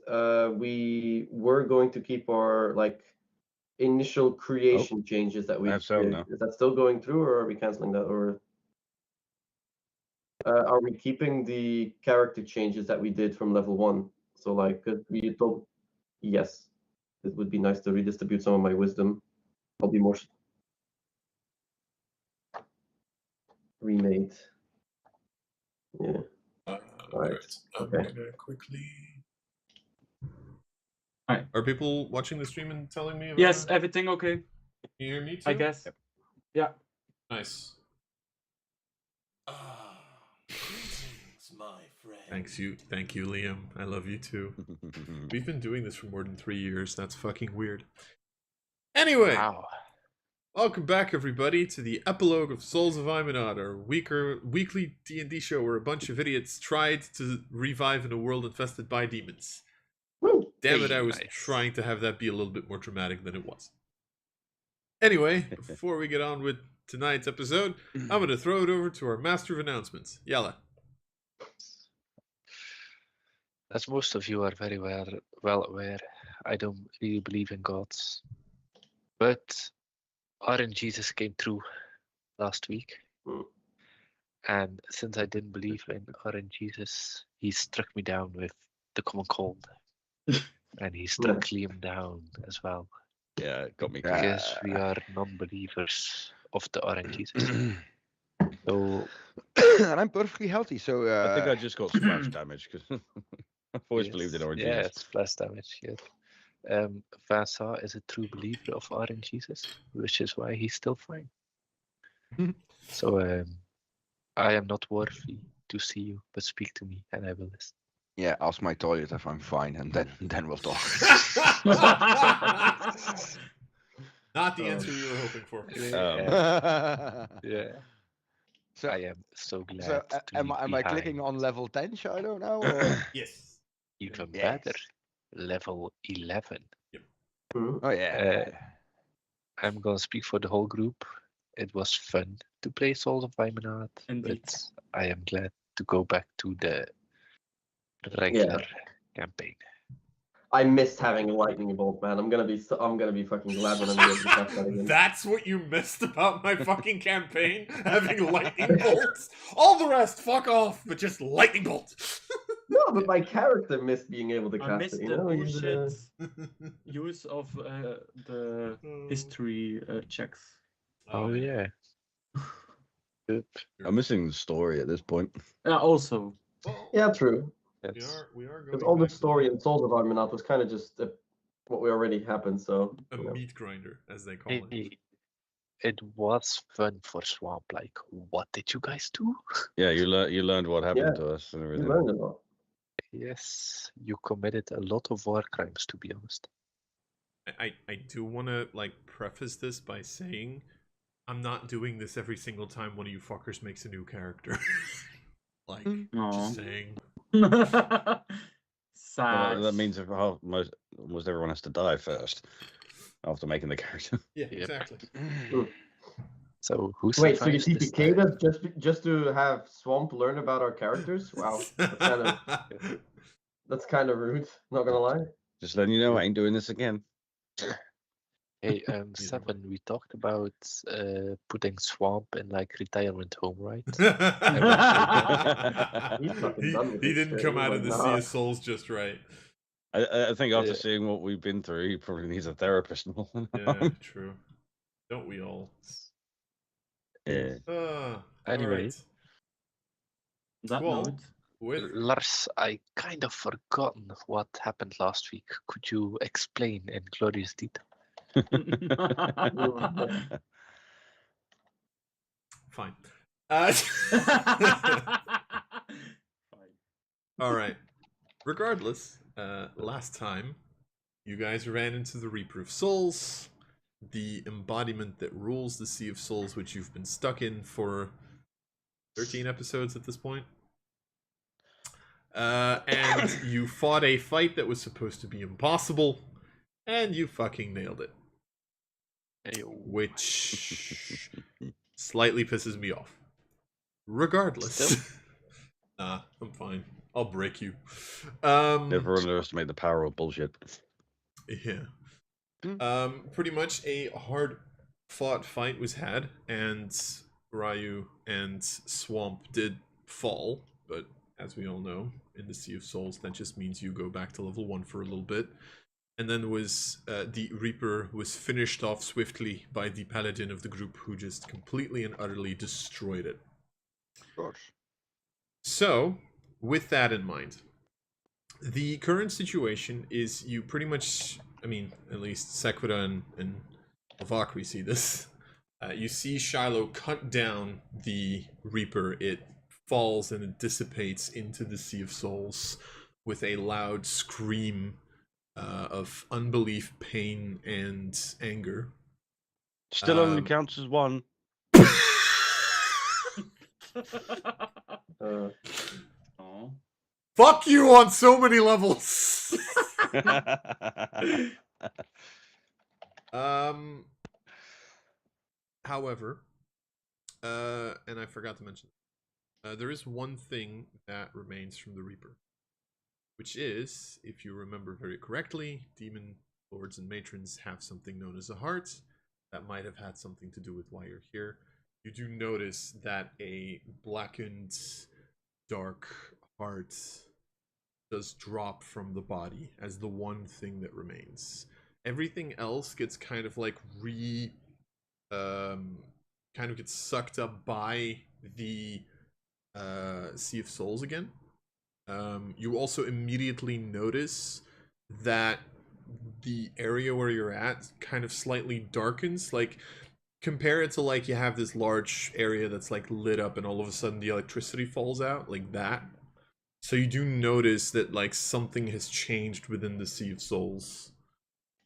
that we were going to keep our initial creation changes that we I have some did. now. Is that still going through, or are we canceling that, or are we keeping the character changes that we did from level 1? So we told, yes, it would be nice to redistribute some of my wisdom. I'll be more remade. Yeah. All Right. right. I'm Okay. gonna quickly. Alright. Are people watching the stream and telling me? About Yes, it? everything okay? Can you hear me too? I guess. Yep. Yeah. Nice. Greetings, my friend. Thank you, Liam. I love you too. We've been doing this for more than 3 years. That's fucking weird. Anyway, Wow. welcome back, everybody, to the Epilogue of Souls of Aeminad, our weekly D&D show where a bunch of idiots tried to revive in a world infested by demons. Woo! Damn it, I was Nice. trying to have that be a little bit more dramatic than it was. Anyway, before we get on with tonight's episode, I'm going to throw it over to our master of announcements, Yalla. As most of you are very well aware, I don't really believe in gods. But RNGesus came through last week. Mm. And since I didn't believe in RNGesus, he struck me down with the common cold. And he struck Liam down as well. Yeah, it got me. Because we are non-believers of the RNGesus. So And I'm perfectly healthy, so I think I just got splash damage because I've always believed in origins. Yeah, it's splash damage. Yes. Vincent is a true believer of RNGesus, which is why he's still fine. So I am not worthy to see you, but speak to me, and I will listen. Yeah, ask my toilet if I'm fine, and then we'll talk. Not the answer you were hoping for. Yeah. So, I am so glad. so to am leave I behind. clicking on level 10, Shadow now? Or? Yes. Even Yes. better, level 11. Oh yeah. I'm gonna speak for the whole group. It was fun to play Souls of Aeminad, Indeed. but I am glad to go back to the regular campaign. I missed having a lightning bolt, man. I'm gonna be fucking glad when I'm able to cast that again. That's what you missed about my fucking campaign? Having lightning bolts? All the rest, fuck off, but just lightning bolts. No, but my character missed being able to I cast missed it. the He's, bullshit use of the history checks. Oh yeah. Good. I'm missing the story at this point. Also. Well, Yeah, true. we are going Because all the back to story in Souls of Aeminad was kind of just what we already happened. So a you know. meat grinder, as they call it. It was fun for Swamp. Like, what did you guys do? Yeah, you learned what happened to us and You everything. learned a lot. Yes, you committed a lot of war crimes, to be honest. I do want to preface this by saying I'm not doing this every single time one of you fuckers makes a new character. Just saying. Sad. That means almost everyone has to die first after making the character. Yeah, Yep. exactly. So who Wait, so you survives this TPK'd time? us just to have Swamp learn about our characters? Wow, that's kind of rude. Not gonna lie. Just letting you know, I ain't doing this again. Hey, Seven, we talked about putting Swamp in retirement home, right? He's fucking done with he this didn't shit. come He's out like, of the nah. Sea of Souls just right. I think after Yeah. seeing what we've been through, he probably needs a therapist more than Yeah, true. Don't we all? Yeah. Anyway. Alright. That Well, note. with Lars, I kind of forgotten what happened last week. Could you explain in glorious detail? fine. Fine. All right. Regardless, last time you guys ran into the Reaper of Souls, the embodiment that rules the Sea of Souls, which you've been stuck in for 13 episodes at this point. And you fought a fight that was supposed to be impossible, and you fucking nailed it. Which slightly pisses me off. Regardless. Still? Nah, I'm fine. I'll break you. Never underestimate the power of bullshit. Yeah. Pretty much a hard-fought fight was had, and Ryu and Swamp did fall, but as we all know, in the Sea of Souls, that just means you go back to level 1 for a little bit. And then the Reaper was finished off swiftly by the Paladin of the group, who just completely and utterly destroyed it. Of course. So, with that in mind, the current situation is you pretty much, I mean, at least Sequita and Valkyrie see this. You see Shiloh cut down the Reaper. It falls and it dissipates into the Sea of Souls with a loud scream of unbelief, pain, and anger. Still only counts as one. Fuck you on so many levels. However, and I forgot to mention, there is one thing that remains from the Reaper, which is, if you remember very correctly, demon lords and matrons have something known as a heart. That might have had something to do with why you're here. You do notice that a blackened, dark heart does drop from the body as the one thing that remains. Everything else gets kind of like gets sucked up by the Sea of Souls again. You also immediately notice that the area where you're at kind of slightly darkens. Like, compare it to like you have this large area that's like lit up and all of a sudden the electricity falls out, like that. So you do notice that like something has changed within the Sea of Souls.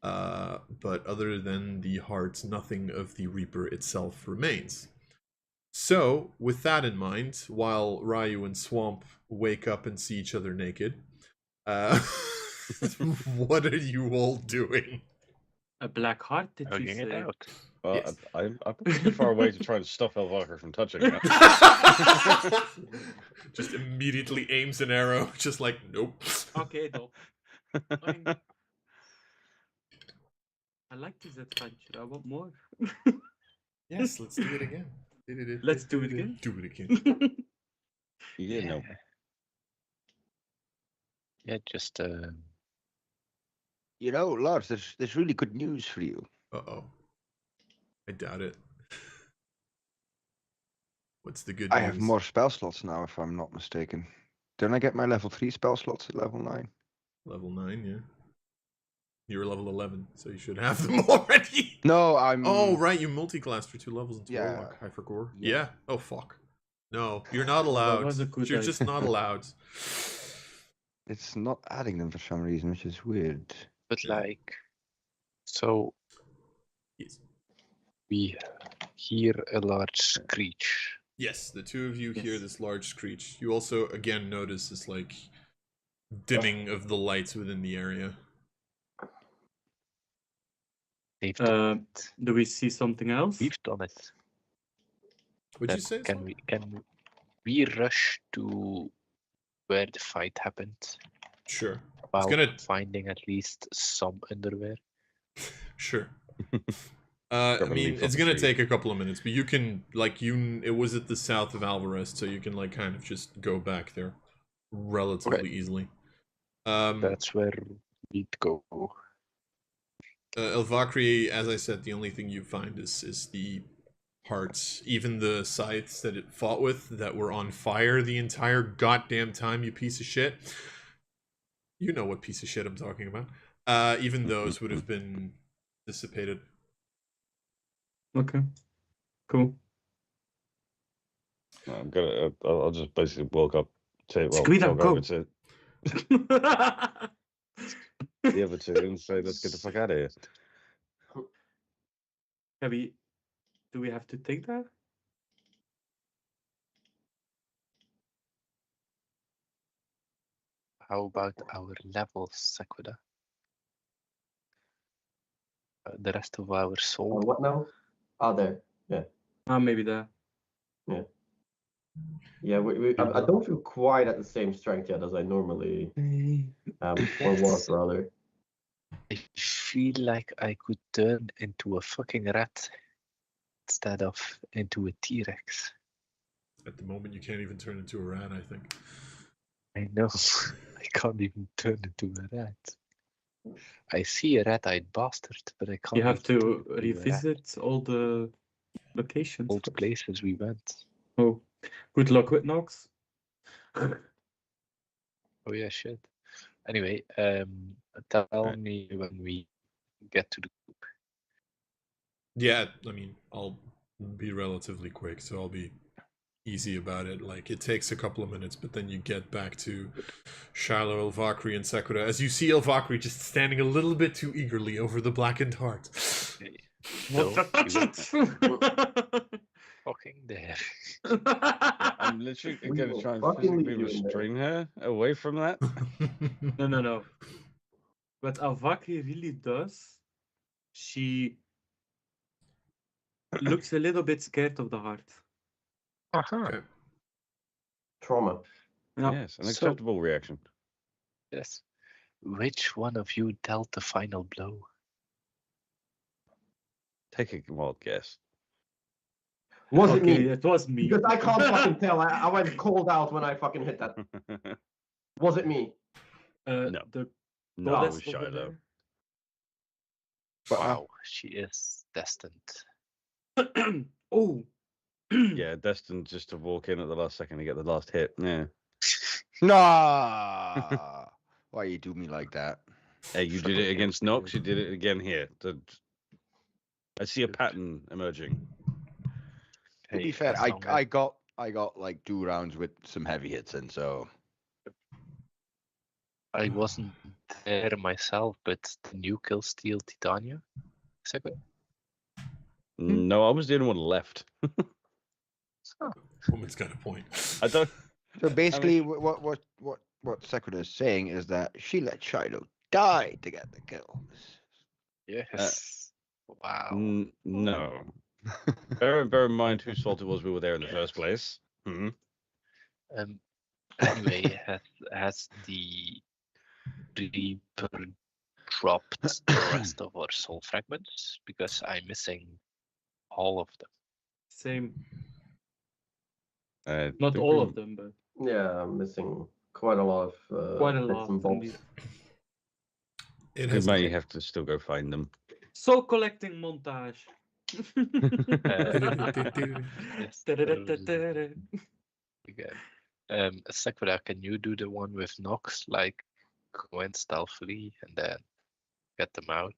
But other than the heart, nothing of the Reaper itself remains. So, with that in mind, while Ryu and Swamp wake up and see each other naked, what are you all doing? A black heart, did you Hugging it say? out. Well, Yes. I'm too far away to try and stop Elvira from touching it. Just immediately aims an arrow, just like, nope. Okay, though. I like this adventure. I want more. Yes, let's do it again. Let's do it again. Do it again. Yeah, no. Yeah, just You know, Lars, there's really good news for you. Uh-oh. I doubt it. What's the good I news? have more spell slots now, if I'm not mistaken. Don't I get my level 3 spell slots at level 9? Level 9, yeah. You're level 11, so you should have them already. No, I'm... Oh, right, you multi-classed for 2 levels into Yeah. Warlock, Hypercore. Yeah. Yeah. Oh, fuck. No, you're not That allowed. was a good You're idea. just not allowed. It's not adding them for some reason, which is weird. but Yeah. like, so Yes. we hear a large screech. Yes, the two of you hear Yes. this large screech. You also, again, notice this, like, dimming of the lights within the area. They've done it. Do we see something else? We've done it. What'd you Then say? can we rush to where the fight happened Sure. while gonna- finding at least some underwear? Sure. I Grab a mean, leaf it's off the gonna tree. take a couple of minutes, but you can, like, it was at the south of Alvarez, so you can, like, kind of just go back there relatively easily. That's where we'd go. El Valkyrie, as I said, the only thing you find is the parts, even the scythes that it fought with that were on fire the entire goddamn time, you piece of shit. You know what piece of shit I'm talking about. Even those would have been dissipated. Okay. Cool. I'm gonna. I'll just basically walk up. Say, well, Squeeze up, walk over go. to the other two and say, "Let's get the fuck out of here." Do we have to take that? How about our levels, Sequida? The rest of our soul. What now? Ah, there. Yeah. Maybe that. Yeah. Yeah, I don't feel quite at the same strength yet as I normally am, or was rather. I feel like I could turn into a fucking rat instead of into a T-Rex. At the moment, you can't even turn into a rat, I think. I know. I can't even turn into a rat. I see a rat-eyed bastard, but I can't. You have even to turn into a rat. revisit all the locations. All the first. places we went. Oh, good luck with Nox. Oh yeah, shit. Anyway, tell me when we get to the group. Yeah, I mean, I'll be relatively quick, so I'll be easy about it. Like, it takes a couple of minutes, but then you get back to Shiloh, Elvakri, and Sakura, as you see Elvakri just standing a little bit too eagerly over the blackened heart. No, What you the fucking there. I'm literally We going to will try and fucking physically leave you in there. restrain her away from that. No. What Avaki really does, she looks a little bit scared of the heart. Uh-huh. Okay. Trauma. Yeah. Yes, an So- acceptable reaction. Yes. Which one of you dealt the final blow? Take a wild guess. Was it Okay, me? it was me. Because I can't fucking tell. I went cold out when I fucking hit that. Was it me? No. The No, it goddess was over Shiloh. Wow, she is destined. there. Oh. Yeah, destined just to walk in at the last second to get the last hit. Yeah. Nah. Why you do me like that? Hey, you did it against Nox. You did it again here. I see a pattern emerging. To be Hey, fair, as long as- I got like 2 rounds with some heavy hits in, so I wasn't there myself, but the new kill steal Titania. Second. No, I was the only one left. Woman's got a point. I don't. so basically what Sakura is saying is that she let Shiloh die to get the kill. Yes. Wow. No. bear in mind whose fault it was we were there in the first place. Hmm. Anyway, has the Reaper dropped the rest of our soul fragments? Because I'm missing all of them. Same. I Not think all we- of them, but Yeah, I'm missing quite a lot of quite a bits lot. and bobs. Indeed. It We has may not. have to still go find them. Soul collecting montage. Yes. Okay. Sakura, can you do the one with Nox? Like, go in stealthily and then get them out.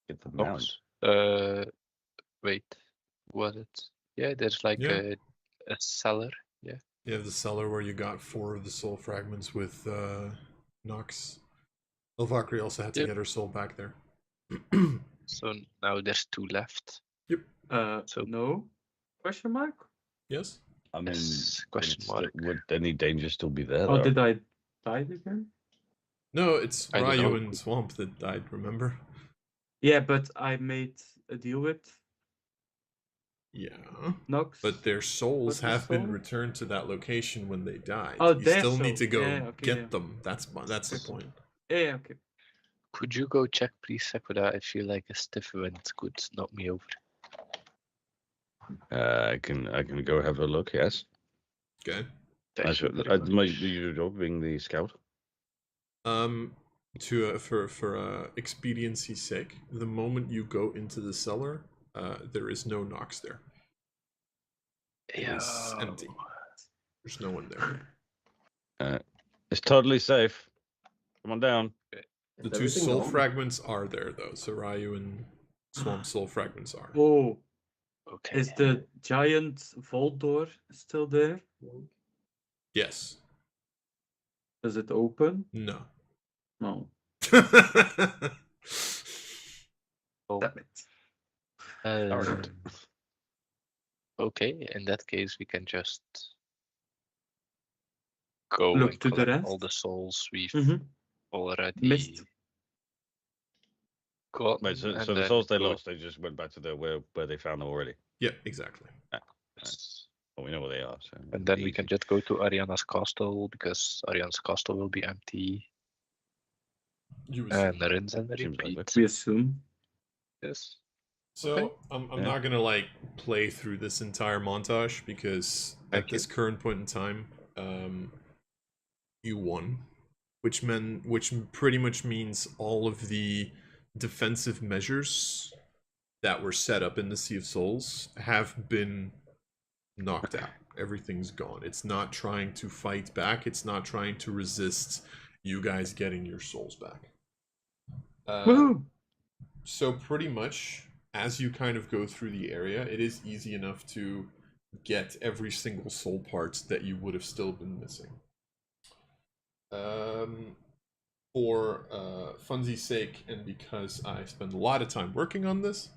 Get them Nox. out. Wait, was it? Yeah, there's like Yeah. a cellar. You have the cellar where you got 4 of the soul fragments with Nox. Elvakri also had to Yep. get her soul back there. So now there's 2 left. So- No? Question mark? Yes? I mean, Yes, question mark. would any danger still be there? Oh, though? did I die again? No, it's I don't Ryu know. and Swamp that died, remember? Yeah, but I made a deal with Yeah. Nox. But their souls What's the have been soul? returned to that location when they died. Oh, you their still need to souls. go Yeah, okay, get yeah. them. That's the point. Yeah, okay. Could you go check, please, Sakura? I feel like a stiff wind could knock me over. I can go have a look. Yes. Okay. Thank you I very much. do your job being the scout. For expediency's sake, the moment you go into the cellar, there is no Nox there. It is empty. There's no one there. It's totally safe. Come on down. The Is 2 everything soul gone? fragments are there though, so Ryu and Swamp soul fragments are. Oh, Okay. is the giant vault door still there? Yes. Does it open? No. No. Oh, Damn it. uh, okay, in that case, we can just go Look and to the collect rest. all the souls we've Mhm. already Missed. got Wait, so and the then souls they go- lost, they just went back to where they found them already. Yeah, exactly. Well, we know where they are. So And then we easy. can just go to Ariana's castle because Ariana's castle will be empty. You assume. And rinse and Seems like repeat. We assume. Yes. So Okay. I'm Yeah. not gonna like play through this entire montage because Thank at this current point in time, you won, which pretty much means all of the defensive measures that were set up in the Sea of Souls have been knocked out. Everything's gone. It's not trying to fight back. It's not trying to resist you guys getting your souls back. Woohoo! So pretty much, as you kind of go through the area, it is easy enough to get every single soul part that you would have still been missing. For funsies' sake, and because I spend a lot of time working on this,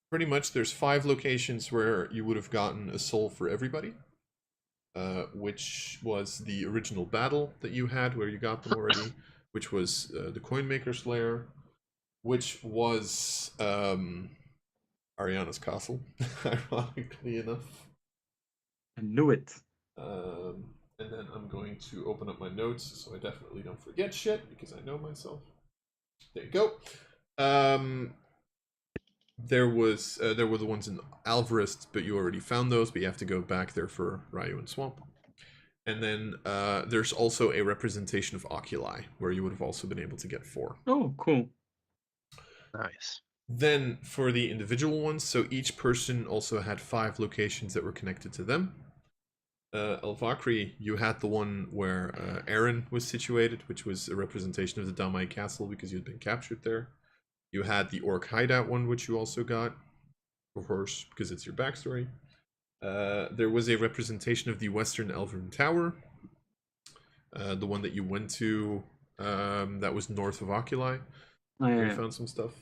pretty much there's 5 locations where you would have gotten a soul for everybody, which was the original battle that you had where you got them already, which was the Coinmaker's Lair, which was Ariana's castle, ironically enough. I knew it. And then I'm going to open up my notes so I definitely don't forget shit because I know myself. There you go. There were the ones in Alvarez, but you already found those, but you have to go back there for Ryu and Swamp. And then there's also a representation of Oculi, where you would have also been able to get 4. Oh, cool. Nice. Then for the individual ones, so each person also had 5 locations that were connected to them. Elvakri, you had the one where Aaron was situated, which was a representation of the Damai Castle because you'd been captured there. You had the Orc Hideout one, which you also got, of course, because it's your backstory. There was a representation of the Western Elven Tower, the one that you went to, that was north of Oculi. Oh, We yeah. found some stuff.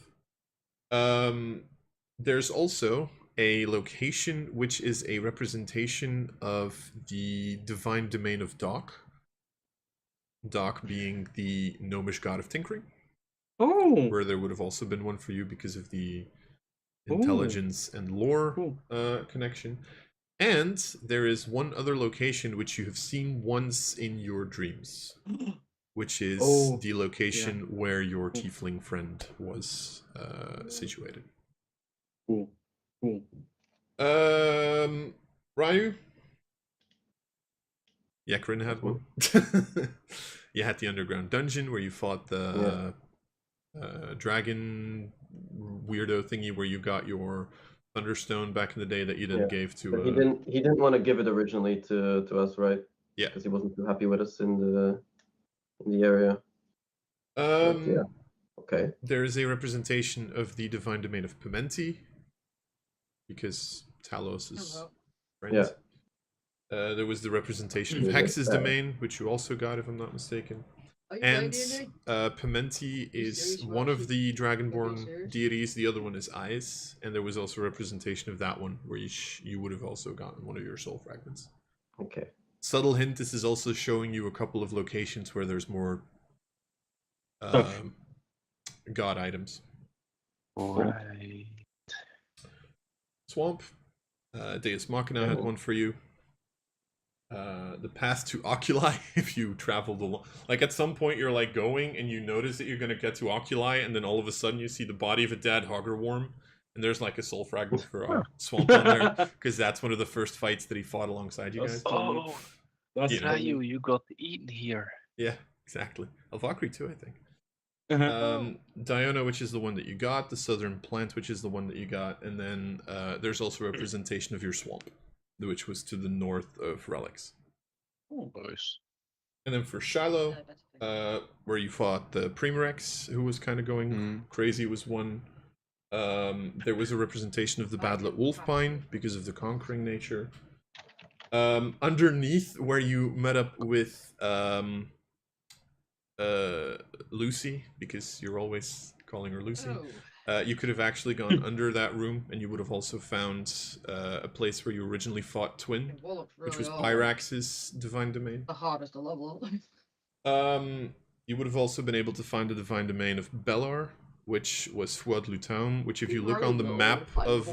There's also a location which is a representation of the divine domain of Doc. Doc being the gnomish god of tinkering, Oh, where there would have also been one for you because of the intelligence and lore cool. connection. And there is one other location which you have seen once in your dreams, which is Oh, the location where your tiefling friend was situated. Cool. Cool. Ryu? Yekrin had one. You had the underground dungeon where you fought the dragon weirdo thingy where you got your Thunderstone back in the day that you then gave to. But he didn't want to give it originally to us, right? Yeah. Because he wasn't too happy with us in the area. But, yeah. Okay. There is a representation of the divine domain of Pimenti, because Talos is friend. Yeah. There was the representation of Hex's domain, which you also got, if I'm not mistaken. And Pimenti is one of the Dragonborn deities, the other one is Ice, and there was also a representation of that one, where you would have also gotten one of your soul fragments. Okay. Subtle hint, this is also showing you a couple of locations where there's more god items. Right. Swamp, Deus Machina had one for you. The path to Oculi, if you traveled along, like at some point you're like going and you notice that you're gonna get to Oculi, and then all of a sudden you see the body of a dead Hoggerworm, and there's like a soul fragment for Swamp on there, because that's one of the first fights that he fought alongside you guys. Oh, That's You know. Ryu, you got eaten here. Yeah, exactly. Valkyrie too, I think. Uh-huh. Diona, which is the one that you got, the Southern Plant, which is the one that you got, and then there's also a representation of your swamp, which was to the north of Relics. Oh, nice. And then for Shiloh, where you fought the Primarex, who was kind of going crazy, was one. There was a representation of the battle at Wolfpine because of the conquering nature. Underneath, where you met up with Lucy, because you're always calling her Lucy. You could have actually gone under that room, and you would have also found a place where you originally fought Twin, which was Pyrax's divine domain. The hardest to level. You would have also been able to find the divine domain of Belor, which was Fuad Lutown, which if you look on the map of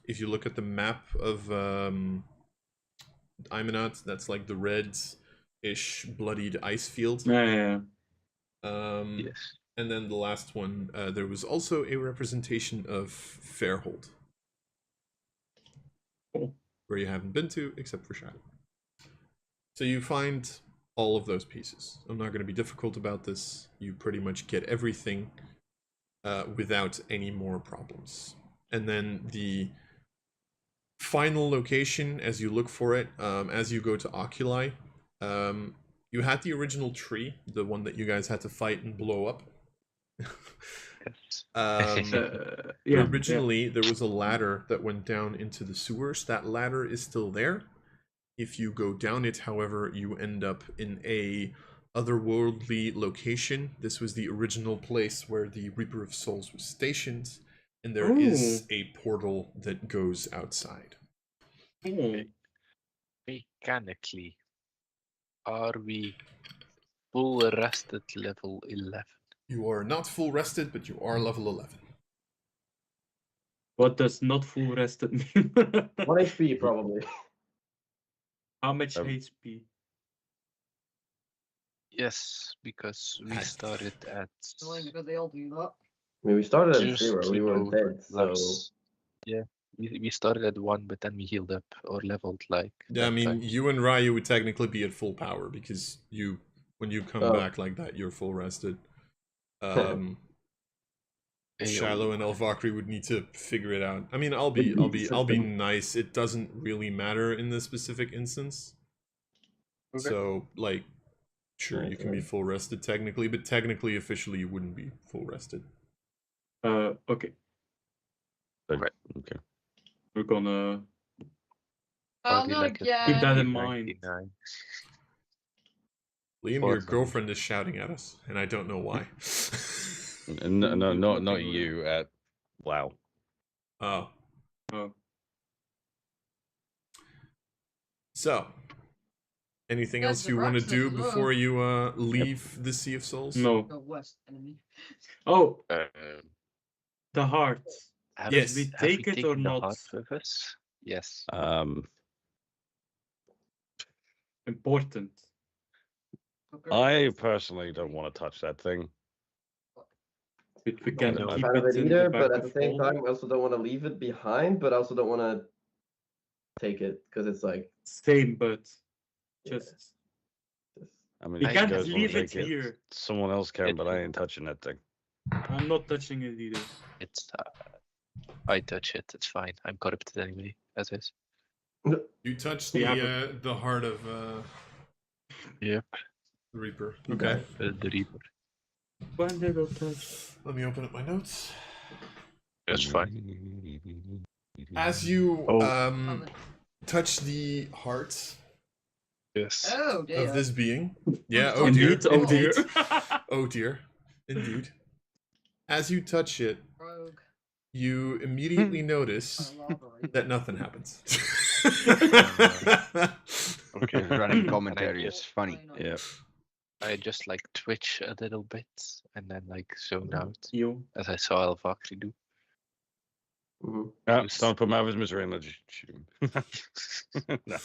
if you look at the map of Aeminad, that's like the red-ish bloodied ice field. Yeah. Yes. And then the last one, there was also a representation of Fairhold. Cool. Where you haven't been to, except for Shadow. So you find all of those pieces. I'm not going to be difficult about this. You pretty much get everything without any more problems. And then the final location, as you look for it, as you go to Oculi, you had the original tree, the one that you guys had to fight and blow up. Originally, there was a ladder that went down into the sewers. That ladder is still there. If you go down it, however, you end up in a otherworldly location. This was the original place where the Reaper of Souls was stationed, and there is a portal that goes outside. Mechanically, are we full rested level 11? You are not full rested, but you are level 11. What does not full rested mean? 1 HP probably. How much HP? Yes, because we started at. Because they all do that. I mean, we started at just 0. We weren't below dead, so levels. Yeah, we started at 1, but then we healed up or leveled like. Yeah, I that mean, time. you and Ryu would technically be at full power because when you come back like that, you're full rested. Shiloh and Elvakri would need to figure it out. I mean, I'll be nice. It doesn't really matter in this specific instance. Okay. So, like, sure, you can be full rested technically, but technically, officially, you wouldn't be full rested. Okay. Right. Okay. We're gonna Oh Body no, like a yeah. keep that in mind. 99. Liam, Or your something. girlfriend is shouting at us, and I don't know why. No, not you. At wow. Oh. Oh. So, anything That's else the you want to Roxas do as well. before you leave the Sea of Souls? No. The West enemy. Oh, Um, the heart. have Yes. we, We have take we it taken or the not? heart with us? Yes. Important. I personally don't want to touch that thing. But we can I'm not a keep fan of it it in the either. back But at the of same time, holding. I also don't want to leave it behind, but I also don't want to take it because it's like Same, but just I mean, we if you can't guys wanna leave it take here. Someone else can, but I ain't touching that thing. I'm not touching it either. It's. I touch it. It's fine. I'm corrupted anyway, as is. You touched We the have the heart of Yep. the Reaper. You Okay. The Reaper. One little touch. Let me open up my notes. That's fine. As you Oh. touch the heart Yes. Oh dear. of this being. Yeah, oh dear. Indeed, oh dear. Oh dear. Indeed. As you touch it, Rogue. you immediately notice that nothing happens. Okay. Running commentary is funny. Yeah. I just like twitch a little bit and then like zone out, You. as I saw Elvakri do. Mhm. It's time to put him out of his misery and let's just shoot him. No.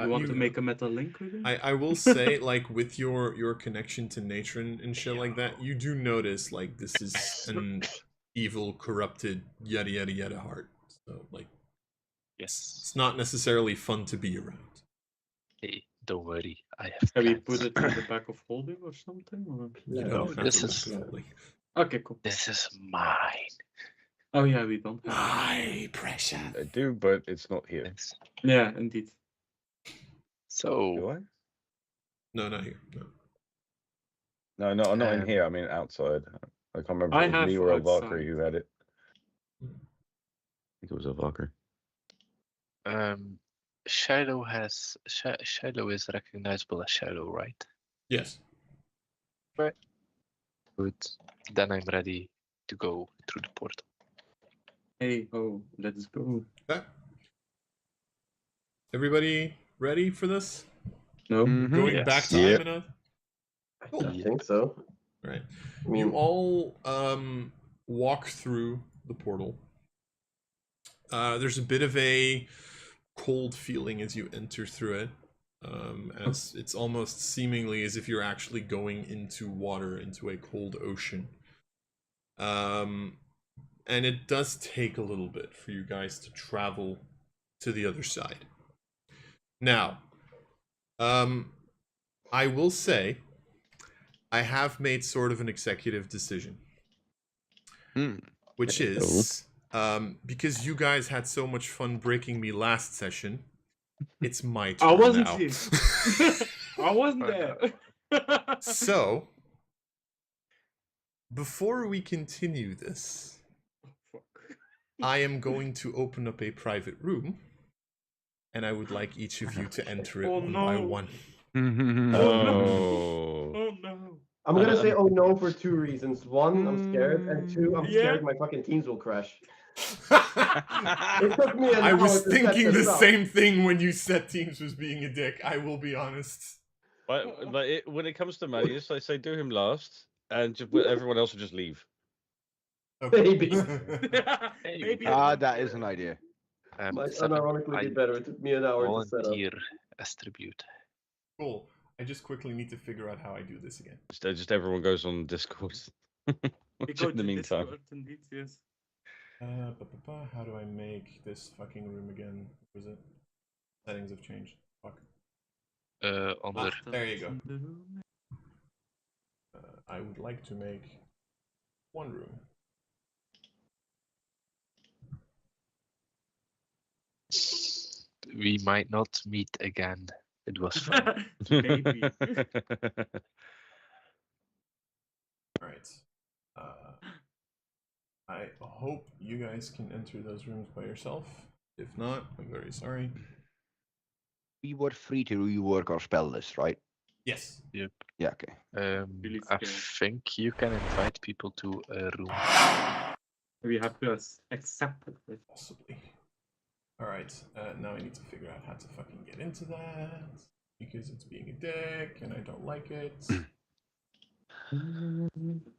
You want to make a meta link with it? I will say, like, with your connection to nature and shit like that, you do notice, like, this is an evil, corrupted, yada yada yada heart. So, like, Yes. it's not necessarily fun to be around. Hey, don't worry. I have. Have we plans. put it in the back of holding or something? Or? You Yeah. don't have this to is- look lovely. Okay, cool. This is mine. Oh yeah, we don't have. My precious. I do, but it's not here. Yes. Yeah, indeed. Do So I? No, not here. No. No, not in Um, here. I mean outside. I can't remember I if it was have me or outside. Valkyrie who had it. I think it was a Valkyrie. Shiloh has Shiloh is recognizable as Shiloh, right? Yes. Good. Then I'm ready to go through the portal. Hey, oh, let's go. Okay. Everybody ready for this? No. Mhm. Going Yes. back to Yep. Aeminad? I think so. Right. I mean, You all walk through the portal. There's a bit of a cold feeling as you enter through it. As it's almost seemingly as if you're actually going into water, into a cold ocean. And it does take a little bit for you guys to travel to the other side. Now, I will say, I have made sort of an executive decision. Which is, because you guys had so much fun breaking me last session, it's my turn I wasn't now. here. I wasn't there. So, before we continue this, I am going to open up a private room, and I would like each of you to enter it one by one. Oh no. I'm gonna say oh no for 2 reasons. 1, I'm scared, and 2, I'm scared my fucking teams will crash. It took me an I hour was to set thinking this the up. same thing when you said Teams was being a dick, I will be honest. But when it comes to Marius, I say do him last, and everyone else will just leave. Okay. Maybe. Maybe. That is an idea. Might Seven, unironically be I better. It took me an hour to set up. volunteer as tribute. Cool. I just quickly need to figure out how I do this again. Just everyone goes on Discord. We go In the to meantime. Discord indeed, yes. How do I make this fucking room again? Was it? Settings have changed. Fuck. Under There you go. I would like to make one room. we might not meet again. It was fun. Maybe. Alright. I hope you guys can enter those rooms by yourself. If not, I'm very sorry. We were free to rework our spell list, right? Yes. Yeah, okay. Really I scared. think you can invite people to a room. We have to accept it. Possibly. Alright, now I need to figure out how to fucking get into that. Because it's being a dick and I don't like it.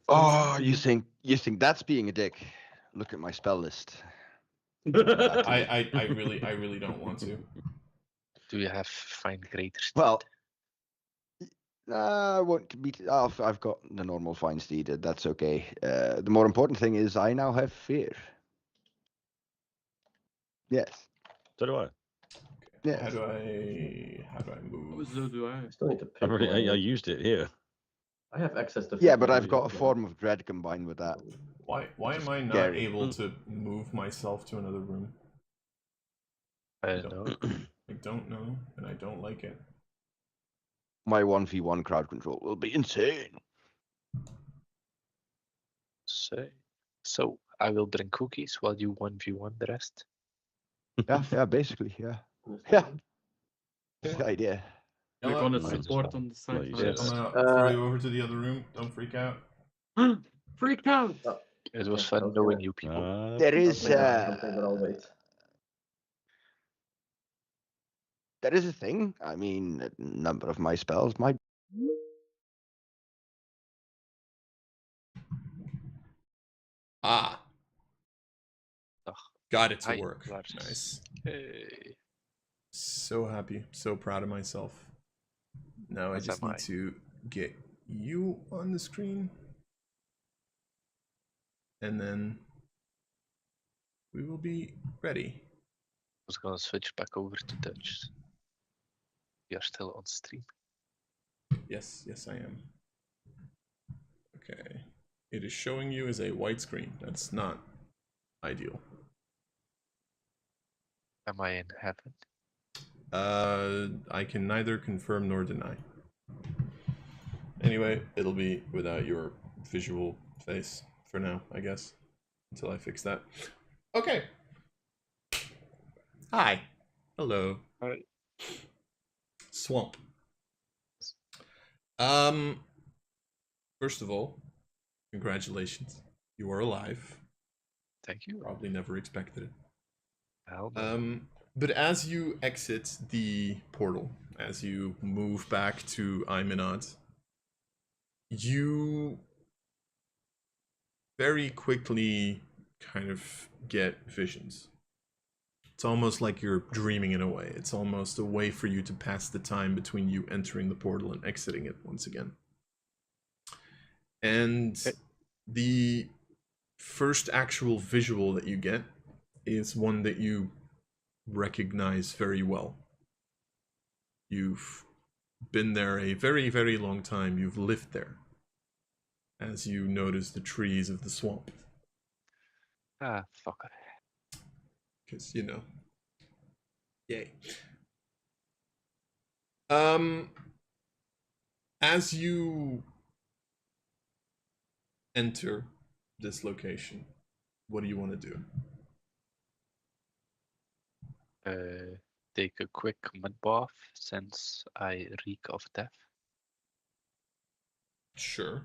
Oh, you think that's being a dick? Look at my spell list. I really don't want to. Do you have find greater steed? Well, I won't beat. I've got the normal fine steed. That's okay. The more important thing is I now have fear. Yes. So do I. Yes. How do I move? So do I. I still need to pick I one. used it here. I have access to. Yeah, but I've got a fucking- form of dread combined with that. Why am I not Scary. able to move myself to another room? I don't know. I don't know, and I don't like it. My 1v1 crowd control will be insane. So I will bring cookies while you 1v1 the rest. Yeah, basically, yeah. Yeah. That's the idea. We're Hello? gonna Might as support well. on the Well, side. you Yes. said I'm that. gonna throw you over to the other room. Don't freak out. Freak out! It was Yeah, fun okay. knowing you people. There is Something that I'll wait. there is a thing. I mean, a number of my spells might. Ah. Ugh. Got it to Hi, work. Lars. Nice. Hey. So happy. So proud of myself. Now I As just am need I. to get you on the screen. And then we will be ready. I was gonna switch back over to Dutch. We are still on stream. Yes, I am. Okay. It is showing you as a white screen. That's not ideal. Am I in heaven? I can neither confirm nor deny. Anyway, it'll be without your visual face for now, I guess, until I fix that. Okay. Hi. Hello. Hi. Swamp. First of all, congratulations. You are alive. Thank you. Probably never expected it. Hell no. But as you exit the portal, as you move back to Aeminad, you very quickly kind of get visions. It's almost like you're dreaming in a way. It's almost a way for you to pass the time between you entering the portal and exiting it once again. And the first actual visual that you get is one that you recognize very well. You've been there a very, very long time. You've lived there. As you notice the trees of the swamp. Ah, fucker. Because, yay. As you enter this location, what do you want to do? Take a quick mud bath since I reek of death. Sure.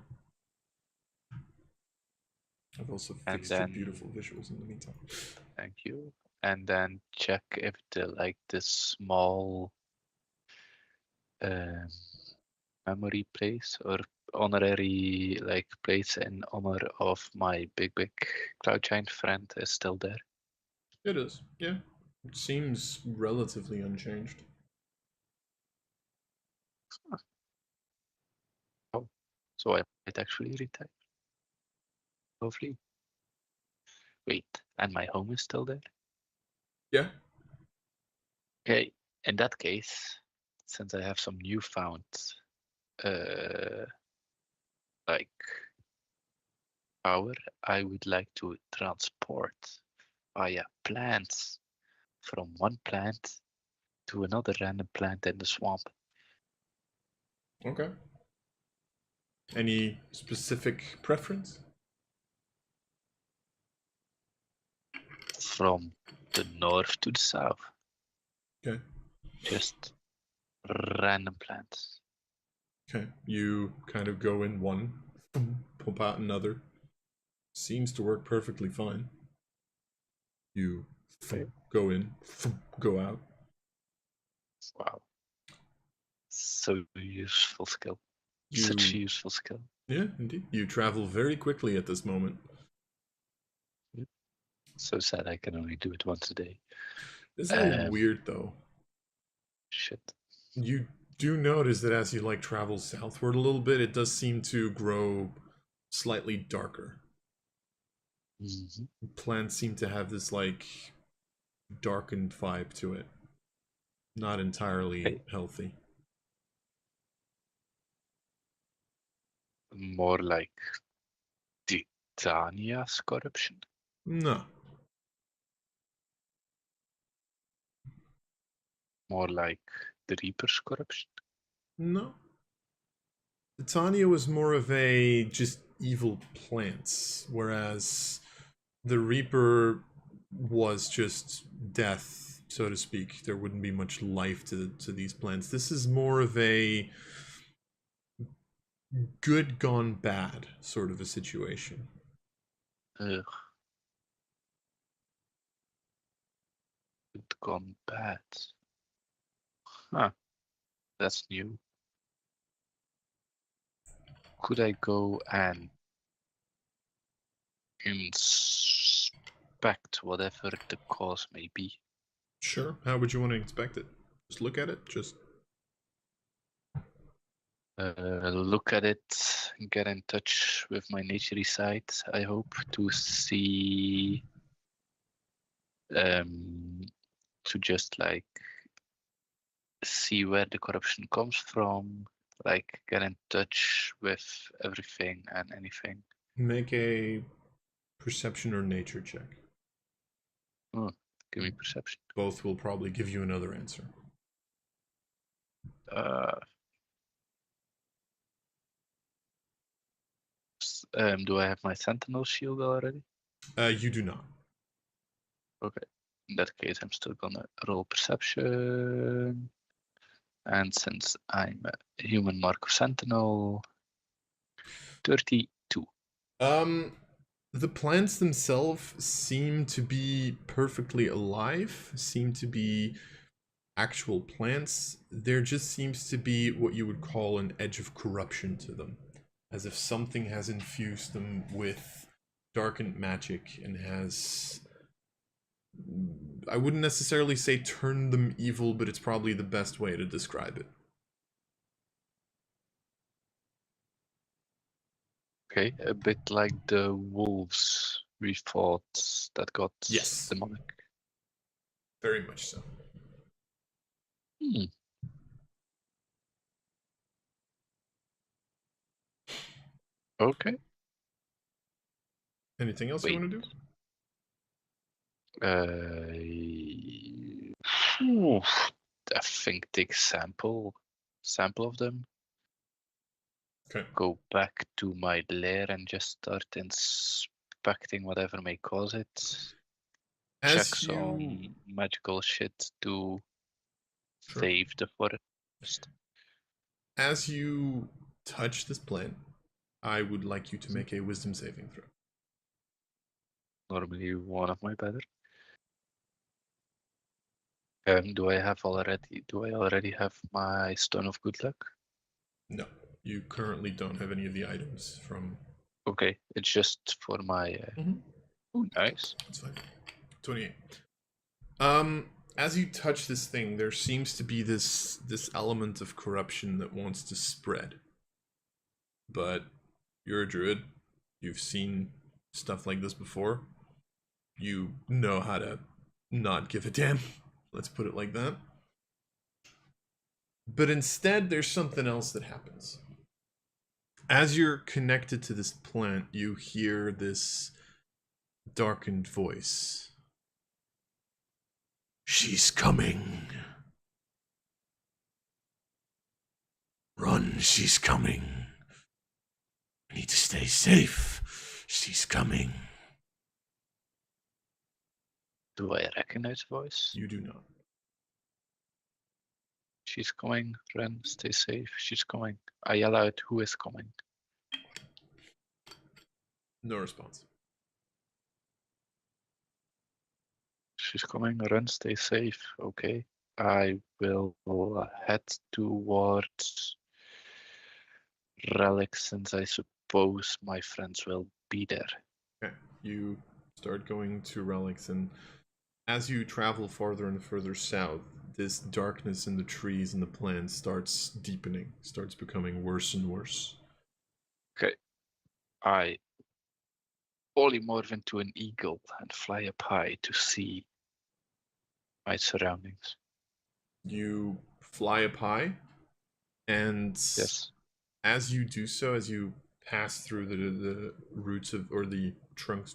I've also And fixed your then- beautiful visuals in the meantime. Thank you. And then check if the small memory place or honorary place in honor of my big cloud giant friend is still there. It is, yeah. It seems relatively unchanged. So I might actually retype. Hopefully. Wait, and my home is still there? Yeah. Okay, in that case, since I have some newfound power, I would like to transport via plants from one plant to another random plant in the swamp. Okay. Any specific preference? From the north to the south. Okay. Just random plants. Okay. You kind of go in one, pump out another. Seems to work perfectly fine. You go in, go out. Wow. So useful skill. Such a useful skill. Yeah, indeed. You travel very quickly at this moment. So sad I can only do it once a day. It's a little weird though. Shit. You do notice that as you travel southward a little bit, it does seem to grow slightly darker. Mm-hmm. Plants seem to have this darkened vibe to it. Not entirely healthy. More like Titania's corruption? No. More like the Reaper's corruption? No. Titania was more of a just evil plants, whereas the Reaper was just death, so to speak. There wouldn't be much life to these plants. This is more of a good gone bad sort of a situation. Ugh. Good gone bad. Huh. That's new. Could I go and inspect whatever the cause may be? Sure. How would you want to inspect it? Just look at it? Just look at it, get in touch with my naturey side, I hope, to see to just see where the corruption comes from, get in touch with everything and anything. make a perception or nature check. Give me perception. Both will probably give you another answer. Do I have my sentinel shield already? You do not. Okay. In that case, I'm still gonna roll perception. And since I'm a human mark of sentinel, 32. The plants themselves seem to be perfectly alive, seem to be actual plants. There just seems to be what you would call an edge of corruption to them. as if something has infused them with darkened magic and has, I wouldn't necessarily say turned them evil, but it's probably the best way to describe it. Okay, a bit like the wolves we fought that got Yes. demonic. Very much so. Hmm. Okay. Anything else you want to do? I think take sample of them. Okay. Go back to my lair and just start inspecting whatever may cause it. Check As some you magical shit to Sure. save the forest. As you touch this plant, I would like you to make a wisdom saving throw. Normally one of my better. Do I already have my Stone of Good Luck? No, you currently don't have any of the items from. Okay, it's just for my. Oh, nice. That's fine. 28. As you touch this thing, there seems to be this element of corruption that wants to spread. But you're a druid. You've seen stuff like this before. You know how to not give a damn. Let's put it like that. But instead, there's something else that happens. As you're connected to this plant, you hear this darkened voice. She's coming. Run, she's coming. I need to stay safe. She's coming. Do I recognize the voice? You do not. She's coming. Run, stay safe. She's coming. I yell out, who is coming? No response. She's coming. Run, stay safe. Okay. I will head towards Relic since I suppose my friends will be there. Okay. You start going to relics, and as you travel farther and further south, this darkness in the trees and the plants starts deepening, starts becoming worse and worse. Okay. I polymorph into an eagle and fly up high to see my surroundings. You fly up high, and Yes. as you do so, as you pass through the roots of, or the trunks,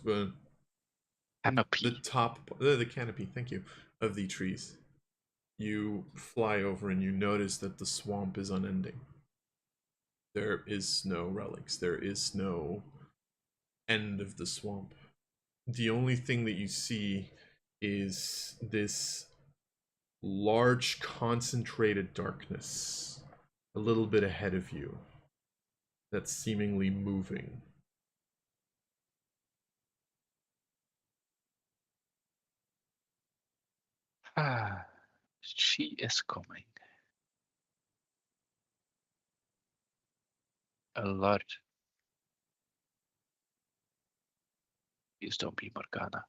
Canopy. the top, the canopy, thank you, of the trees, you fly over and you notice that the swamp is unending. There is no relics. There is no end of the swamp. The only thing that you see is this large concentrated darkness a little bit ahead of you that's seemingly moving. Ah, she is coming. A large. Please don't be Morgana.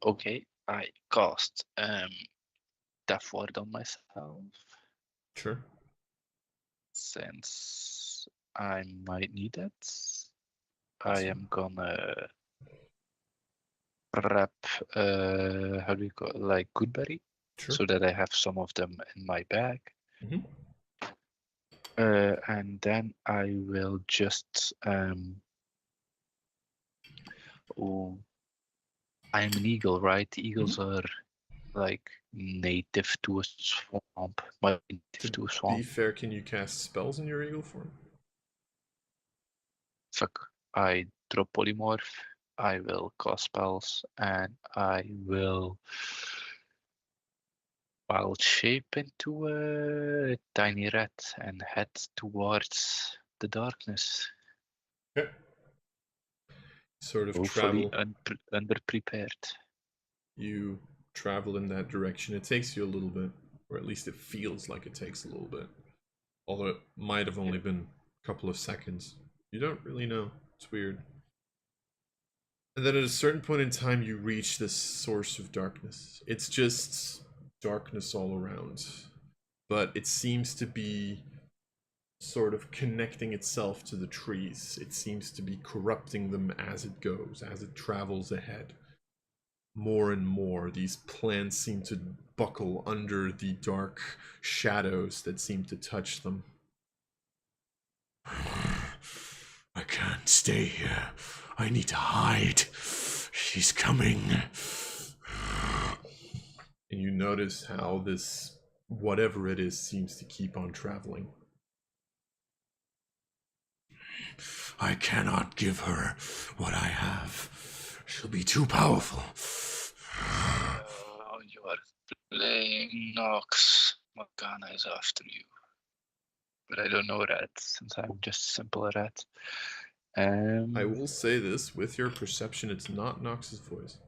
Okay, I cast Death Ward on myself. Sure. Since I might need it, I Awesome. am gonna wrap how do you call it? Like Goodberry, Sure. so that I have some of them in my bag. Mhm. And then I will just oh, I'm an eagle, right? The eagles are like native to a swamp. Native to a To swamp. be fair, can you cast spells in your eagle form? Fuck. I drop polymorph. I will cast spells, and I will wild shape into a tiny rat and head towards the darkness. Okay. Sort of Hopefully travel. underprepared. You travel in that direction. It takes you a little bit, or at least it feels like it takes a little bit. Although it might have only been a couple of seconds. You don't really know. It's weird. And then at a certain point in time, you reach this source of darkness. It's just darkness all around. But it seems to be sort of connecting itself to the trees. It seems to be corrupting them as it goes, as it travels ahead. More and more, these plants seem to buckle under the dark shadows that seem to touch them. I can't stay here. I need to hide. She's coming. And you notice how this, whatever it is, seems to keep on traveling. I cannot give her what I have. She'll be too powerful. Oh, you are playing Nox. Morgana is after you. But I don't know that, since I'm just simple at that. I will say this, with your perception, it's not Nox's voice.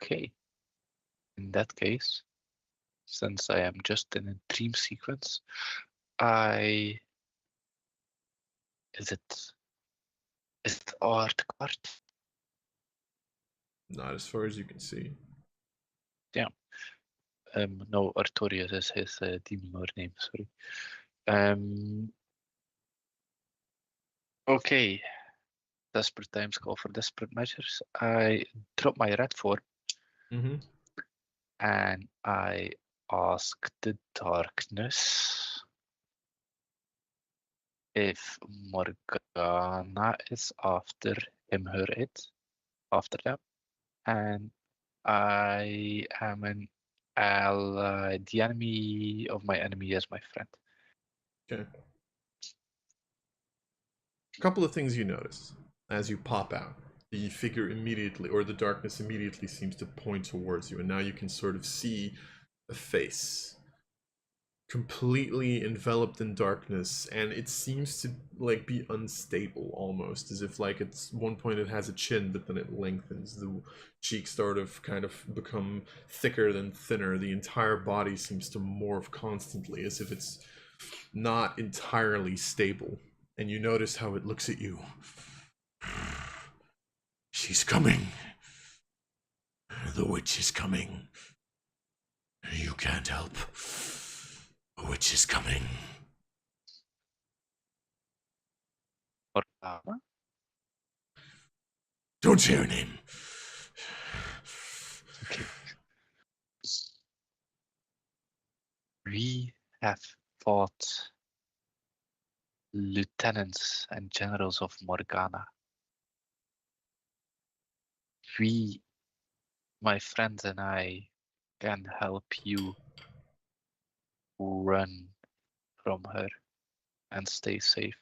Okay. In that case, since I am just in a dream sequence, is it art card? Not as far as you can see. Yeah. No, Artorias is his demon lord name, sorry. Okay. Desperate times call for desperate measures. I drop my red form and I ask the darkness if Morgana is after him, her, it, after them, and I am an ally. The enemy of my enemy is my friend. Okay. A couple of things you notice as you pop out. The figure immediately, or the darkness immediately seems to point towards you, and now you can sort of see a face completely enveloped in darkness, and it seems to like be unstable almost, as if like at one point it has a chin but then it lengthens, the cheeks sort of kind of become thicker than thinner, the entire body seems to morph constantly as if it's not entirely stable, and you notice how it looks at you. She's coming. The witch is coming. You can't help. The witch is coming. Morgana? Don't say her name. Okay. We have fought lieutenants and generals of Morgana. We, my friends and I, can help you run from her and stay safe.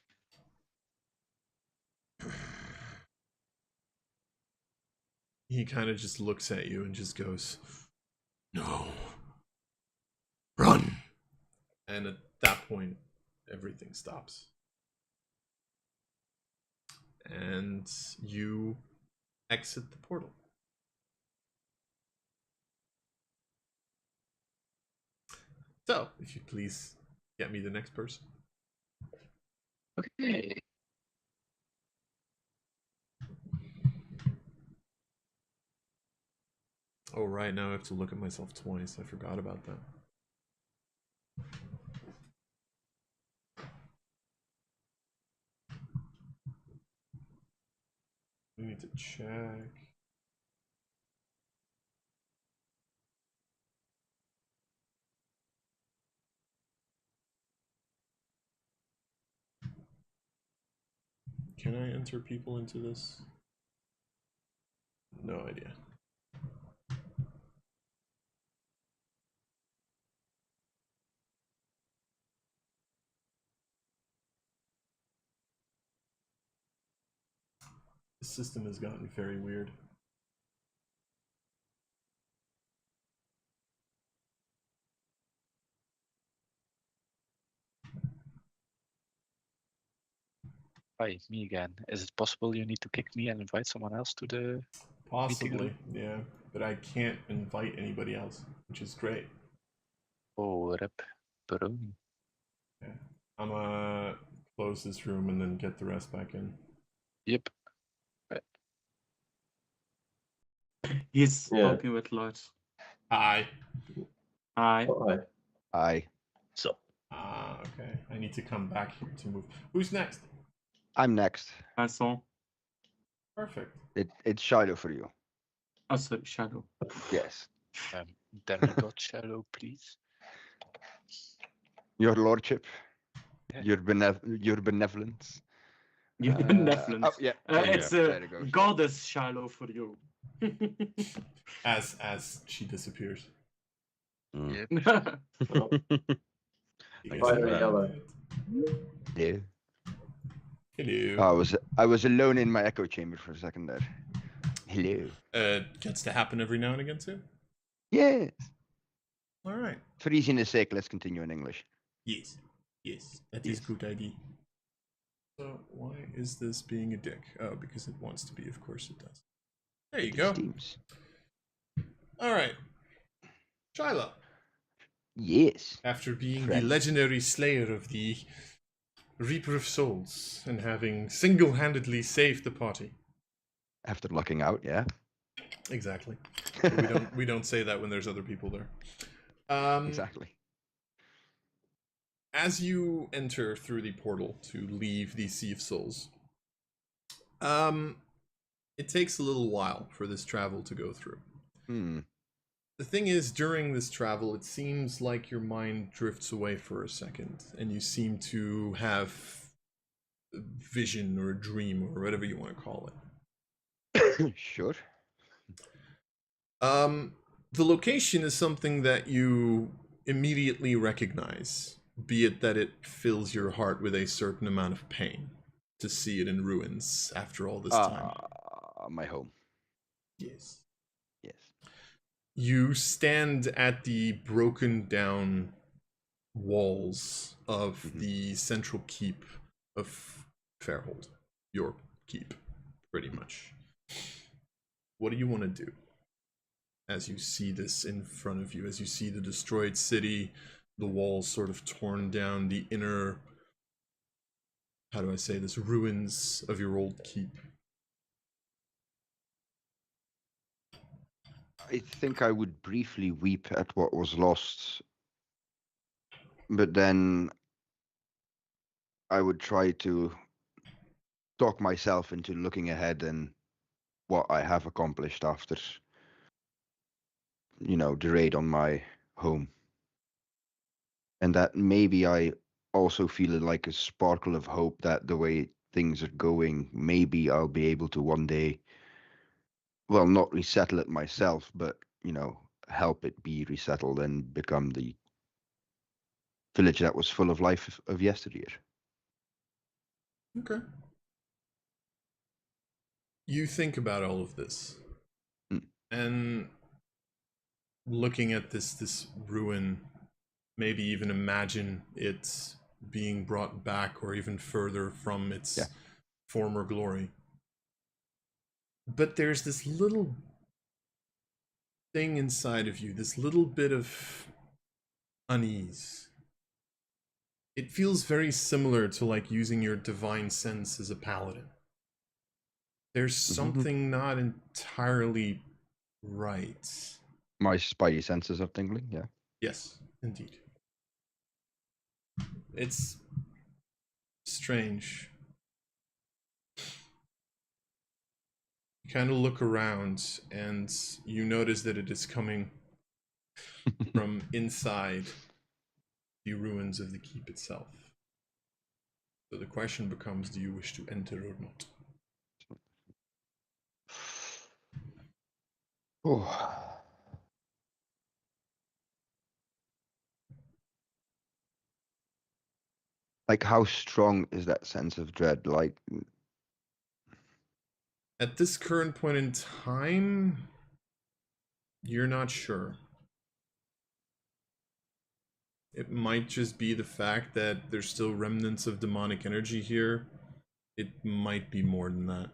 He kind of just looks at you and just goes, No. Run. and at that point, everything stops. And you exit the portal. So, if you please get me the next person. Okay. Oh, right, now I have to look at myself twice. I forgot about that. We need to check. Can I enter people into this? No idea. The system has gotten very weird. Hi, me again. Is it possible you need to kick me and invite someone else to the Possibly, yeah, but I can't invite anybody else. which is great. Oh, rip. Bro. Yeah. I'm gonna close this room and then get the rest back in. Yep. He's Yeah. talking with Lloyd. Hi. Hi. Oh, hi. I. So, Okay. I need to come back here to move. Who's next? I'm next. I saw. Perfect. It's Shiloh for you. Oh, sorry, Shadow. Yes. Demigod Shadow, please. Your lordship. Yeah. Your benevolence. You're benevolent. Oh, yeah. there you It's go, a there it goes. goddess Shiloh for you. As she disappears. Yep. Oh, You guys Fire are yellow. right. Yeah. Hello. I was alone in my echo chamber for a second there. Hello. Gets to happen every now and again too. Yes. All right. For easiness sake, let's continue in English. Yes. Yes. That is Yes. good idea. So why is this being a dick? Oh, because it wants to be. Of course it does. There you go. Steams. All right. Shyla, Yes. after being Friend. the legendary slayer of the Reaper of Souls and having single-handedly saved the party. After lucking out, yeah. Exactly. We don't say that when there's other people there. Exactly. As you enter through the portal to leave the Sea of Souls, it takes a little while for this travel to go through. The thing is, during this travel, it seems like your mind drifts away for a second, and you seem to have a vision or a dream or whatever you want to call it. Sure. The location is something that you immediately recognize, be it that it fills your heart with a certain amount of pain to see it in ruins after all this time. My home. Yes. Yes. You stand at the broken down walls of the central keep of Fairhold. Your keep, pretty much. What do you want to do as you see this in front of you, as you see the destroyed city, the walls sort of torn down, the inner, how do I say this, ruins of your old keep? I think I would briefly weep at what was lost, but then I would try to talk myself into looking ahead and what I have accomplished after, the raid on my home. And that maybe I also feel like a sparkle of hope that the way things are going, maybe I'll be able to one day, well, not resettle it myself, but, help it be resettled and become the village that was full of life of yesteryear. Okay. You think about all of this, and looking at this ruin, maybe even imagine it being brought back or even further from its former glory. But there's this little thing inside of you, this little bit of unease. It feels very similar to like using your divine sense as a paladin. There's something not entirely right. My spidey senses are tingling, yeah. Yes, indeed. It's strange. You kind of look around and you notice that it is coming from inside the ruins of the keep itself. So the question becomes, do you wish to enter or not? Oh. Like, how strong is that sense of dread? Like, at this current point in time, you're not sure. It might just be the fact that there's still remnants of demonic energy here. It might be more than that.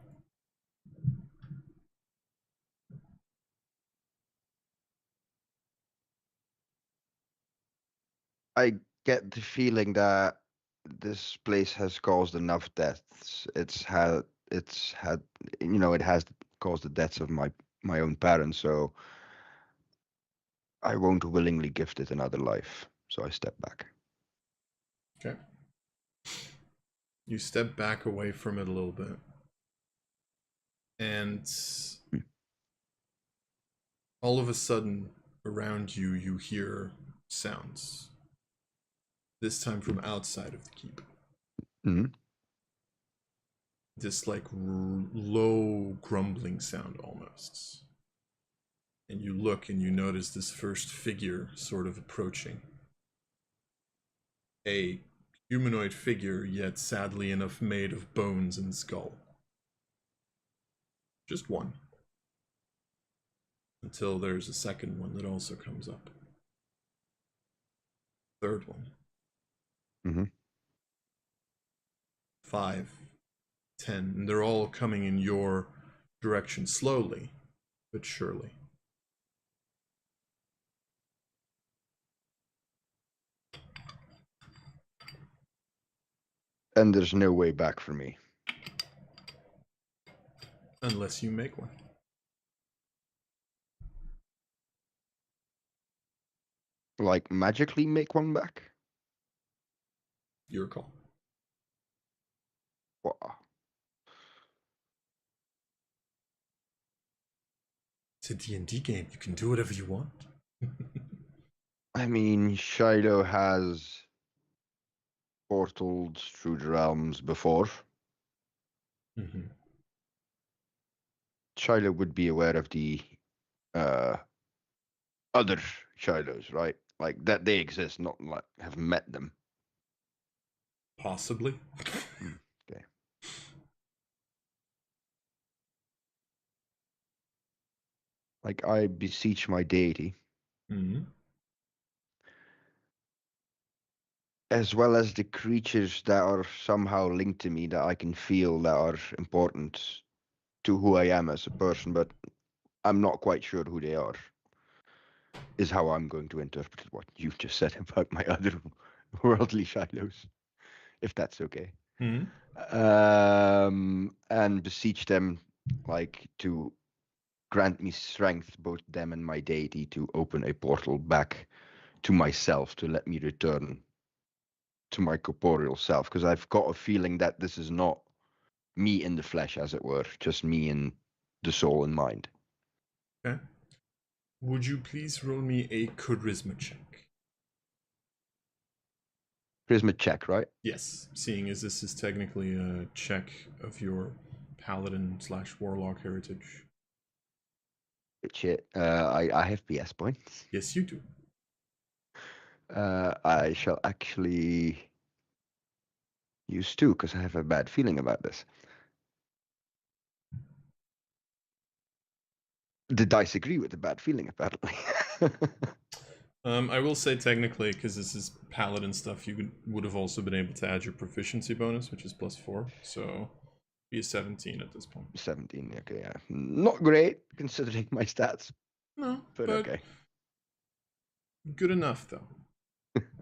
I get the feeling that this place has caused enough deaths. It has caused the deaths of my own parents, so I won't willingly gift it another life. So I step back. Okay. You step back away from it a little bit. And all of a sudden, around you, you hear sounds. This time from outside of the keep. Mm-hmm. This like low grumbling sound almost. And you look and you notice this first figure sort of approaching. A humanoid figure, yet sadly enough made of bones and skull. Just one. Until there's a second one that also comes up. Third one. Mm-hmm. 5, 10, and they're all coming in your direction slowly, but surely. And there's no way back for me. Unless you make one. Like magically make one back? Your call. Wow. It's a D&D game. You can do whatever you want. I mean, Shiloh has portaled through the realms before. Mm-hmm. Shiloh would be aware of the other Shilohs, right? Like that they exist, not like have met them. Possibly. Okay. Like I beseech my deity, Mm-hmm. as well as the creatures that are somehow linked to me that I can feel that are important to who I am as a person, but I'm not quite sure who they are. Is how I'm going to interpret what you've just said about my other worldly Shilohs, if that's okay. Mm-hmm. And beseech them like to grant me strength, both them and my deity, to open a portal back to myself, to let me return to my corporeal self, because I've got a feeling that this is not me in the flesh, as it were, just me in the soul and mind. Okay. Would you please roll me a charisma check? Charisma check, right? Yes, seeing as this is technically a check of your paladin/warlock heritage. Shit. I have PS points. Yes, you do. I shall actually use 2 because I have a bad feeling about this. The dice agree with the bad feeling, apparently. I will say technically, because this is paladin stuff, you would have also been able to add your proficiency bonus, which is +4, so be a 17 at this point. 17, okay, yeah. Not great, considering my stats. No, But okay. Good enough, though.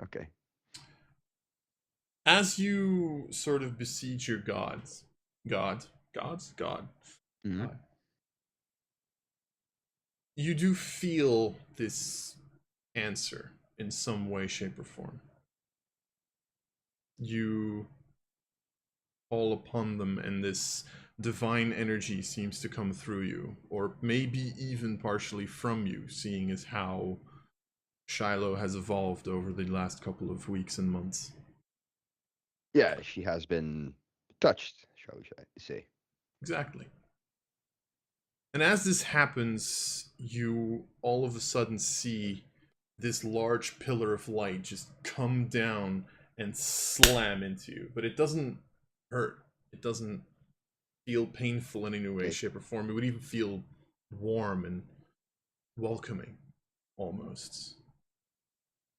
Okay. As you sort of besiege your God. Mm-hmm. You do feel this answer in some way, shape, or form. You fall upon them, and this divine energy seems to come through you, or maybe even partially from you, seeing as how Shiloh has evolved over the last couple of weeks and months. Yeah, she has been touched, shall we say. Exactly. And as this happens, you all of a sudden see this large pillar of light just come down and slam into you. But it doesn't hurt. It doesn't feel painful in any way, Okay. shape, or form. It would even feel warm and welcoming, almost.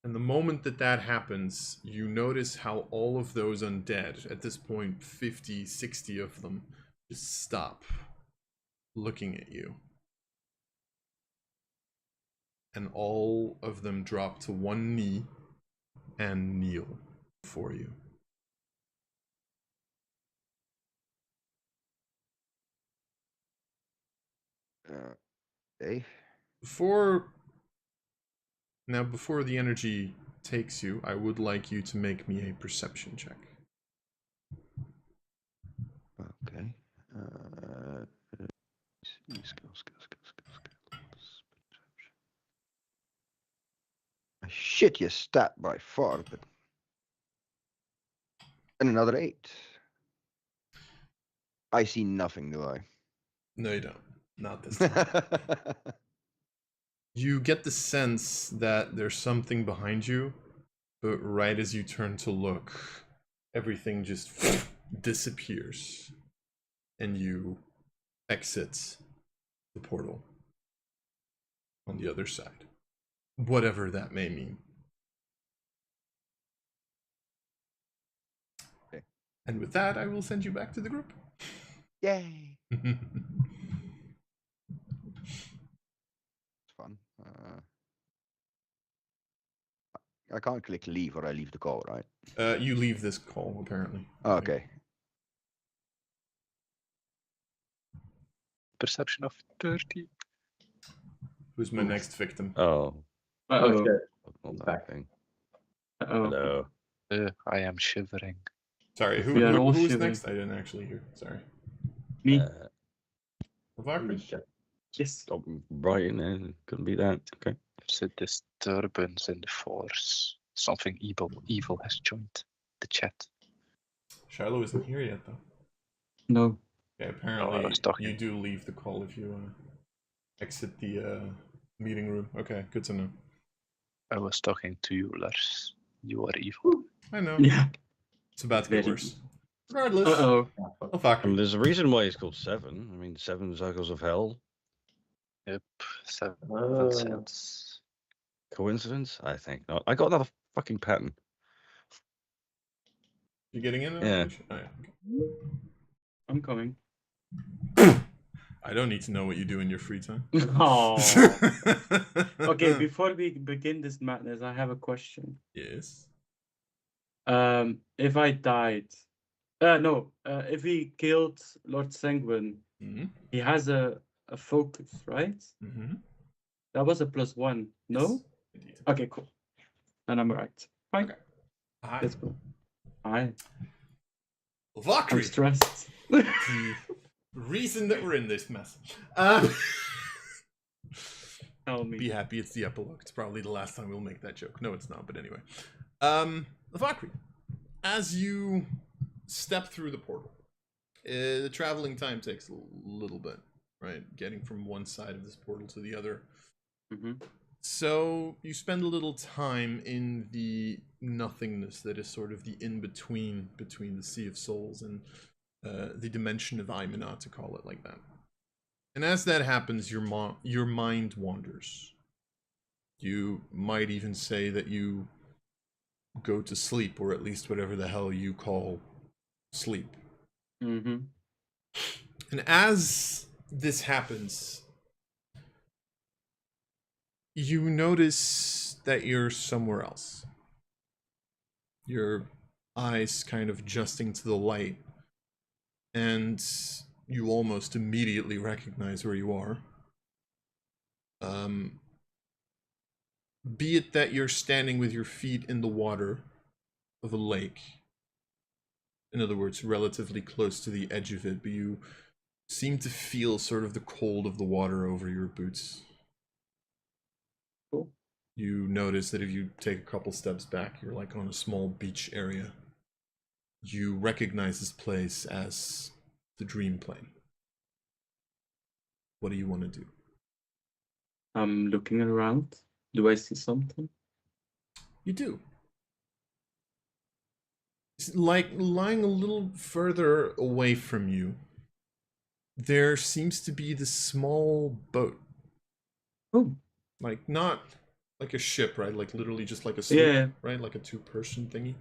And the moment that that happens, you notice how all of those undead, at this point 50, 60 of them, just stop looking at you. And all of them drop to one knee and kneel before you. Okay. Before the energy takes you, I would like you to make me a perception check. Okay. Skills. I shit your stat by far, but and another 8. I see nothing, do I? No, you don't. Not this time. You get the sense that there's something behind you, but right as you turn to look, everything just disappears, and you exit the portal on the other side. Whatever that may mean. Okay. And with that, I will send you back to the group. Yay! It's fun. I can't click leave or I leave the call, right? You leave this call, apparently. Okay. Perception of 30. Who's my next victim? Oh, Uh-oh. not that Back. thing. Uh-oh. Hello. I am shivering. Sorry, We are all who was shivering. next? I didn't actually hear. Sorry. Me? Valkyrie? Alicia. Yes. Oh, right in there. Couldn't be that. Okay. There's a disturbance in the force. Something evil has joined the chat. Shiloh isn't here yet, though. No. Yeah, I apparently was talking. you do leave the call if you exit the meeting room. Okay, good to know. I was talking to you, Lars. You are evil. I know. Yeah. It's about to get Very worse. Regardless. Uh-oh. Valkyrie. There's a reason why it's called 7. I mean, 7 cycles of hell. Yep. 7 Ah. cents. Coincidence? I think not. I got another fucking pattern. You getting in? Yeah. Oh, yeah. Okay. I'm coming. I don't need to know what you do in your free time. Oh. Okay, before we begin this madness, I have a question. Yes. If I died, if we killed Lord Sanguine, Mm-hmm. he has a focus, right? Mm-hmm. That was a +1. No? Yes, indeed. Okay, cool. Then I'm right. Fine. Okay. Hi. Let's go. I'm Valkyrie. stressed. The reason that we're in this mess. Tell me. Be happy it's the epilogue. It's probably the last time we'll make that joke. No, it's not, but anyway. Valkyrie, as you step through the portal, the traveling time takes a little bit, right? Getting from one side of this portal to the other. Mm-hmm. So you spend a little time in the nothingness that is sort of the in-between between the Sea of Souls and the dimension of Aeminad, to call it like that. And as that happens, your mind wanders. You might even say that you go to sleep, or at least whatever the hell you call sleep. Mm-hmm. And as this happens, you notice that you're somewhere else. Your eyes kind of adjusting to the light, and you almost immediately recognize where you are. Be it that you're standing with your feet in the water of a lake, in other words, relatively close to the edge of it, but you seem to feel sort of the cold of the water over your boots. Cool. You notice that if you take a couple steps back, you're like on a small beach area. You recognize this place as the Dream Plane. What do you want to do? I'm looking around. Do I see something? You do. It's like lying a little further away from you, there seems to be this small boat. Oh. Like, not like a ship, right? Like, literally just like a sloop, Yeah. right? Like a two-person thingy.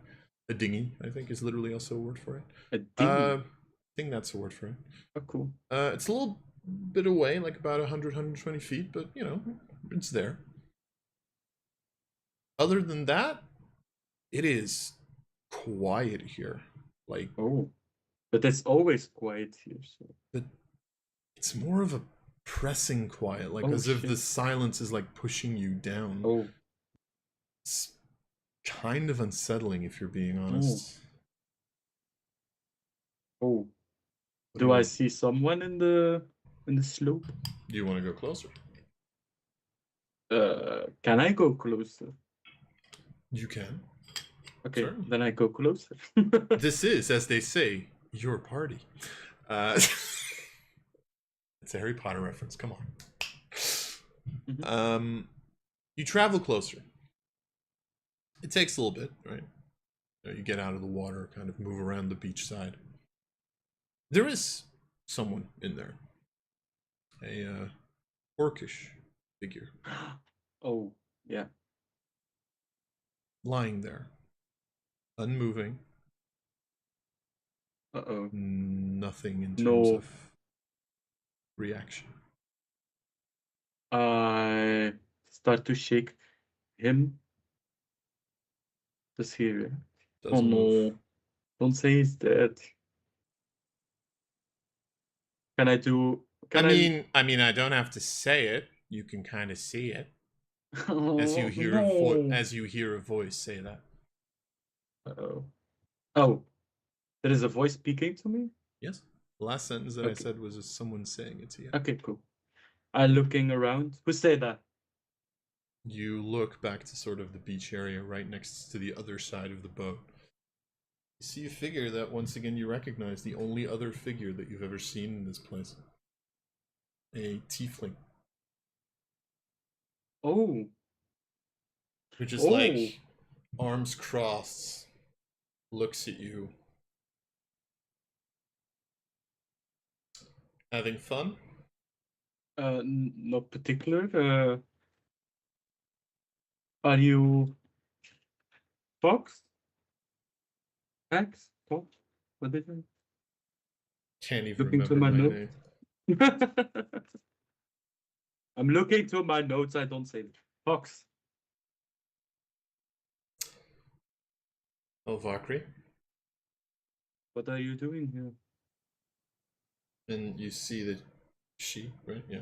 A dinghy, I think, is literally also a word for it. A dinghy? I think that's a word for it. Oh, cool. It's a little bit away, like about 100, 120 feet, but, you know, it's there. Other than that, It is quiet here. Like, Oh, but it's always quiet here. So. but it's more of a pressing quiet, like as if the silence is like pushing you down. Oh. It's kind of unsettling, if you're being honest. Oh. Do I see someone in the slope? Do you want to go closer? Can I go closer? You can. Okay, Certainly. then I go closer. This is, as they say, your party. It's a Harry Potter reference. Come on. Mhm. You travel closer. It takes a little bit, right? You get out of the water, kind of move around the beach side. There is someone in there. A orcish figure. Oh, yeah. Lying there. Unmoving. Uh-oh. Nothing in terms of reaction. I start to shake him. Does he react? Oh no. Move. Don't say he's dead. Can I do... I mean, I don't have to say it. You can kind of see it. As you hear a voice say that. Uh-oh. Oh. There is a voice speaking to me? Yes. The last sentence that I said was someone saying it to you. Okay, cool. I'm looking around. Who said that? You look back to sort of the beach area right next to the other side of the boat. You see a figure that once again you recognize, the only other figure that you've ever seen in this place. A tiefling. Oh. Which is like arms crossed, looks at you. Having fun? Not particular. Are you Fox? X? Fox? What is it? Can't even Looking to remember my my notes. name. I'm looking to my notes. I don't say it. Fox. Oh, Valkyrie. What are you doing here? And you see that she, right? Yeah.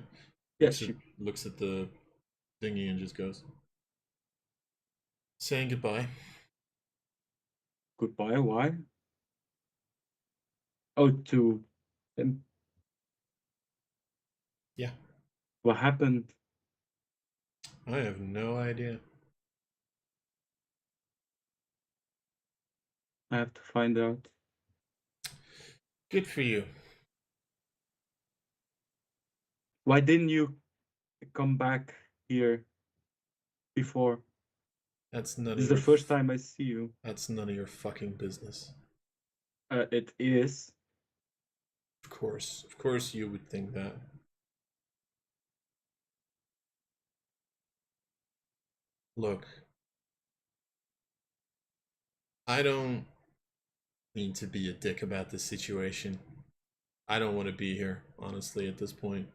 Yes, looks at the dinghy and just goes, saying goodbye. Goodbye. Why? Oh, to him. Yeah. What happened? I have no idea. I have to find out. Good for you. Why didn't you come back here before? That's none of This is your the first time I see you. That's none of your fucking business. It is. Of course you would think that. Look, I don't mean to be a dick about this situation. I don't want to be here, honestly, at this point.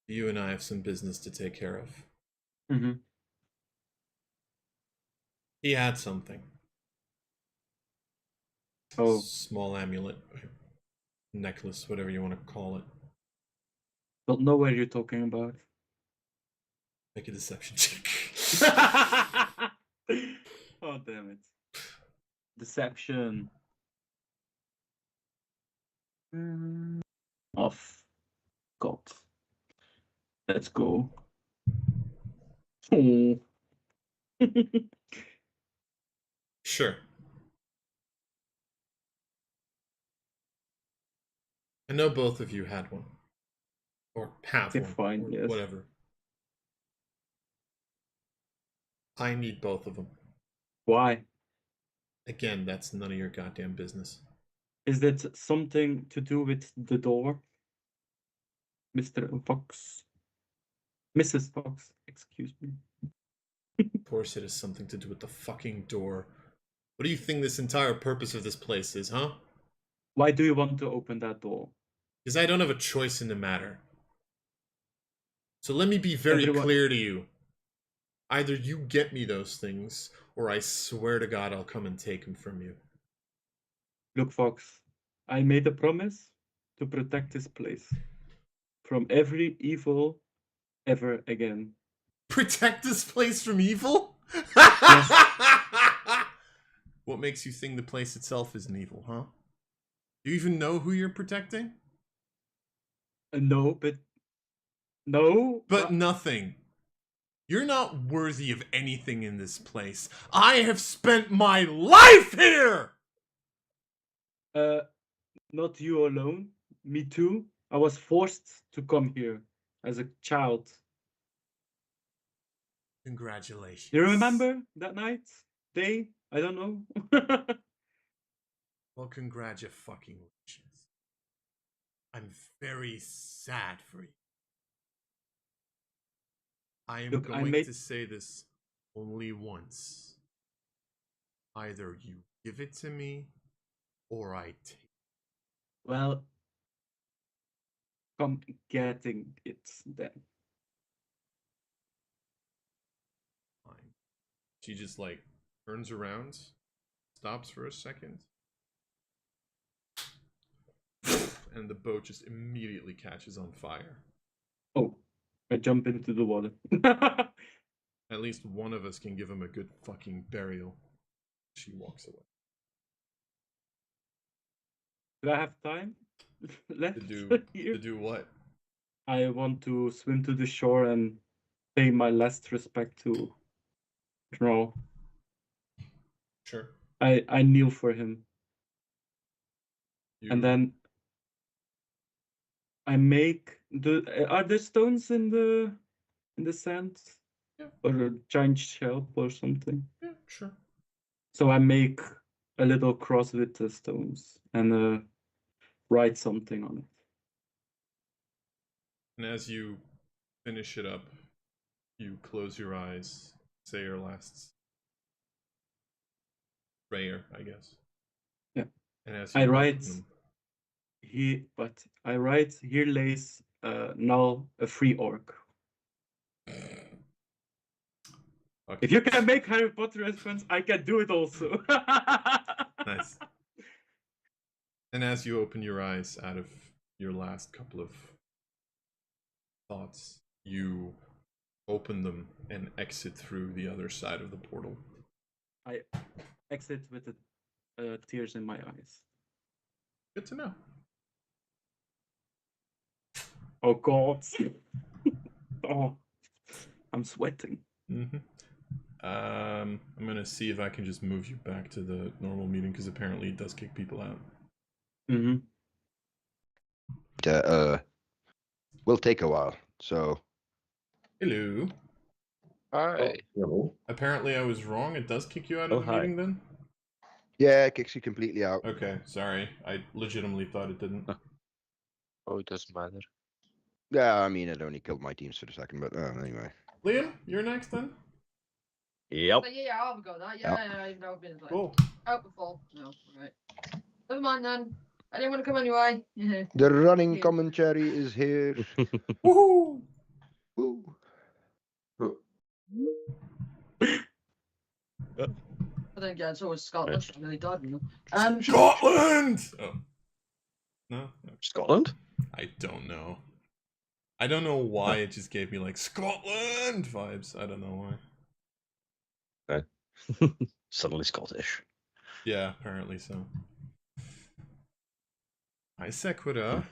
You and I have some business to take care of. Mm-hmm. He had something. Oh. Small amulet, necklace, whatever you want to call it. Don't know what you're talking about. Make a deception check. Oh, damn it. Deception. Off. God. Let's go. Oh. Sure. I know both of you had one. Or have one. Fine, or yes. whatever. I need both of them. Why? Again, that's none of your goddamn business. Is that something to do with the door? Mr. Fox? Mrs. Fox, excuse me. Of course it has something to do with the fucking door. What do you think this entire purpose of this place is, huh? Why do you want to open that door? Because I don't have a choice in the matter. So let me be very clear to you. Either you get me those things, or I swear to God I'll come and take them from you. Look, Fox, I made a promise to protect this place from every evil ever again. Protect this place from evil? Yes. What makes you think the place itself isn't evil, huh? Do you even know who you're protecting? No, but... No, But nothing. You're not worthy of anything in this place. I have spent my life here! Not you alone. Me too. I was forced to come here as a child. Congratulations. You remember that night? Day? I don't know. Well, congratulations. I'm very sad for you. I am Look, going to say this only once. Either you give it to me, or I take it. Well, come getting it then. Fine. She just like turns around, stops for a second, and the boat just immediately catches on fire. Oh, I jump into the water. At least one of us can give him a good fucking burial. She walks away. Do I have time left To do what? I want to swim to the shore and pay my last respect to Drow. Sure. I kneel for him. And then I make are there stones in the sand? Yeah. Or a giant shell or something? Yeah, sure. So I make a little cross with the stones and write something on it. And as you finish it up, you close your eyes, say your last prayer, I guess. Yeah. And as I you write them, here lays now a free orc. okay. If you can make Harry Potter reference, I can do it also. Nice. And as you open your eyes out of your last couple of thoughts, you open them and exit through the other side of the portal. I exit with the tears in my eyes. Good to know. Oh God. Oh, I'm sweating. Mm-hmm. I'm gonna see if I can just move you back to the normal meeting because apparently it does kick people out. Mm-hmm. Will take a while. So Hello. Hi. Hello. Apparently I was wrong. It does kick you out of the meeting then? yeah, it kicks you completely out. Okay, sorry. I legitimately thought it didn't. Oh, it doesn't matter. Yeah, I mean, it only killed my teams for a second, but anyway. Liam, you're next then? Yep. But yeah, I've got that. Yeah, even though I've been like Cool. out before. No, right. Never mind then. I didn't want to come anyway. The running Yeah. commentary is here. Woohoo! Woo. But then again, it's always Scotland. I really died. Scotland! Oh. No? Scotland? I don't know. I don't know why it just gave me like Scotland vibes. I don't know why. Okay. Suddenly Scottish. Yeah, apparently so. Hi, Sequita.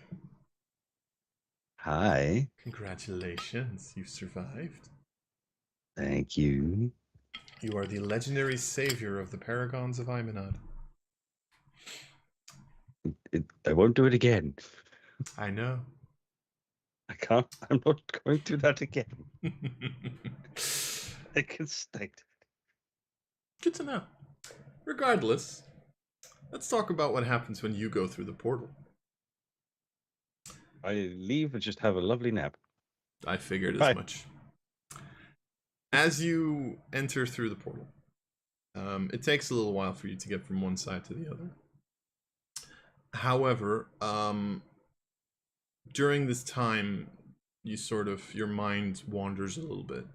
Hi. Congratulations, you survived. Thank you. You are the legendary savior of the Paragons of Aeminad. I won't do it again. I know. I can't. I'm not going through that again. I can state. Good to know. Regardless, let's talk about what happens when you go through the portal. I leave and just have a lovely nap. I figured as Bye. much. As you enter through the portal, it takes a little while for you to get from one side to the other. However, during this time, your mind wanders a little bit.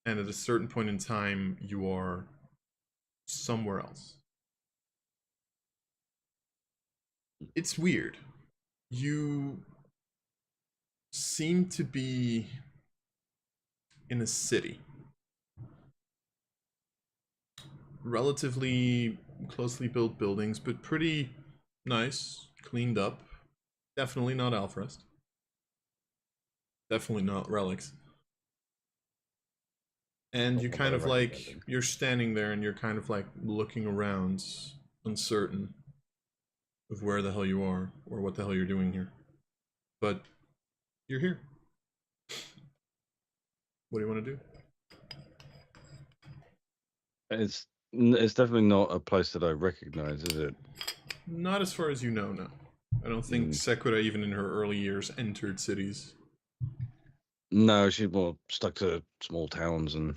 and at a certain point in time, you are somewhere else. It's weird. You seem to be in a city. Relatively closely built buildings, but pretty nice, cleaned up. Definitely not Alfrest. Definitely not Relics. And you kind of like, you're standing there and you're kind of like looking around, uncertain of where the hell you are or what the hell you're doing here. But you're here. What do you want to do? It's definitely not a place that I recognize, is it? Not as far as you know, no. I don't think Sekura, even in her early years, entered cities. No, she's more stuck to small towns and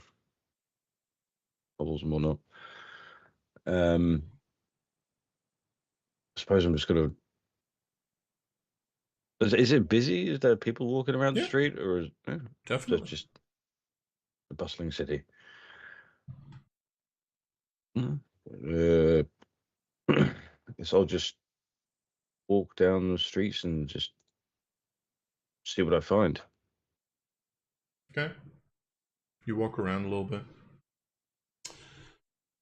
bubbles and whatnot. I suppose I'm just gonna. Is it busy? Is there people walking around the street, or is definitely just a bustling city? I guess I'll just walk down the streets and just see what I find. Okay. You walk around a little bit.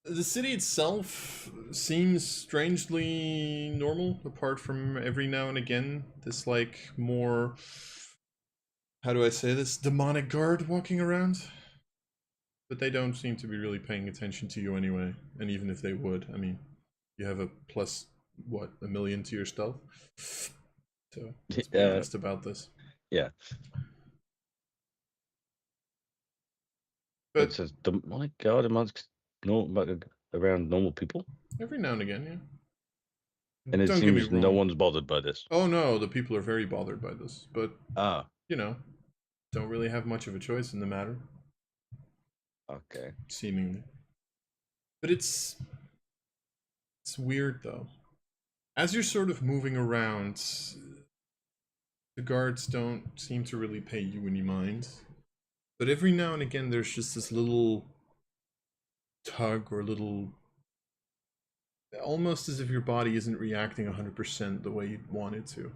The city itself seems strangely normal, apart from every now and again this like more, how do I say this, demonic guard walking around. But they don't seem to be really paying attention to you anyway, and even if they would, I mean, you have a plus, what, 1 million to your stealth? So, let's be honest about this. Yeah. But it's a demonic guard amongst around normal people? Every now and again, yeah. And it seems no one's bothered by this. Oh no, the people are very bothered by this, but you know, don't really have much of a choice in the matter. Okay. Seemingly. But it's weird though. As you're sort of moving around, the guards don't seem to really pay you any mind. But every now and again there's just this little tug or little, almost as if your body isn't reacting 100% the way you'd want it to.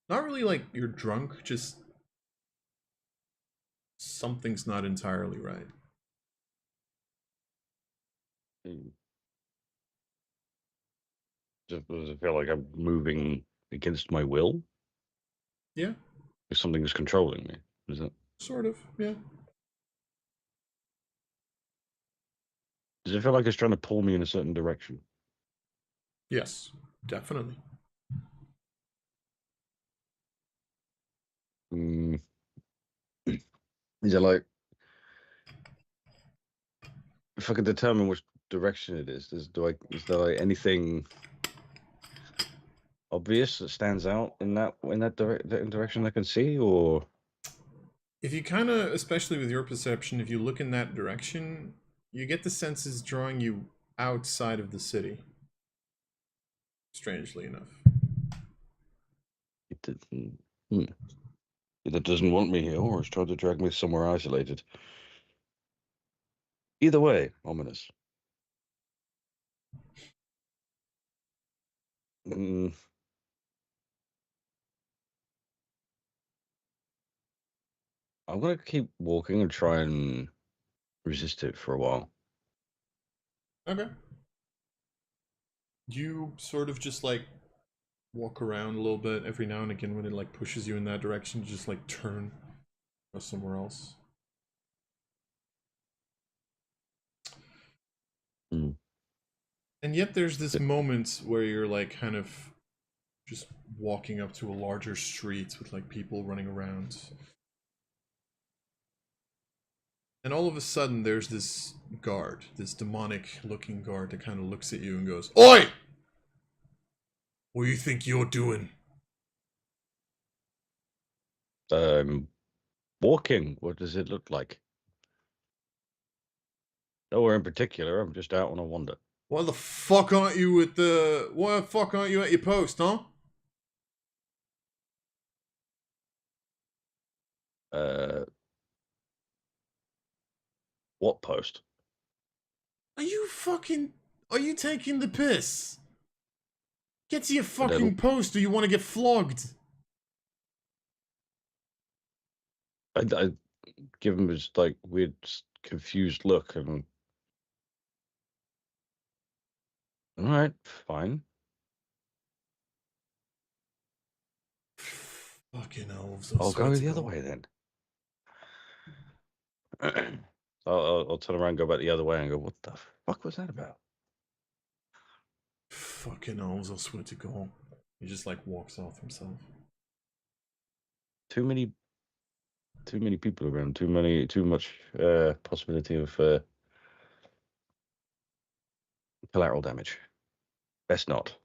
Not really like you're drunk, just something's not entirely right. Does it feel like I'm moving against my will? Yeah. If something is controlling me, is it? Sort of, yeah. Does it feel like it's trying to pull me in a certain direction? Yes, definitely. Is it like, if I could determine which direction it is, is there like anything obvious that stands out in that direction I can see, or? If you kind of, especially with your perception, if you look in that direction, you get the sense it's drawing you outside of the city. Strangely enough. It either doesn't want me here, or it's trying to drag me somewhere isolated. Either way, ominous. I'm gonna keep walking and try and resist it for a while. Okay. You sort of just like walk around a little bit every now and again when it like pushes you in that direction, you just like turn, go somewhere else. And yet there's this moment where you're like kind of just walking up to a larger street with like people running around. And all of a sudden there's this guard, this demonic looking guard that kind of looks at you and goes, "Oi! What do you think you're doing?" Walking. What does it look like? Nowhere in particular. I'm just out on a wander. Why the fuck aren't you at your post, huh? What post? Are you taking the piss? Get to your But fucking post or you want to get flogged. I give him this like weird, confused look, and all right, fine. Fucking elves. I'll go the other way then. I'll turn around, go back the other way, and go, "What the fuck was that about?" Fucking elves, I swear to God. He just like walks off himself. Too many people around. Too much possibility of collateral damage. Best not.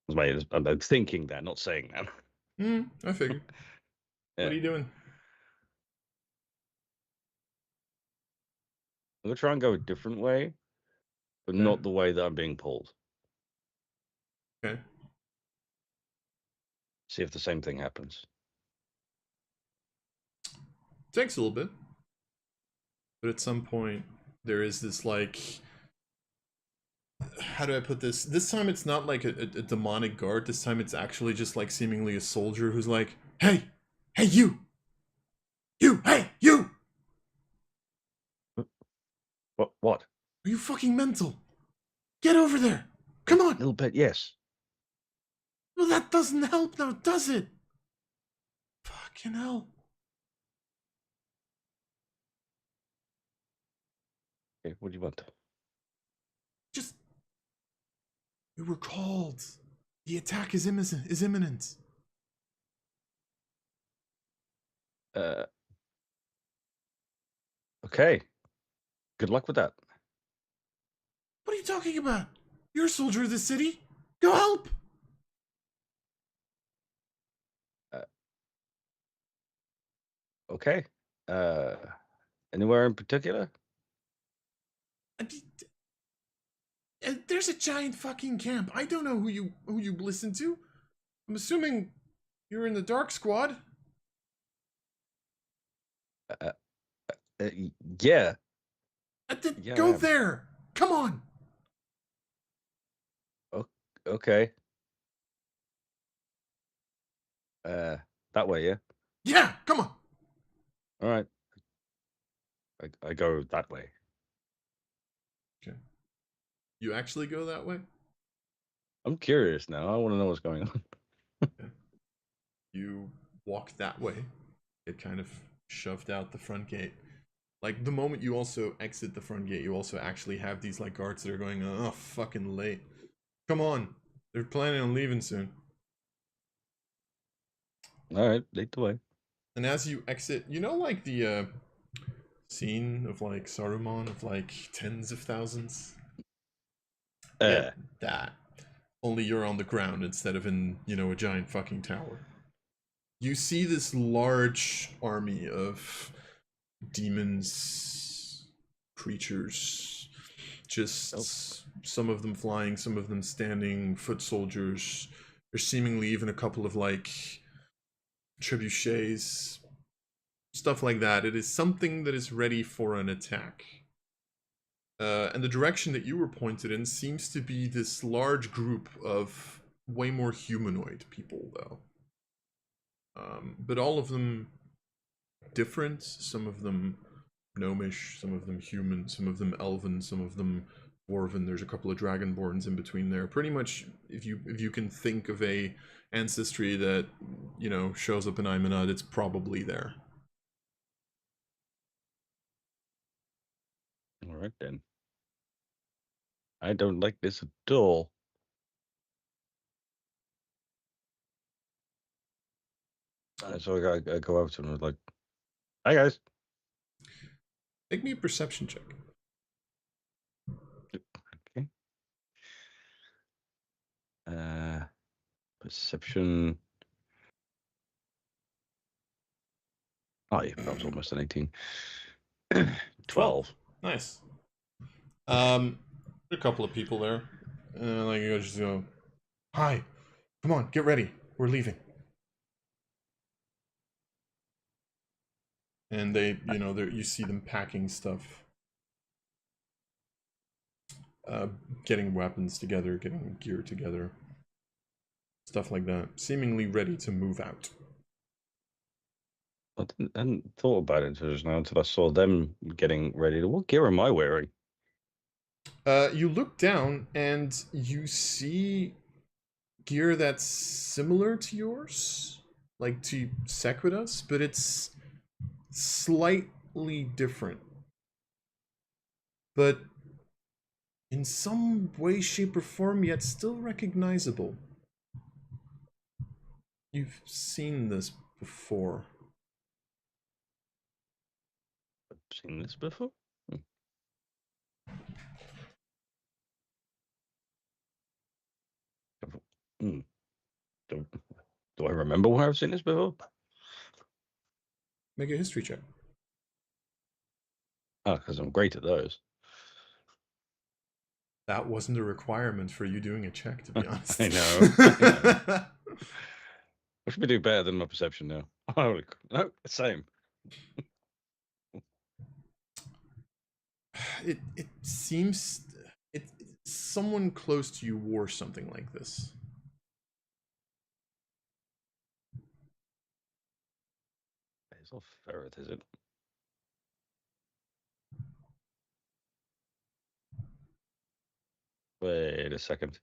I'm thinking that, not saying that. I figured. Yeah. What are you doing? I'm gonna try and go a different way, but Okay. not the way that I'm being pulled. Okay. See if the same thing happens. Takes a little bit. But at some point, there is this like... How do I put this? This time it's not like a demonic guard. This time it's actually just like seemingly a soldier who's like, Hey! Hey, you! You! Hey, you! What? Are you fucking mental? Get over there! Come A on! little bit, yes. Well, that doesn't help now, does it? Fucking hell. Okay, what do you want? Just... We were called. The attack is imminent. Okay. Good luck with that. What are you talking about? You're a soldier of the city. Go help! Okay. Anywhere in particular? There's a giant fucking camp. I don't know who you listen to. I'm assuming you're in the Dark Squad. Yeah. Then Yeah, go I am. there. Come on. Okay. That way, yeah. Yeah, come on. All right. I go that way. Okay. You actually go that way? I'm curious now. I want to know what's going on. Okay. You walk that way. Get kind of shoved out the front gate. Like, the moment you also exit the front gate, you also actually have these, like, guards that are going, oh, fucking late. Come on. They're planning on leaving soon. All right, lead the way. And as you exit, you know, like, the, scene of, like, Saruman of, like, tens of thousands? Yeah, that. Only you're on the ground instead of in, you know, a giant fucking tower. You see this large army of demons, creatures, just some of them flying, some of them standing, foot soldiers. There's seemingly even a couple of like trebuchets, stuff like that. It is something that is ready for an attack. And the direction that you were pointed in seems to be this large group of way more humanoid people, though. But all of them different. Some of them gnomish, some of them human, some of them elven, some of them dwarven. There's a couple of dragonborns in between there. Pretty much, if you can think of a ancestry that, you know, shows up in Aeminad, it's probably there. All right then. I don't like this at all. So I go over to him and like, "Hi guys." Make me a perception check. Okay. Perception. Oh yeah, that was almost an 18. 12. Nice. A couple of people there. Like you just go, hi, come on, get ready. We're leaving. And they, you see them packing stuff, getting weapons together, getting gear together, stuff like that, seemingly ready to move out. I hadn't thought about it just now until I saw them getting ready. What gear am I wearing? You look down and you see gear that's similar to yours, like to Sequida's, but it's slightly different. But in some way, shape, or form, yet still recognizable. You've seen this before. I've seen this before. Hmm. Do I remember where I've seen this before? Make a history check. Oh, because I'm great at those. That wasn't a requirement for you doing a check, to be honest. I know. I should be doing better than my perception now. Holy no, same. It seems someone close to you wore something like this. It's not ferret, is it? Wait a second.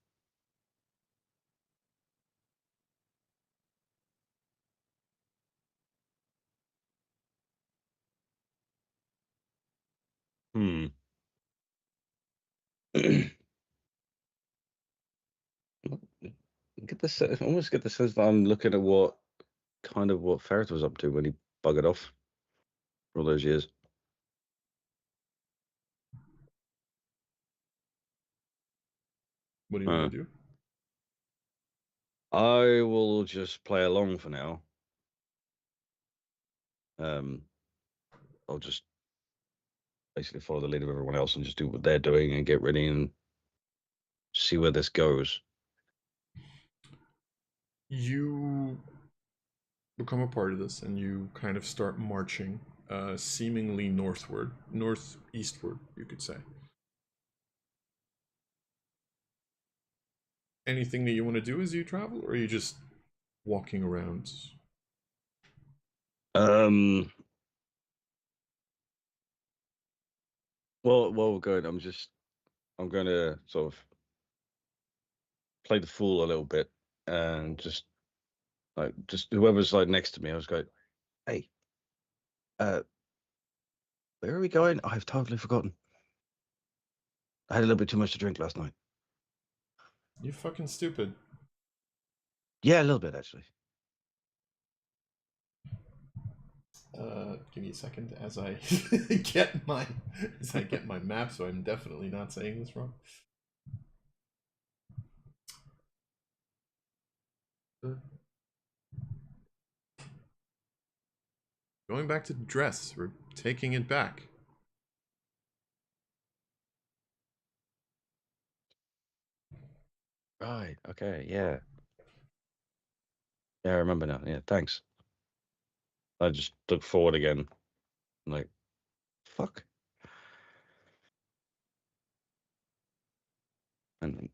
Get this. I almost get the sense that I'm looking at what Ferret was up to when he buggered off for all those years. What do you want to do? I will just play along for now. I'll just basically follow the lead of everyone else and just do what they're doing and get ready and see where this goes. You become a part of this and you kind of start marching, seemingly northeastward, you could say. Anything that you want to do as you travel, or are you just walking around? Well, we're going. I'm going to sort of play the fool a little bit and just whoever's like next to me, I was going, hey, where are we going? I've totally forgotten. I had a little bit too much to drink last night. You fucking stupid. Yeah, a little bit actually. Give me a second as I get my map, so I'm definitely not saying this wrong. Going back to the dress, we're taking it back. Right. Okay. Yeah. Yeah, I remember now. Yeah. Thanks. I just look forward again. I'm like, fuck. And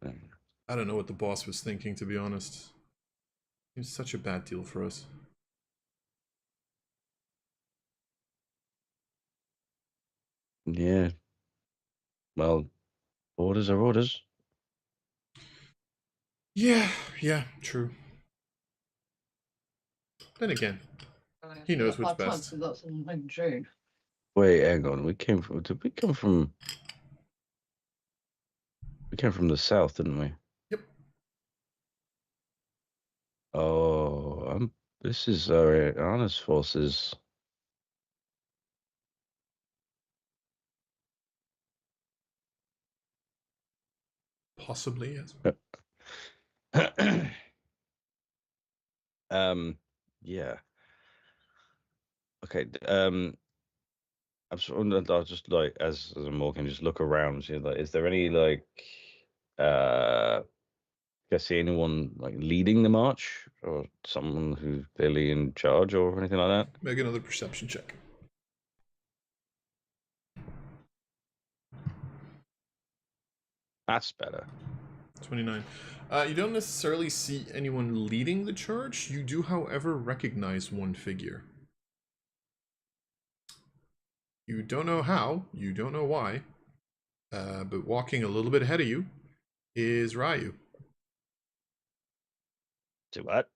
I don't know what the boss was thinking, to be honest. It was such a bad deal for us. yeah. Well, orders are orders. Yeah, true. Then again, he knows what's best. So that's in June. Wait, hang on. Did we come from? We came from the south, didn't we? Yep. Oh, this is our honest forces. Possibly, yes. Yeah. Okay. I'll just like as I'm walking, just look around. See, like, is there any like, I see anyone like leading the march or someone who's clearly in charge or anything like that? Make another perception check. That's better. 29. You don't necessarily see anyone leading the charge. You do, however, recognize one figure. You don't know how, you don't know why, but walking a little bit ahead of you is Ryu. Do what?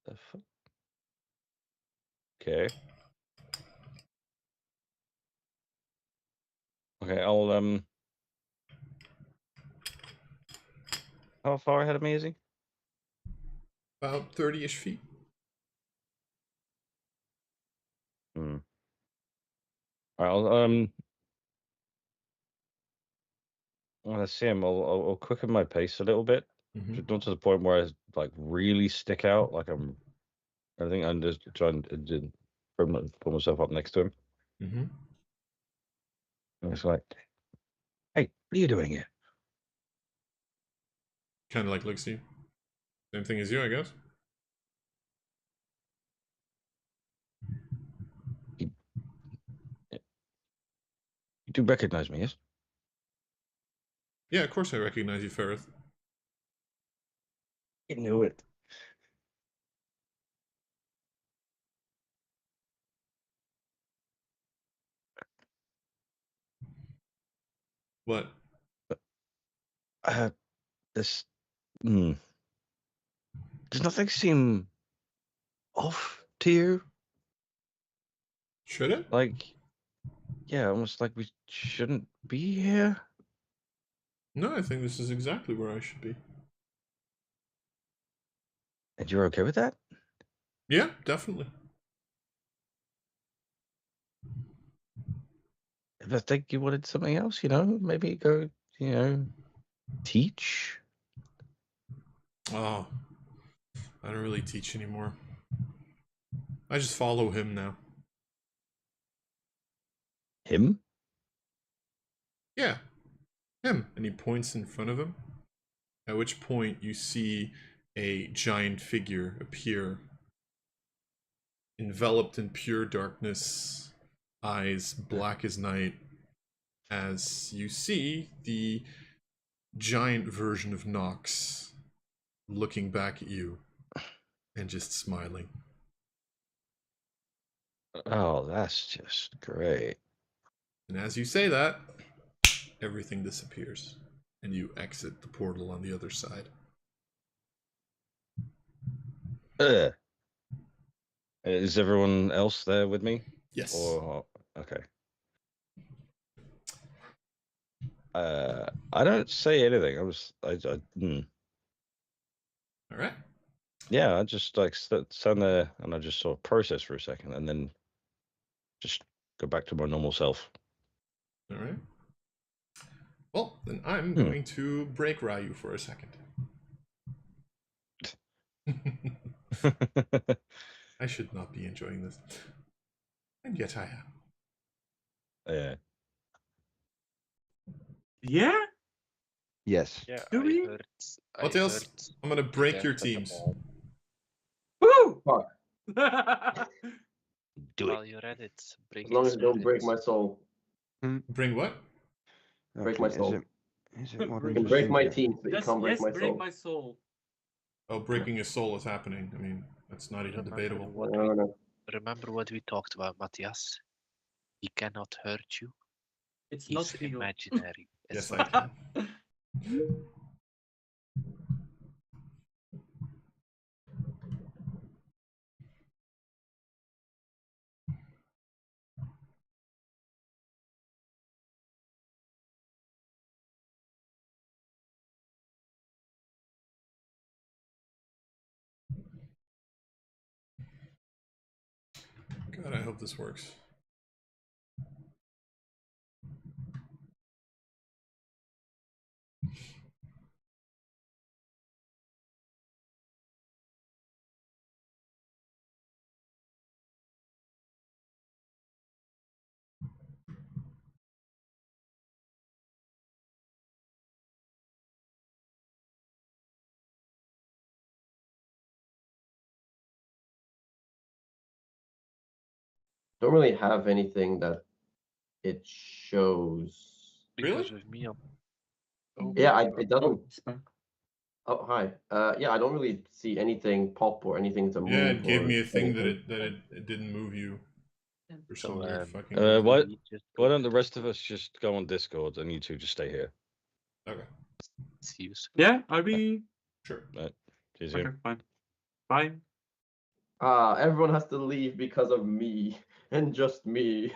The fuck? Okay. Okay, I'll how far ahead of me is he? About 30-ish feet. Hmm. Alright, when I see him, I'll quicken my pace a little bit, Mhm. not to the point where I like really stick out, like I'm everything. I'm just trying to put myself up next to him. Mm-hmm. And it's like, hey, what are you doing here? Kind of like looks at you. Same thing as you, I guess. You do recognize me, yes? Yeah, of course I recognize you, Ferrith. You knew it. What? This. Hmm. Does nothing seem off to you? Should it? Like, yeah, almost like we shouldn't be here. No, I think this is exactly where I should be. And you're okay with that? Yeah, definitely. If I think you wanted something else, maybe go, teach. Oh, I don't really teach anymore. I just follow him now. Him? Yeah, him. And he points in front of him. At which point you see a giant figure appear, enveloped in pure darkness, eyes black as night, as you see the giant version of Nox looking back at you and just smiling. Oh, that's just great. And as you say that, everything disappears, and you exit the portal on the other side. Is everyone else there with me? Yes. Or okay. I don't say anything. All right. Yeah, I just like stand there and I just sort of process for a second and then just go back to my normal self. All right. Well, then I'm going to break Ryu for a second. I should not be enjoying this. And yet I am. Yeah. Yeah? Yes. Yeah, Do we? What else? I'm gonna break your teams. Woo! Fuck. Do While you're at it, break As long as his you don't break spirit. my soul. Bring what? Break my soul. Is it more You can break interesting my to- team, but you Yes, can't break yes, my break soul. my soul. Oh, breaking his soul is happening. I mean, that's not even debatable. Remember what we talked about, Matthias? He cannot hurt you. It's He's not real. imaginary. Yes, as I well. can. God, I hope this works. don't really have anything that it shows. Because with me, oh, Yeah, it doesn't. Oh, it's back. Oh, hi. Yeah, I don't really see anything pop or anything to move. Yeah, it gave or me a thing that anything. it didn't move you. For some so weird fucking Why reason. we just why go don't the rest of us just go on Discord and you two just stay here? Okay, see you soon. Yeah, are we? sure. Right. See you soon. Okay, fine. Fine. Everyone has to leave because of me and just me,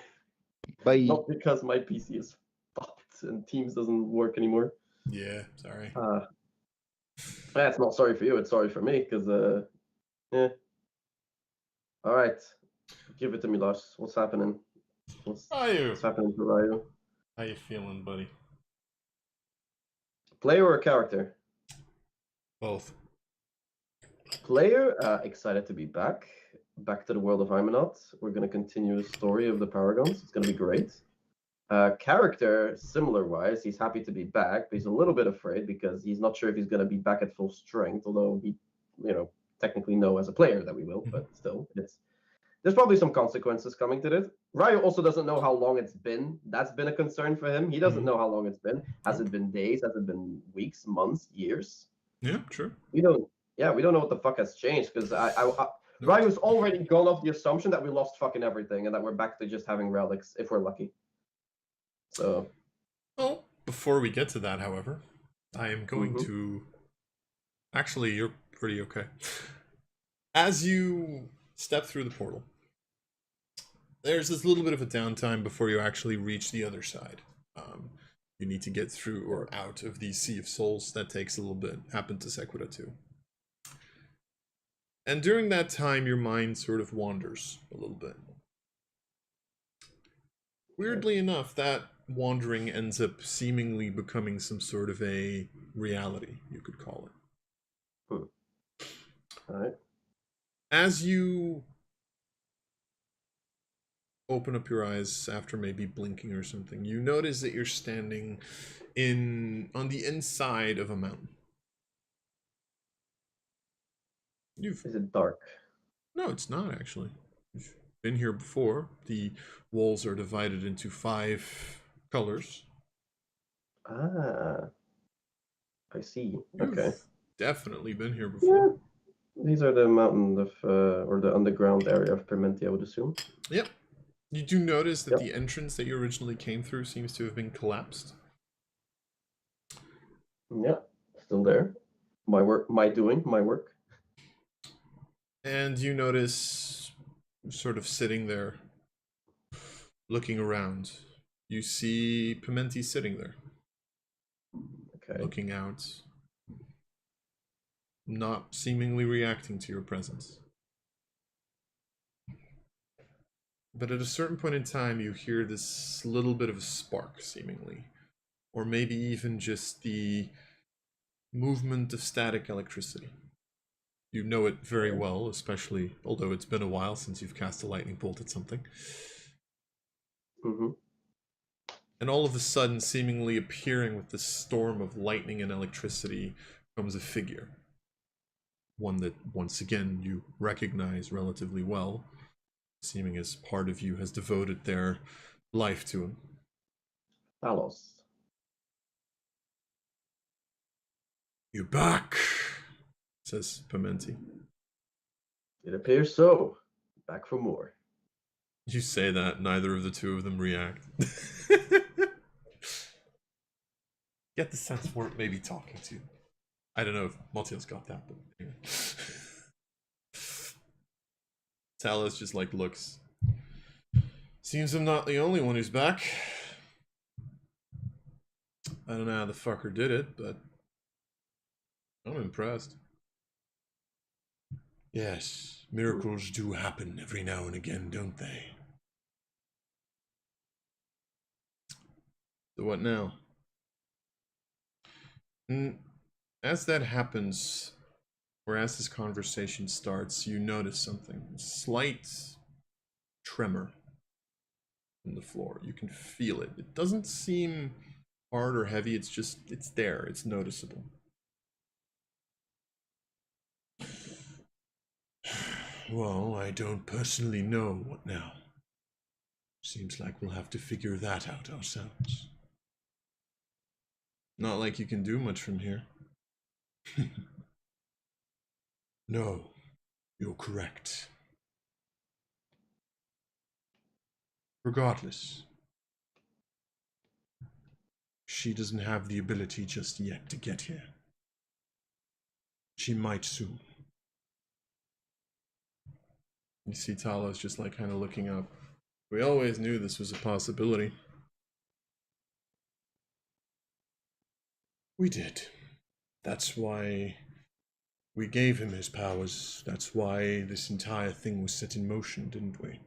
Bye. not because my PC is fucked and Teams doesn't work anymore. Yeah, sorry. It's not sorry for you, it's sorry for me, because yeah. All right, give it to me, Lars. What's happening? What's happening to Ryu? How you feeling, buddy? Player or character? Both. Player, excited to be back to the world of Aeminad. We're going to continue the story of the Paragons. It's going to be great. Character, similar wise, he's happy to be back, but he's a little bit afraid because he's not sure if he's going to be back at full strength, although we, technically know as a player that we will, but still, there's probably some consequences coming to this. Ryu also doesn't know how long it's been. That's been a concern for him. He doesn't know how long it's been. Has it been days? Has it been weeks, months, years? Yeah, sure. We don't know what the fuck has changed, because Ryu's already gone off the assumption that we lost fucking everything and that we're back to just having relics if we're lucky. So. Well, before we get to that, however, I am going to. Actually, you're pretty okay. As you step through the portal, there's this little bit of a downtime before you actually reach the other side. You need to get through or out of the Sea of Souls. That takes a little bit. Happened to Sequita too. And during that time, your mind sort of wanders a little bit. Weirdly enough, that wandering ends up seemingly becoming some sort of a reality, you could call it. All right. As you open up your eyes after maybe blinking or something, you notice that you're standing on the inside of a mountain. Is it dark? No, it's not actually. You've been here before. The walls are divided into 5 colors. Ah, I see. You've Okay. definitely been here before. Yeah. These are the mountain of, or the underground area of Permenti, I would assume. Yep. You do notice that the entrance that you originally came through seems to have been collapsed. Yeah, still there. My work. And you notice, sort of sitting there, looking around, you see Pimenti sitting there, looking out, not seemingly reacting to your presence. But at a certain point in time, you hear this little bit of a spark, seemingly, or maybe even just the movement of static electricity. You know it very well, especially, although it's been a while since you've cast a lightning bolt at something. And all of a sudden, seemingly appearing with this storm of lightning and electricity, comes a figure. One that, once again, you recognize relatively well, seeming as part of you has devoted their life to him. Talos. You're back, says Pimenti. It appears so. Back for more. You say that, neither of the two of them react. Get the sense we're maybe talking to. I don't know if Montiel's got that, but anyway. Talos just looks. Seems I'm not the only one who's back. I don't know how the fucker did it, but I'm impressed. Yes, miracles do happen every now and again, don't they? So what now? As that happens, or as this conversation starts, you notice something. A slight tremor in the floor. You can feel it. It doesn't seem hard or heavy, it's there, it's noticeable. Well, I don't personally know what now. Seems like we'll have to figure that out ourselves. Not like you can do much from here. No, you're correct. Regardless, she doesn't have the ability just yet to get here. She might soon. You see Talos just like kind of looking up. We always knew this was a possibility. We did. That's why we gave him his powers. That's why this entire thing was set in motion, didn't we?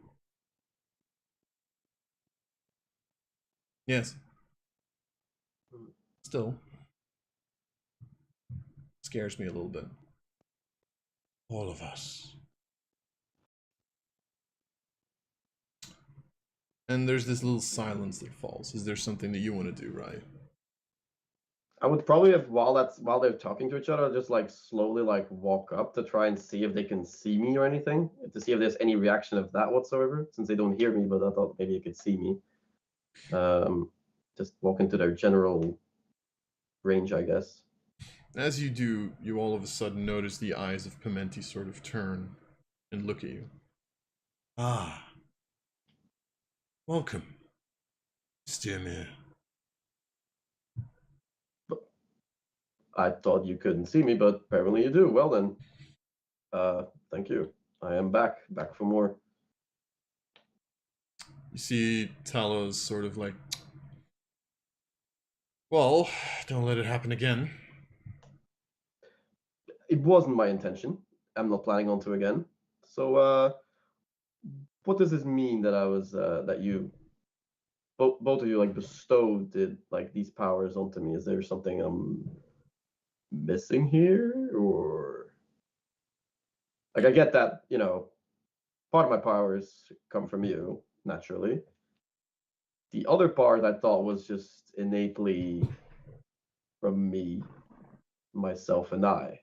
Yes. Still. Scares me a little bit. All of us. And there's this little silence that falls. Is there something that you want to do, right? I would probably have while they're talking to each other, just like slowly like walk up to try and see if they can see me or anything, to see if there's any reaction of that whatsoever. Since they don't hear me, but I thought maybe you could see me. Just walk into their general range, I guess. As you do, you all of a sudden notice the eyes of Pimenti sort of turn and look at you. Ah. Welcome, Styrmir. I thought you couldn't see me, but apparently you do. Well then, thank you. I am back for more. You see Talos sort of like, well, don't let it happen again. It wasn't my intention. I'm not planning on to again. So, what does this mean that I was that you both of you like bestowed like these powers onto me? Is there something I'm missing here, or like I get that, you know, part of my powers come from you naturally. The other part I thought was just innately from me, myself, and I.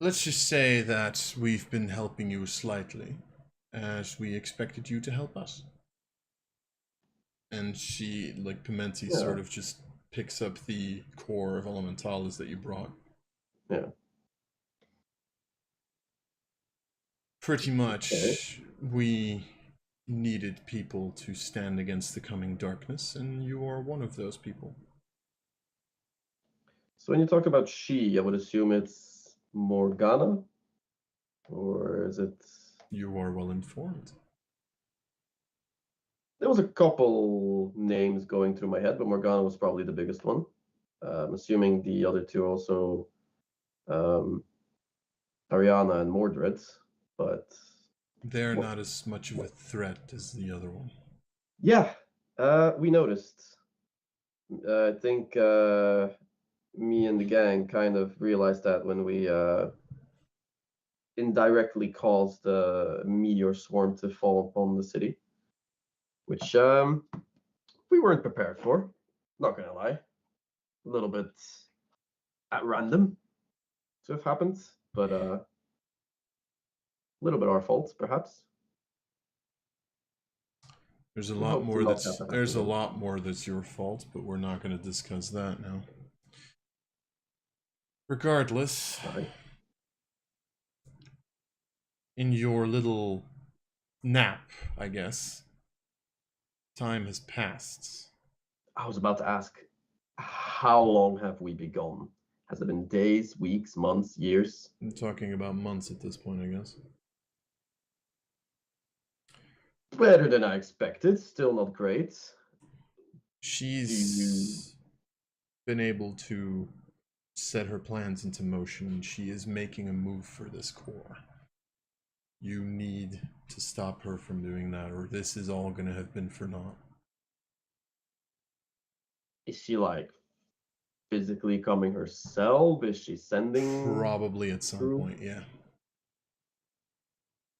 Let's just say that we've been helping you slightly, as we expected you to help us. And she, like Pimenti, Yeah. sort of just picks up the core of Elementalis that you brought. Yeah. Pretty much, Okay. we needed people to stand against the coming darkness, and you are one of those people. So when you talk about she, I would assume it's Morgana, or is it? You are well informed. There was a couple names going through my head, but Morgana was probably the biggest one. I'm assuming the other two also, Ariana and Mordred, but They're not as much of a threat as the other one. yeah, we noticed. I think me and the gang kind of realized that when we indirectly caused a meteor swarm to fall upon the city, which we weren't prepared for. Not gonna lie, a little bit at random to have happened, but a little bit our fault, perhaps. There's a We lot hope to more not that's have that there's a happen again. lot more that's your fault, but we're not going to discuss that now. Regardless, Sorry. in your little nap, I guess, time has passed. I was about to ask, how long have we been gone? Has it been days, weeks, months, years? I'm talking about months at this point, I guess. Better than I expected. Still not great. She's been able to set her plans into motion, and she is making a move for this core. You need to stop her from doing that, or this is all going to have been for naught. Is she like physically coming herself? Is she sending? Probably at some through? point, yeah.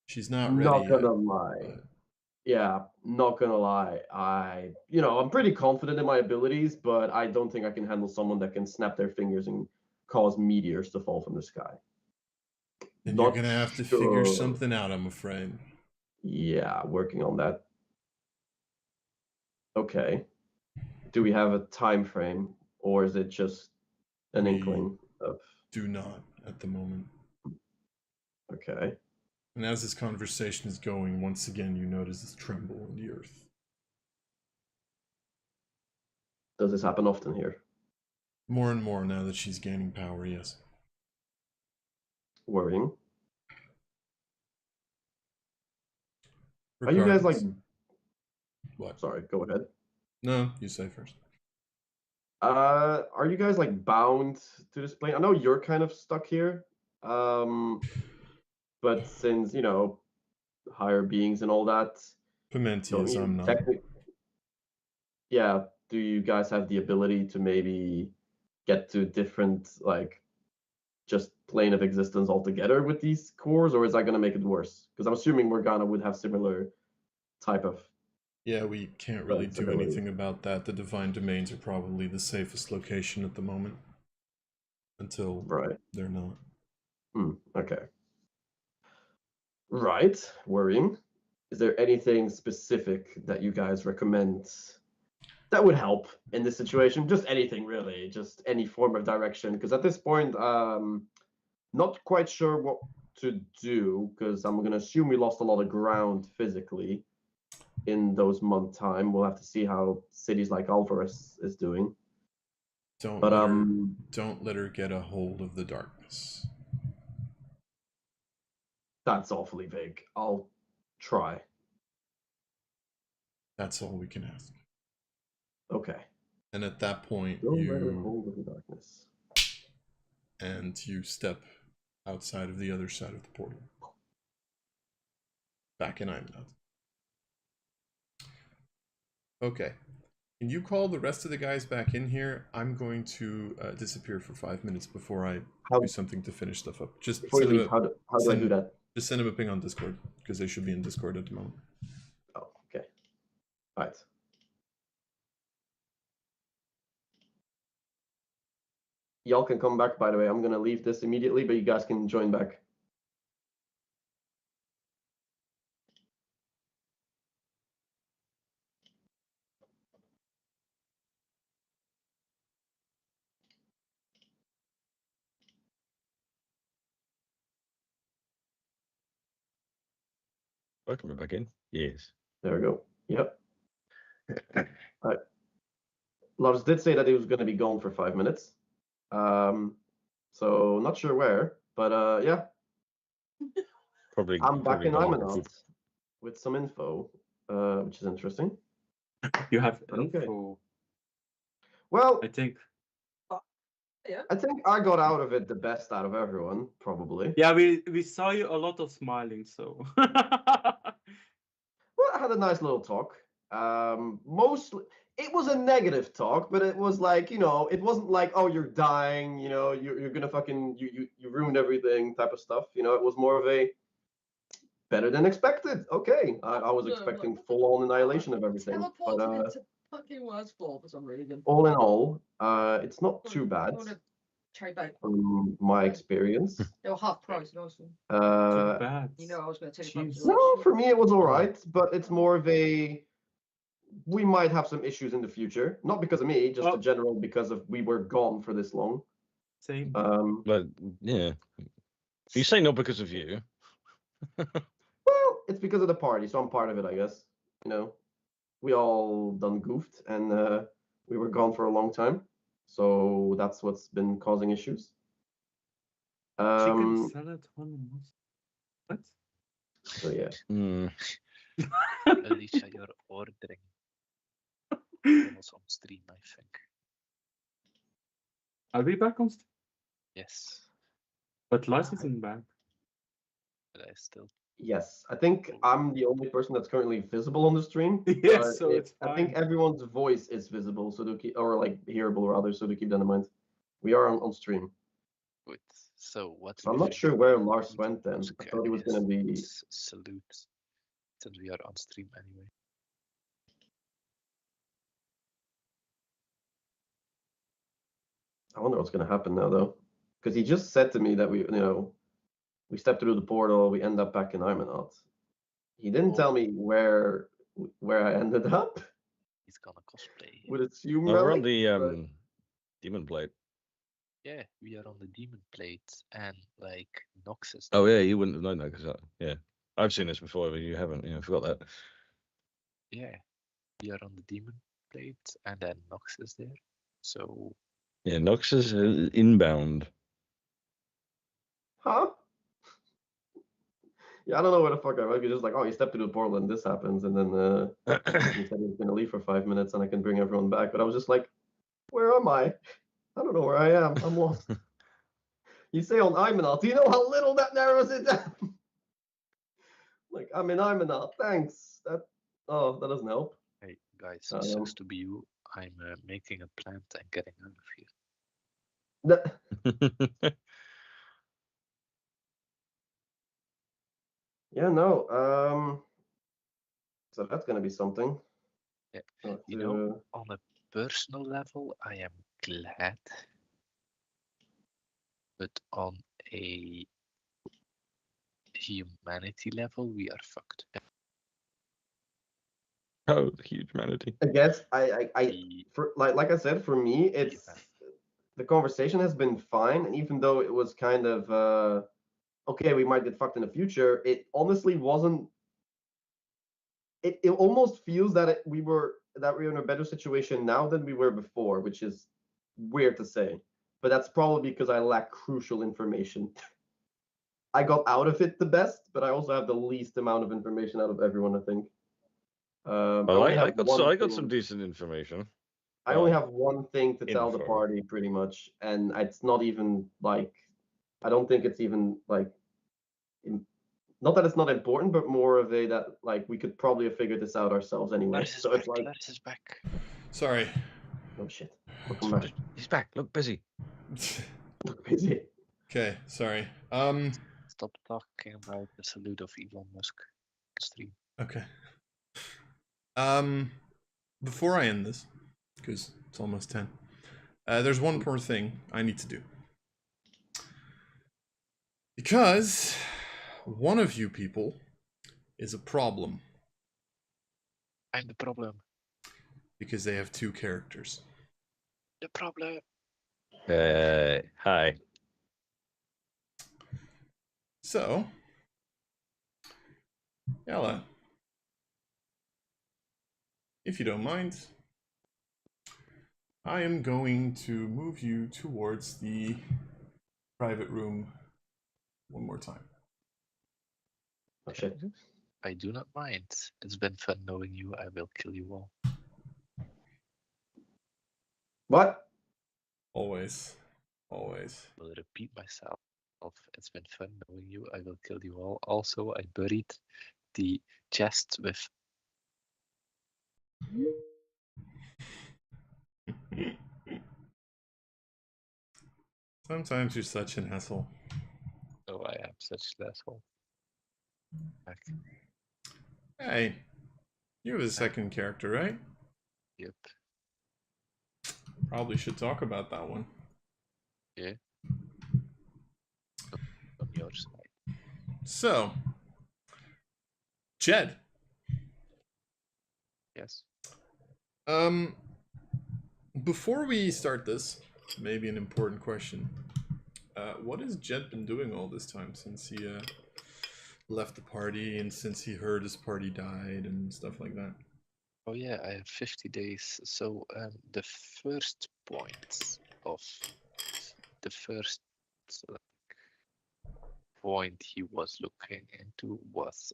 She's not Not ready gonna yet. lie. But Yeah, not gonna lie. I'm pretty confident in my abilities, but I don't think I can handle someone that can snap their fingers and cause meteors to fall from the sky. Then you're Not gonna have to figure sure. something out, I'm afraid. Yeah, working on that. Okay. Do we have a time frame, or is it just an We inkling of? Do not at the moment. Okay. And as this conversation is going, once again you notice this tremble in the earth. Does this happen often here? More and more now that she's gaining power, yes. Worrying. Are you guys like? Regardless. What? Sorry, go ahead. No, you say first. Are you guys like bound to this plane? I know you're kind of stuck here. But since, you know, higher beings and all that, Pimenti don't is, you I'm not. Yeah, do you guys have the ability to maybe get to different, like, just plane of existence altogether with these cores, or is that going to make it worse? Because I'm assuming Morgana would have similar type of. Yeah, we can't really do Ability. anything about that. The divine domains are probably the safest location at the moment. Until Right. they're not. Okay. Right. Worrying. Is there anything specific that you guys recommend that would help in this situation? Just anything, really. Just any form of direction. Because at this point, not quite sure what to do, because I'm going to assume we lost a lot of ground physically in those month time. We'll have to see how cities like Alvarez is doing. Don't let her get a hold of the darkness. That's awfully vague. I'll try. That's all we can ask. Okay. And at that point, Don't let her hold of the darkness. And you step outside of the other side of the portal. Back in Aeminad. Okay. Can you call the rest of the guys back in here? I'm going to disappear for 5 minutes before I do something to finish stuff up. Just before you leave, how do I do that? Just send them a ping on Discord, because they should be in Discord at the moment. Oh, okay. All right. Y'all can come back, by the way. I'm going to leave this immediately, but you guys can join back. Welcome back in. Yes. There we go. Yep. All right. Lars did say that he was going to be gone for 5 minutes. So not sure where, but yeah. Probably. I'm back in gone. Aeminad with some info, which is interesting. You have Okay. info. Well, I think. Yeah. I think I got out of it the best out of everyone, probably. Yeah, we saw you a lot of smiling, so. Well, I had a nice little talk. Mostly, it was a negative talk, but it was like, you know, it wasn't like, oh, you're dying, you know, you're gonna fucking you ruined everything type of stuff. You know, it was more of a better than expected. Okay, I was expecting full on annihilation of everything, but Teleported into fucking Westfall for some reason. all in all, it's not too bad Trade back. from my experience. They were half price, also. Too bad. You know, I was going to tell you. Jeez. No, for me it was all right, but it's more of a. We might have some issues in the future, not because of me, just in general because of we were gone for this long. Same. But yeah, you say not because of you. Well, it's because of the party, so I'm part of it, I guess. You know, we all done goofed, and we were gone for a long time, so that's what's been causing issues. Chicken salad, one. What? So yeah. Alicia, you're ordering. Almost on stream, I think. Are we back on stream? Yes, But Lars isn't back. but I still. Yes, I think I'm the only person that's currently visible on the stream. Yes, so it's I think fine. everyone's voice is visible, so to keep, or like hearable rather, so to keep that in mind. We are on stream. Wait, so what? So I'm do not you sure think where about Lars eating went then. I music thought he was areas? going to be. Salute, since we are on stream anyway. I wonder what's going to happen now, though, because he just said to me that we, you know, we step through the portal, we end up back in Aeminad. He didn't tell me where I ended up. He's gonna cosplay. Would assume No, we're on Relic, the but- demon blade. Yeah, we are on the demon plate, and like Nox is. Oh yeah, you wouldn't have known that because yeah, I've seen this before, but you haven't. I forgot that. Yeah, we are on the demon plate, and then Nox is there. So Yeah, Nox is inbound. Huh? Yeah, I don't know where the fuck I went. You're just like, oh, you step through the portal and this happens, and then he said he was gonna leave for 5 minutes and I can bring everyone back. But I was just like, where am I? I don't know where I am. I'm lost. You say on Aeminad, do you know how little that narrows it down? Like, I'm in Aeminad, thanks. That doesn't help. hey guys, Um, sucks to be you. I'm making a plant and getting out of here. That, yeah, no. So that's gonna be something. Yeah. Not You to- know, on a personal level, I am glad, but on a humanity level, we are fucked. Oh, huge humanity. I guess I The- for like I said, for me, it's the conversation has been fine, and even though it was kind of okay, we might get fucked in the future, it honestly wasn't. It almost feels that we're in a better situation now than we were before, which is weird to say, but that's probably because I lack crucial information. I got out of it the best, but I also have the least amount of information out of everyone, I think. Well, only I have got one I got thing- some decent information. I only well, have one thing to tell the info. party, pretty much, and it's not even like I don't think it's even like not that it's not important, but more of a that like we could probably have figured this out ourselves anyway. Lars is So back. it's like, Lars is back. Sorry. oh shit, welcome back. He's back. Look busy. Busy. Okay, sorry. Stop talking about the salute of Elon Musk stream. Okay. Before I end this, because it's almost 10, there's one more thing I need to do. Because one of you people is a problem. I'm the problem. Because they have 2 characters. The problem. Hi. So, Ella, if you don't mind, I am going to move you towards the private room one more time. Oh shit. I do not mind. It's been fun knowing you. I will kill you all. What? Always. Always. I will repeat myself. It's been fun knowing you. I will kill you all. Also, I buried the chest with. Sometimes you're such an asshole. Oh, I am such an asshole. Back. Hey, you're the second character, right? Yep. Probably should talk about that one. Yeah. On your side. So, Jed. Yes. Before we start this, maybe an important question. What has Jed been doing all this time since he left the party and since he heard his party died and stuff like that? Oh yeah, I have 50 days. So the first point of the first point he was looking into was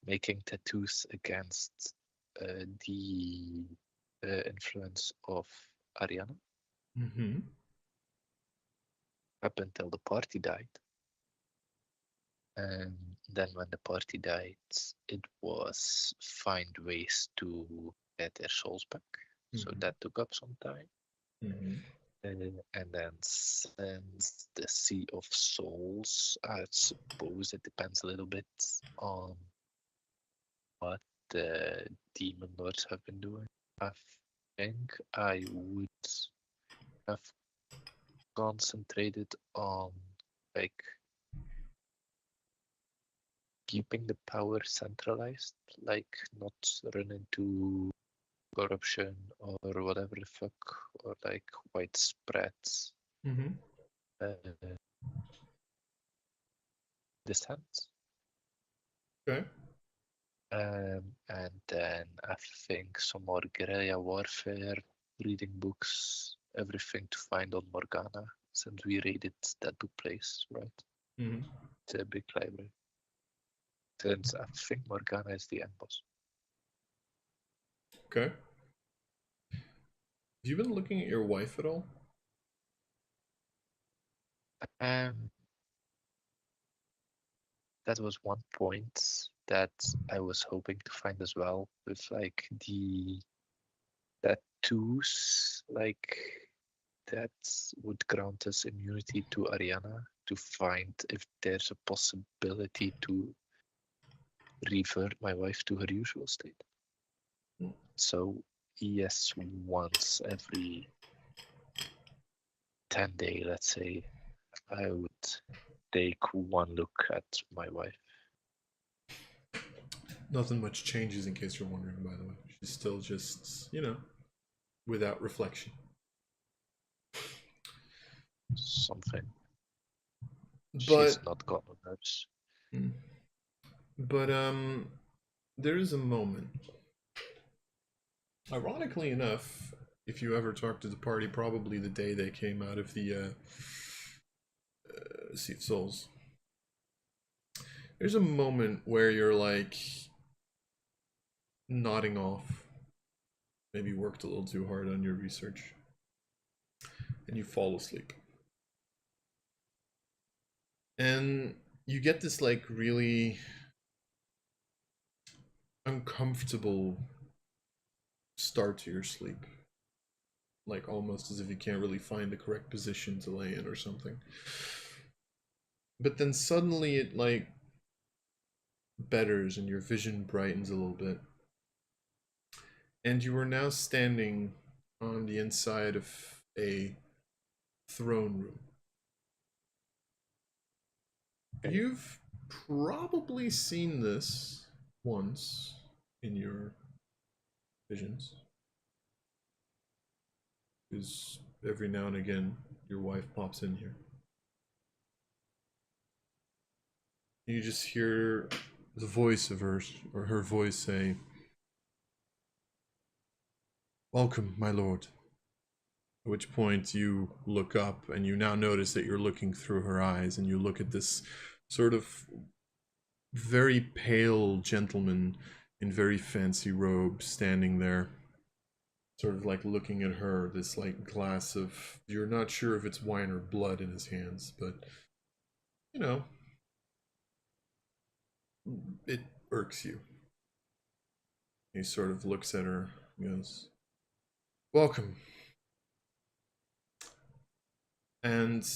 making tattoos against the influence of Ariana Mm-hmm. up until the party died. And then when the party died, it was find ways to get their souls back. So Mhm. that took up some time. Mm-hmm. And then since the Sea of Souls, I suppose it depends a little bit on what the demon lords have been doing. I think I would have concentrated on like keeping the power centralized, like not run into corruption or whatever the fuck, or like widespread Mm-hmm. dissent. Okay. And then I think some more guerrilla warfare, reading books, everything to find on Morgana, since we raided that book place, right? Mm-hmm. It's a big library. Since I think Morgana is the end boss. Okay. Have you been looking at your wife at all? That was one point that I was hoping to find as well, with like the tattoos, like that would grant us immunity to Ariana, to find if there's a possibility to revert my wife to her usual state. So yes, once every 10 day, let's say, I would take one look at my wife. Nothing much changes, in case you're wondering, by the way. She's still just, without reflection. Something. But She's not got no nerves. But there is a moment. Ironically enough, if you ever talk to the party, probably the day they came out of the Sea of Souls, there's a moment where you're like nodding off. Maybe worked a little too hard on your research, and you fall asleep. And you get this like really uncomfortable start to your sleep, like almost as if you can't really find the correct position to lay in or something. But then suddenly it like betters and your vision brightens a little bit, and you are now standing on the inside of a throne room. You've probably seen this once in your visions, because every now and again your wife pops in here. You just hear the voice of hers, or her voice, say, "Welcome, my lord." At which point you look up and you now notice that you're looking through her eyes, and you look at this sort of very pale gentleman in very fancy robes standing there, sort of like looking at her, this like glass of, you're not sure if it's wine or blood in his hands, but it irks you. He sort of looks at her and goes, "Welcome." And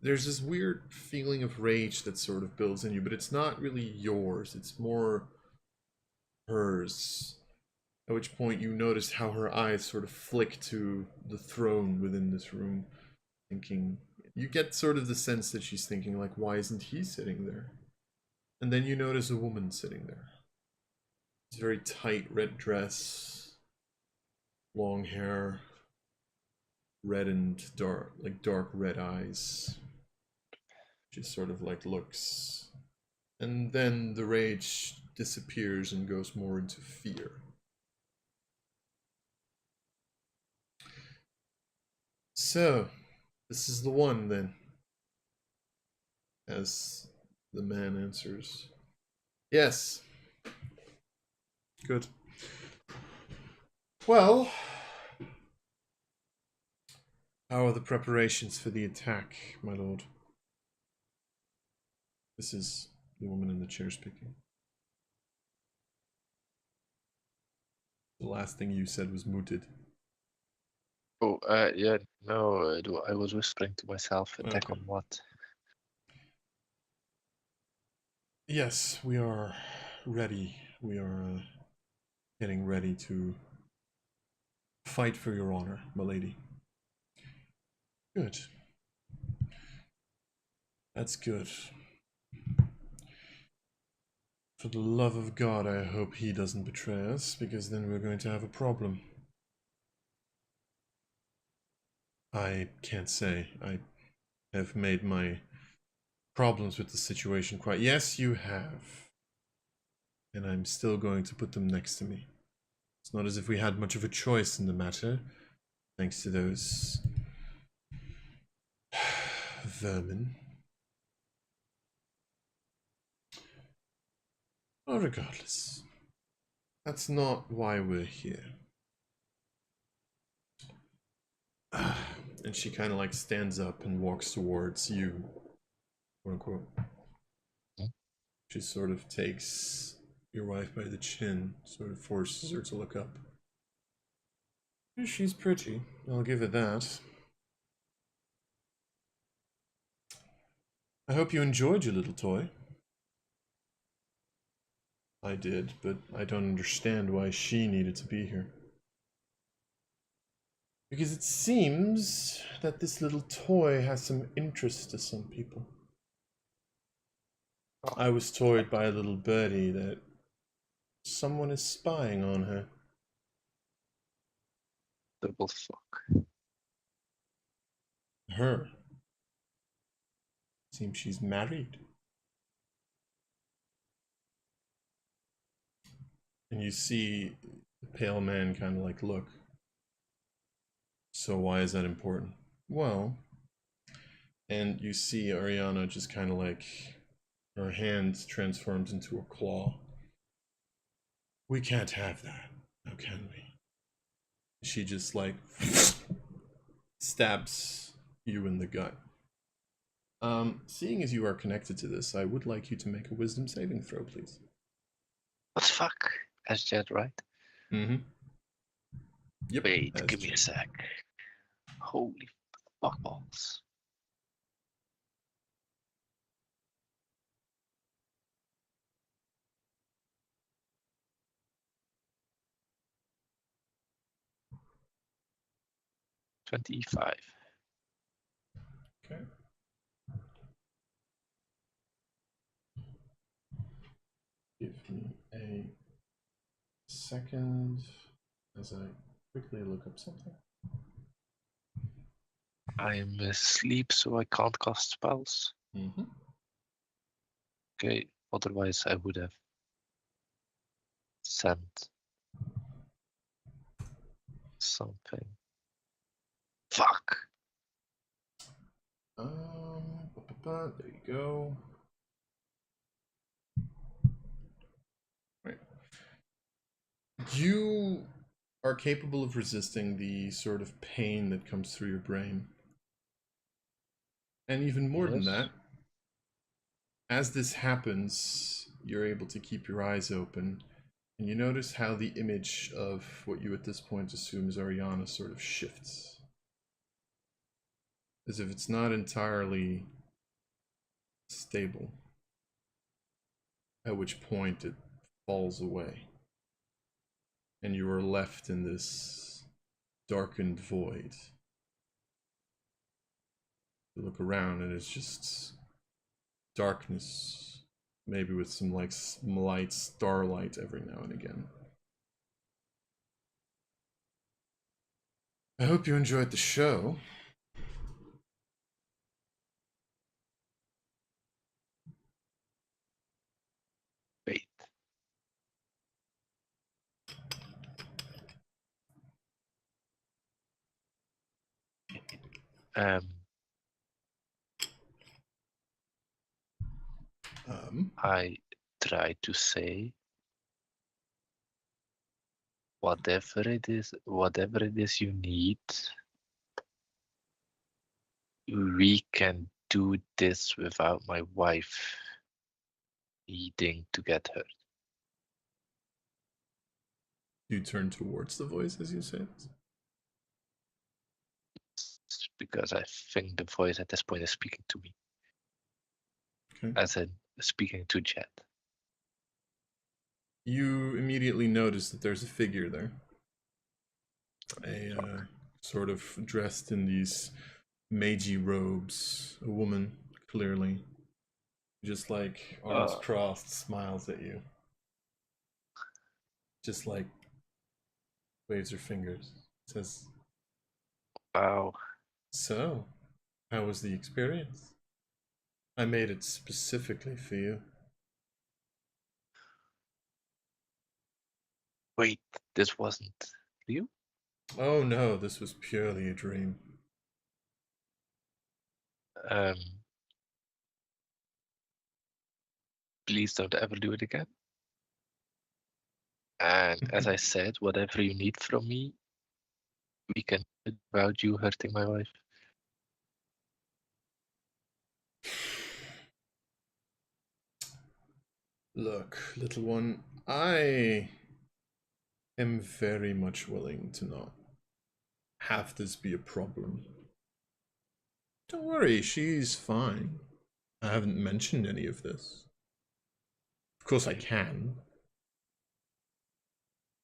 there's this weird feeling of rage that sort of builds in you, but it's not really yours, it's more hers. At which point you notice how her eyes sort of flick to the throne within this room, thinking, you get sort of the sense that she's thinking, like, why isn't he sitting there? And then you notice a woman sitting there. It's a very tight red dress, long hair, red and dark, like dark red eyes. Just sort of like looks. And then the rage disappears and goes more into fear. So, this is the one then. As the man answers, "Yes." Good. Well, how are the preparations for the attack, my lord? This is the woman in the chair speaking. The last thing you said was mooted. Oh, yeah, no, I was whispering to myself, attack Okay. on what? Yes, we are ready. We are getting ready to fight for your honor, milady. Good. That's good. For the love of God, I hope he doesn't betray us, because then we're going to have a problem. I can't say. I have made my problems with the situation quite... Yes, you have. And I'm still going to put them next to me. It's not as if we had much of a choice in the matter, thanks to those... vermin. Well, regardless. That's not why we're here. And she kind of like stands up and walks towards you, quote unquote. She sort of takes your wife by the chin, sort of forces her to look up. She's pretty, I'll give it that. I hope you enjoyed your little toy. I did, but I don't understand why she needed to be here. Because it seems that this little toy has some interest to some people. I was told by a little birdie that someone is spying on her. Double fuck. Her? Seems she's married. And you see the pale man kind of like look. So why is that important? Well, and you see Ariana just kind of like, her hand transforms into a claw. We can't have that, now can we? She just like stabs you in the gut. Seeing as you are connected to this, I would like you to make a wisdom saving throw, please. What the fuck? As Jed, right? Mm-hmm. Yep. Wait, give me a sec. Holy fuck balls. $25. Okay. Give me a second as I quickly look up something. I'm asleep, so I can't cast spells. Mm-hmm. Okay, otherwise I would have sent something. Fuck. There you go. Right. You are capable of resisting the sort of pain that comes through your brain. And even more than Yes. that, as this happens, you're able to keep your eyes open, and you notice how the image of what you at this point assume is Ariana sort of shifts. As if it's not entirely stable. At which point it falls away. And you are left in this darkened void. You look around and it's just darkness, maybe with some like light, starlight every now and again. I hope you enjoyed the show. Wait. I try to say whatever it is you need, we can do this without my wife needing to get hurt. You turn towards the voice as you say this? Because I think the voice at this point is speaking to me. Okay. As in speaking to Jet. You immediately notice that there's a figure there. Sort of dressed in these magey robes. A woman, clearly. Just like arms crossed, smiles at you. Just like waves her fingers. Says, Wow. "So, how was the experience? I made it specifically for you." Wait, this wasn't you? Oh no, this was purely a dream. Please don't ever do it again. And as I said, whatever you need from me, we can do it without you hurting my wife. Look, little one, I am very much willing to not have this be a problem. Don't worry, she's fine. I haven't mentioned any of this. Of course I can.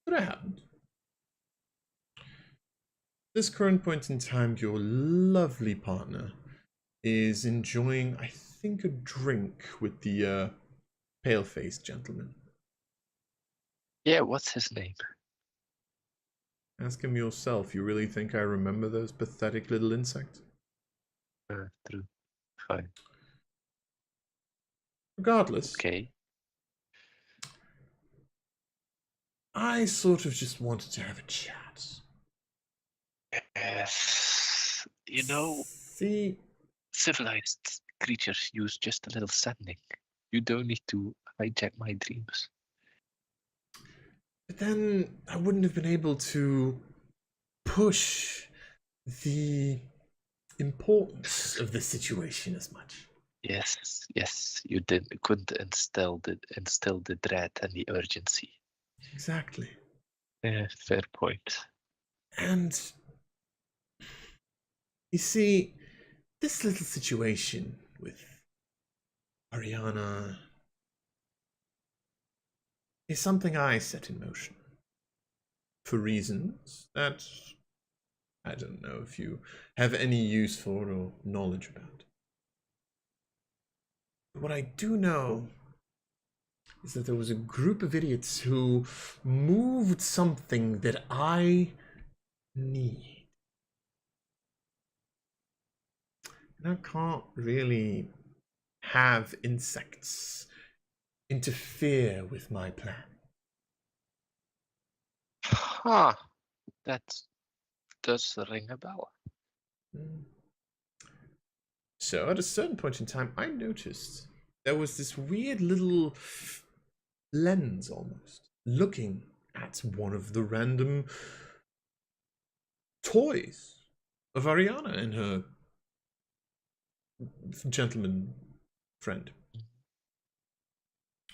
But I haven't. This current point in time, your lovely partner is enjoying, I think, a drink with the pale-faced gentleman. Yeah, what's his name? Ask him yourself. You really think I remember those pathetic little insects? True. Fine. Regardless, Okay. I sort of just wanted to have a chat. Yes. You know, See, civilized creatures use just a little sanding. You don't need to hijack my dreams. but then I wouldn't have been able to push the importance of the situation as much. Yes, you couldn't instill the dread and the urgency. Exactly. Yeah, fair point. And you see, this little situation with Ariana is something I set in motion for reasons that I don't know if you have any use for or knowledge about. But what I do know is that there was a group of idiots who moved something that I need. And I can't really have insects interfere with my plan. Huh. That does ring a bell. So at a certain point in time, I noticed there was this weird little lens almost looking at one of the random toys of Ariana and her gentleman friend.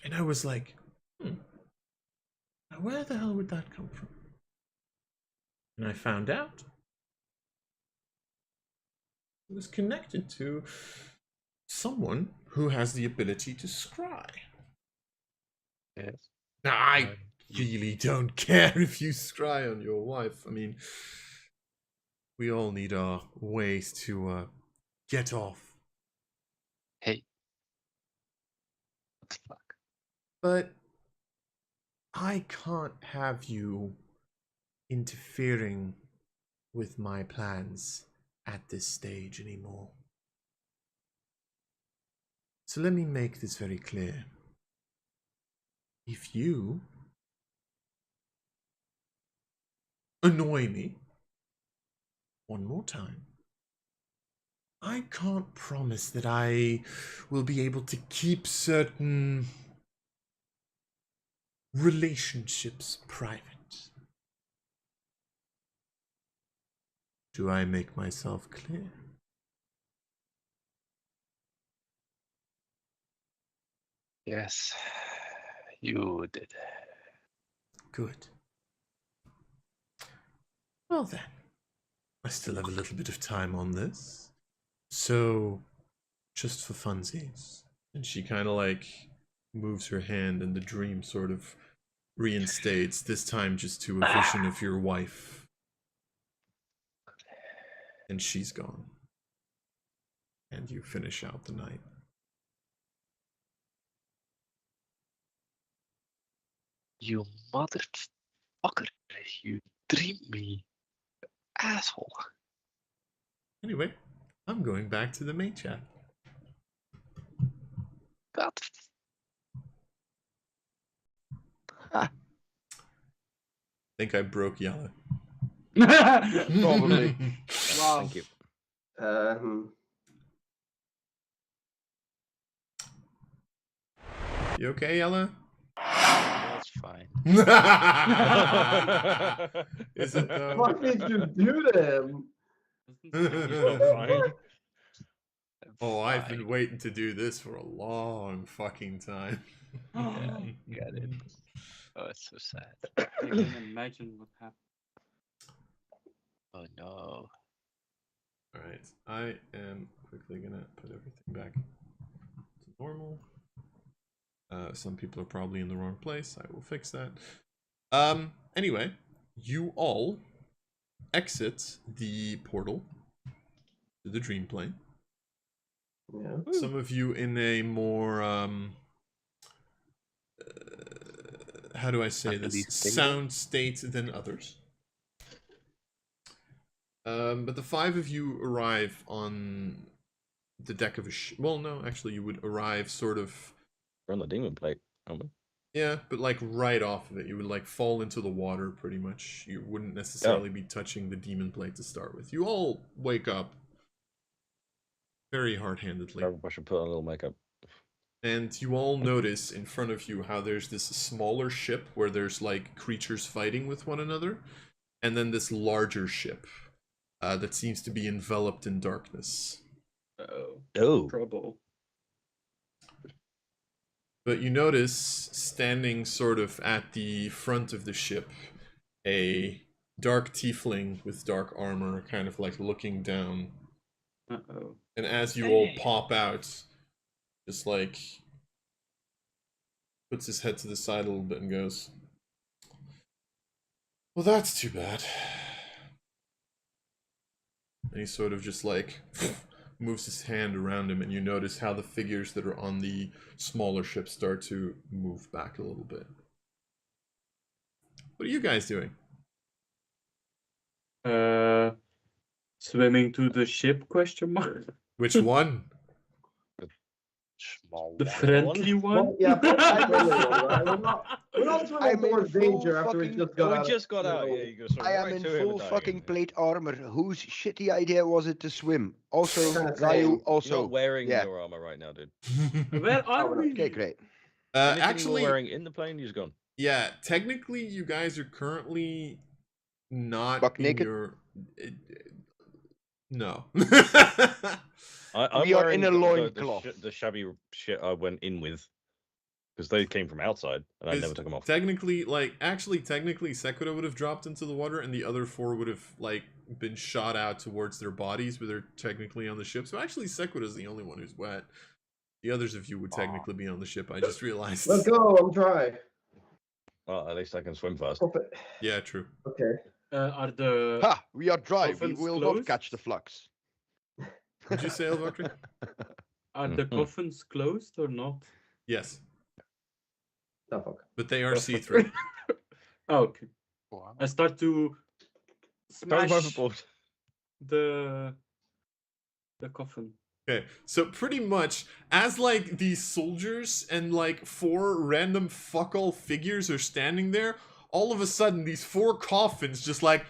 And I was like, now where the hell would that come from? And I found out it was connected to someone who has the ability to scry. Yes. Now, I really don't care if you scry on your wife. I mean, we all need our ways to get off. Hey. What the fuck? But I can't have you interfering with my plans at this stage anymore. So let me make this very clear. If you annoy me one more time, I can't promise that I will be able to keep certain relationships private. Do I make myself clear? Yes, you did. Good. Well then, I still have a little bit of time on this. So, just for funsies. And she kind of like moves her hand and the dream sort of reinstates, this time just to a vision of your wife. And she's gone. And you finish out the night. You motherfucker. You dreamed me. Asshole. Anyway, I'm going back to the main chat. God. I think I broke Yella. Probably. Wow. Thank you. You okay, Yella? That's fine. Is it though? What did you do to him? He's not fine. Oh, I've Fine. been waiting to do this for a long fucking time. Yeah, get it. Oh, it's so sad. I can imagine what happened. Oh no. Alright, I am quickly gonna put everything back to normal. Some people are probably in the wrong place. I will fix that. Anyway, you all exit the portal to the dream plane. Yeah. Some of you in a more how do I say Happily this? stable? Sound state than others. But the 5 of you arrive on the deck of a ship. Well, no, actually, you would arrive sort of. We're on the demon plate, aren't we? Yeah, but like right off of it, you would like fall into the water pretty much. You wouldn't necessarily be touching the demon plate to start with. You all wake up very hard-handedly. I should put on a little makeup. And you all notice in front of you how there's this smaller ship where there's like creatures fighting with one another, and then this larger ship that seems to be enveloped in darkness. Oh. Trouble. But you notice, standing sort of at the front of the ship, a dark tiefling with dark armor, kind of like looking down. Uh-oh. And as you all pop out, just like puts his head to the side a little bit and goes, "Well, that's too bad." And he sort of just like moves his hand around him, and you notice how the figures that are on the smaller ship start to move back a little bit. What are you guys doing? Swimming to the ship? Question mark. Which one? Small The one. friendly one. Well, yeah, but we're not swimming I'm in towards full danger after we fucking- just got out. We just got out. Yeah. Yeah, you go sort of I am right in to him full and dying, fucking isn't it? plate armor. Whose shitty idea was it to swim? Also, Kinda Ryu, same. You're also. not wearing yeah. your armor right now, dude. Where are we? Okay, great. Anything Actually, you were wearing in the plane, you're gone. yeah, technically you guys are currently not Buck in naked? your... No. I'm We are wearing in a the loincloth. the shabby shit I went in with. Because they came from outside, and I never took them off. Technically, technically, Sekiro would have dropped into the water, and the other 4 would have, like, been shot out towards their bodies, but they're technically on the ship. So actually, Sekira's the only one who's wet. The others of you would technically be on the ship, I just realized. Let's go. I'm dry. Well, at least I can swim fast. Yeah, true. Okay. Are the Ha! We are dry. We Coffins will closed? not catch the flux. Would you say, Elvakri? are the Mhm. coffins closed or not? Yes, Oh, fuck. but they are see-through. Oh, okay. Wow. I start to Throw them smash overboard. the coffin. Okay, so pretty much, as like these soldiers and like 4 random fuck-all figures are standing there, all of a sudden these 4 coffins just like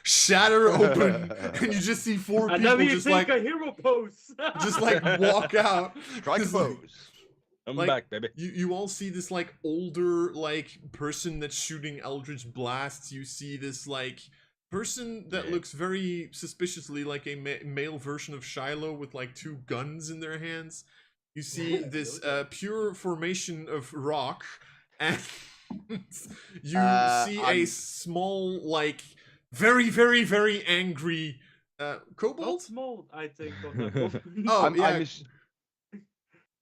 shatter open, and you just see 4 And people then we just take like a hero pose. walk out. Strike Just like- pose. I'm Like, back, baby. You all see this like older like person that's shooting eldritch blasts. You see this like person that Yeah. looks very suspiciously like a male version of Shiloh with like 2 guns in their hands. You see this pure formation of rock, and you see a I'm- small like very very very angry Not kobold. small, I think. On that coffin. Oh I'm, yeah. I'm, ass-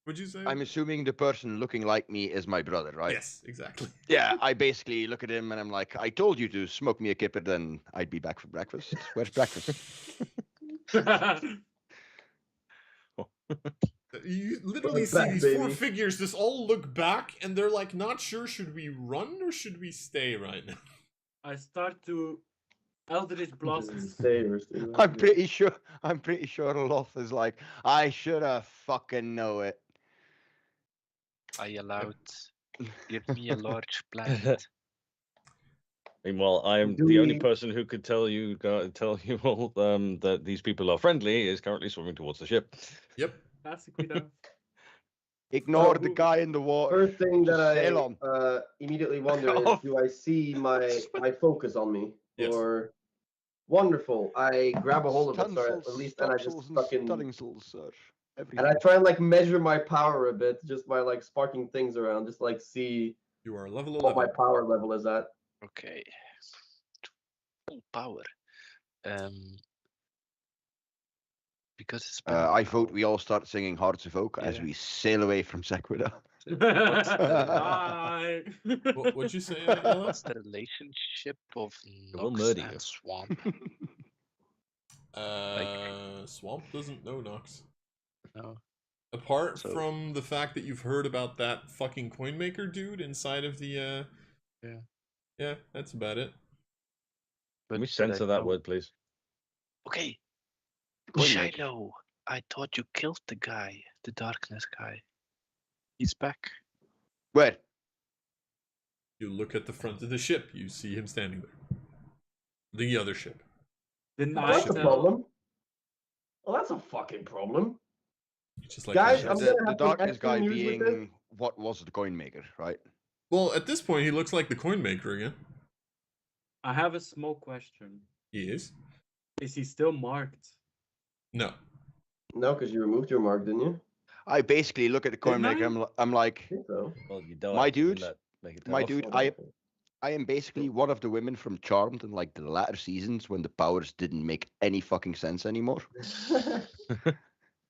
Would you say? I'm assuming the person looking like me is my brother, right? Yes, exactly. Yeah, I basically look at him and I'm like, I told you to smoke me a kipper, then I'd be back for breakfast. Where's breakfast? You literally We're see back, these four baby. figures just all look back, and they're like, not sure, should we run or should we stay right now? I start to Eldritch Blast. I'm pretty sure Loth is like, I should have fucking know it. I allowed. Give me a large planet. Meanwhile, I am Do the only we- person who could tell you all that these people are friendly is currently swimming towards the ship. Yep. Classic enough. Ignore So, the guy in the water. First thing that Just sail I on. immediately wonder is, Oh. do I see my focus on me? Yes. Or wonderful. I grab a hold of it, so at Stunsels, least, and I just stopsels, and fucking, stunningsels, sir. and I try and like measure my power a bit, just by like sparking things around, just like see You are level what 11. my power level is at. Okay. Full power. Because it's been I vote power. we all start singing Hearts of Oak as Yeah. we sail away from Sequida. Bye. What'd you say, Ella? What's the relationship of will Nox murder and you. Swamp? Swamp doesn't know Nox. No. Apart So- from the fact that you've heard about that fucking coin maker dude inside of the Yeah. Yeah, that's about it. Can we But I censor that know- word, please? Okay. Coin maker. Shiloh, I thought you killed the guy, the darkness guy. He's back. Where? You look at the front of the ship, you see him standing there. The other ship. Didn't Oh, I that's a tell? problem. Well, that's a fucking problem. It's just like Guys, the I'm rest. gonna The have some darkness extra guy news with this. being what was the coin maker, right? Well, at this point, he looks like the coin maker again. I have a small question. He is. Is he still marked? No. No, because you removed your mark, didn't you? I basically look at the coin Didn't maker. I? I'm like, I think so. Well, you don't. My have to do dude, that. Make it my tough. dude, Hold on, okay. I am basically one of the women from Charmed in like the latter seasons when the powers didn't make any fucking sense anymore.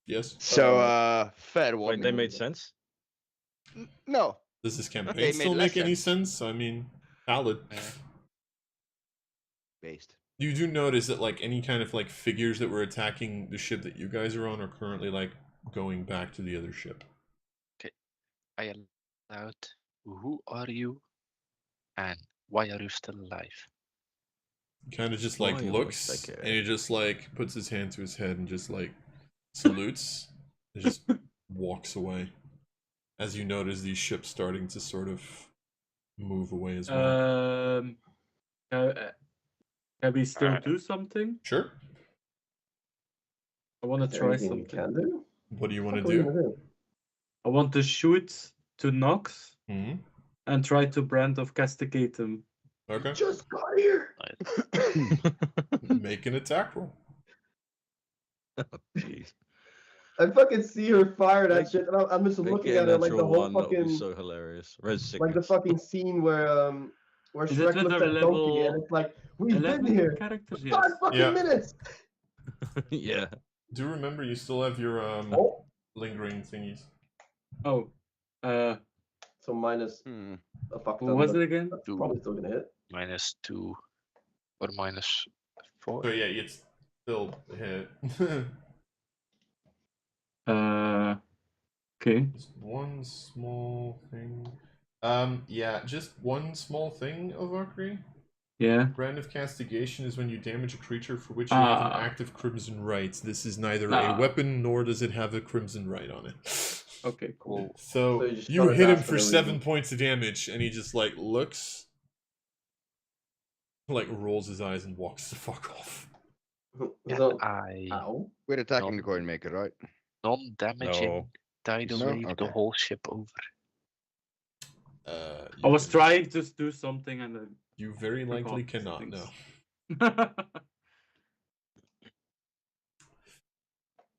Yes. So, fair Wait, warning. they made sense. No, Does this campaign They still made make less any sense? I mean, valid. Yeah. based. You do notice that like any kind of like figures that were attacking the ship that you guys are on are currently like going back to the other ship. I allowed. Who are you? And why are you still alive? Kind of just like Why looks always like and he just like puts his hand to his head and just like salutes and just walks away. As you notice these ships starting to sort of move away as well. Can we still do something? Sure. I want Is to there try anything we something. can do? What do you want What to are we do? gonna do? I want to shoot to Nox Hmm. and try to brand of castigate him. Okay. Just got here. Make an attack roll. Jeez. I fucking see her fire that Make- shit, and I'm just Make looking it a at her like the natural whole one. That would be fucking, so hilarious. Res like the sickness. fucking scene where Is it Shrek with looks our at Donkey, and level it's like, we've 11 been here characters? for Yes. 5 fucking Yeah. minutes. Yeah. Do remember you still have your Oh, lingering thingies. Oh, so minus Hmm. a fuck what ton, was but it again? that's probably still gonna hit. -2 or -4. So yeah, it's still a hit. Okay. Just one small thing. Yeah, just one small thing, Ovakri. Yeah. Brand of castigation is when you damage a creature for which you have an Ah. active crimson right. This is neither Ah. a weapon nor does it have a crimson right on it. Okay, cool. So So you just you shut it hit down him for for no 7 reason. points of damage, and he just like looks, like rolls his eyes and walks the fuck off. Can So, I ow. We're attacking No. the coin maker, right? non-damaging No. tidal No? wave the Okay. whole ship over? You I was can- trying to do something and then. You very likely forgot cannot. things. No.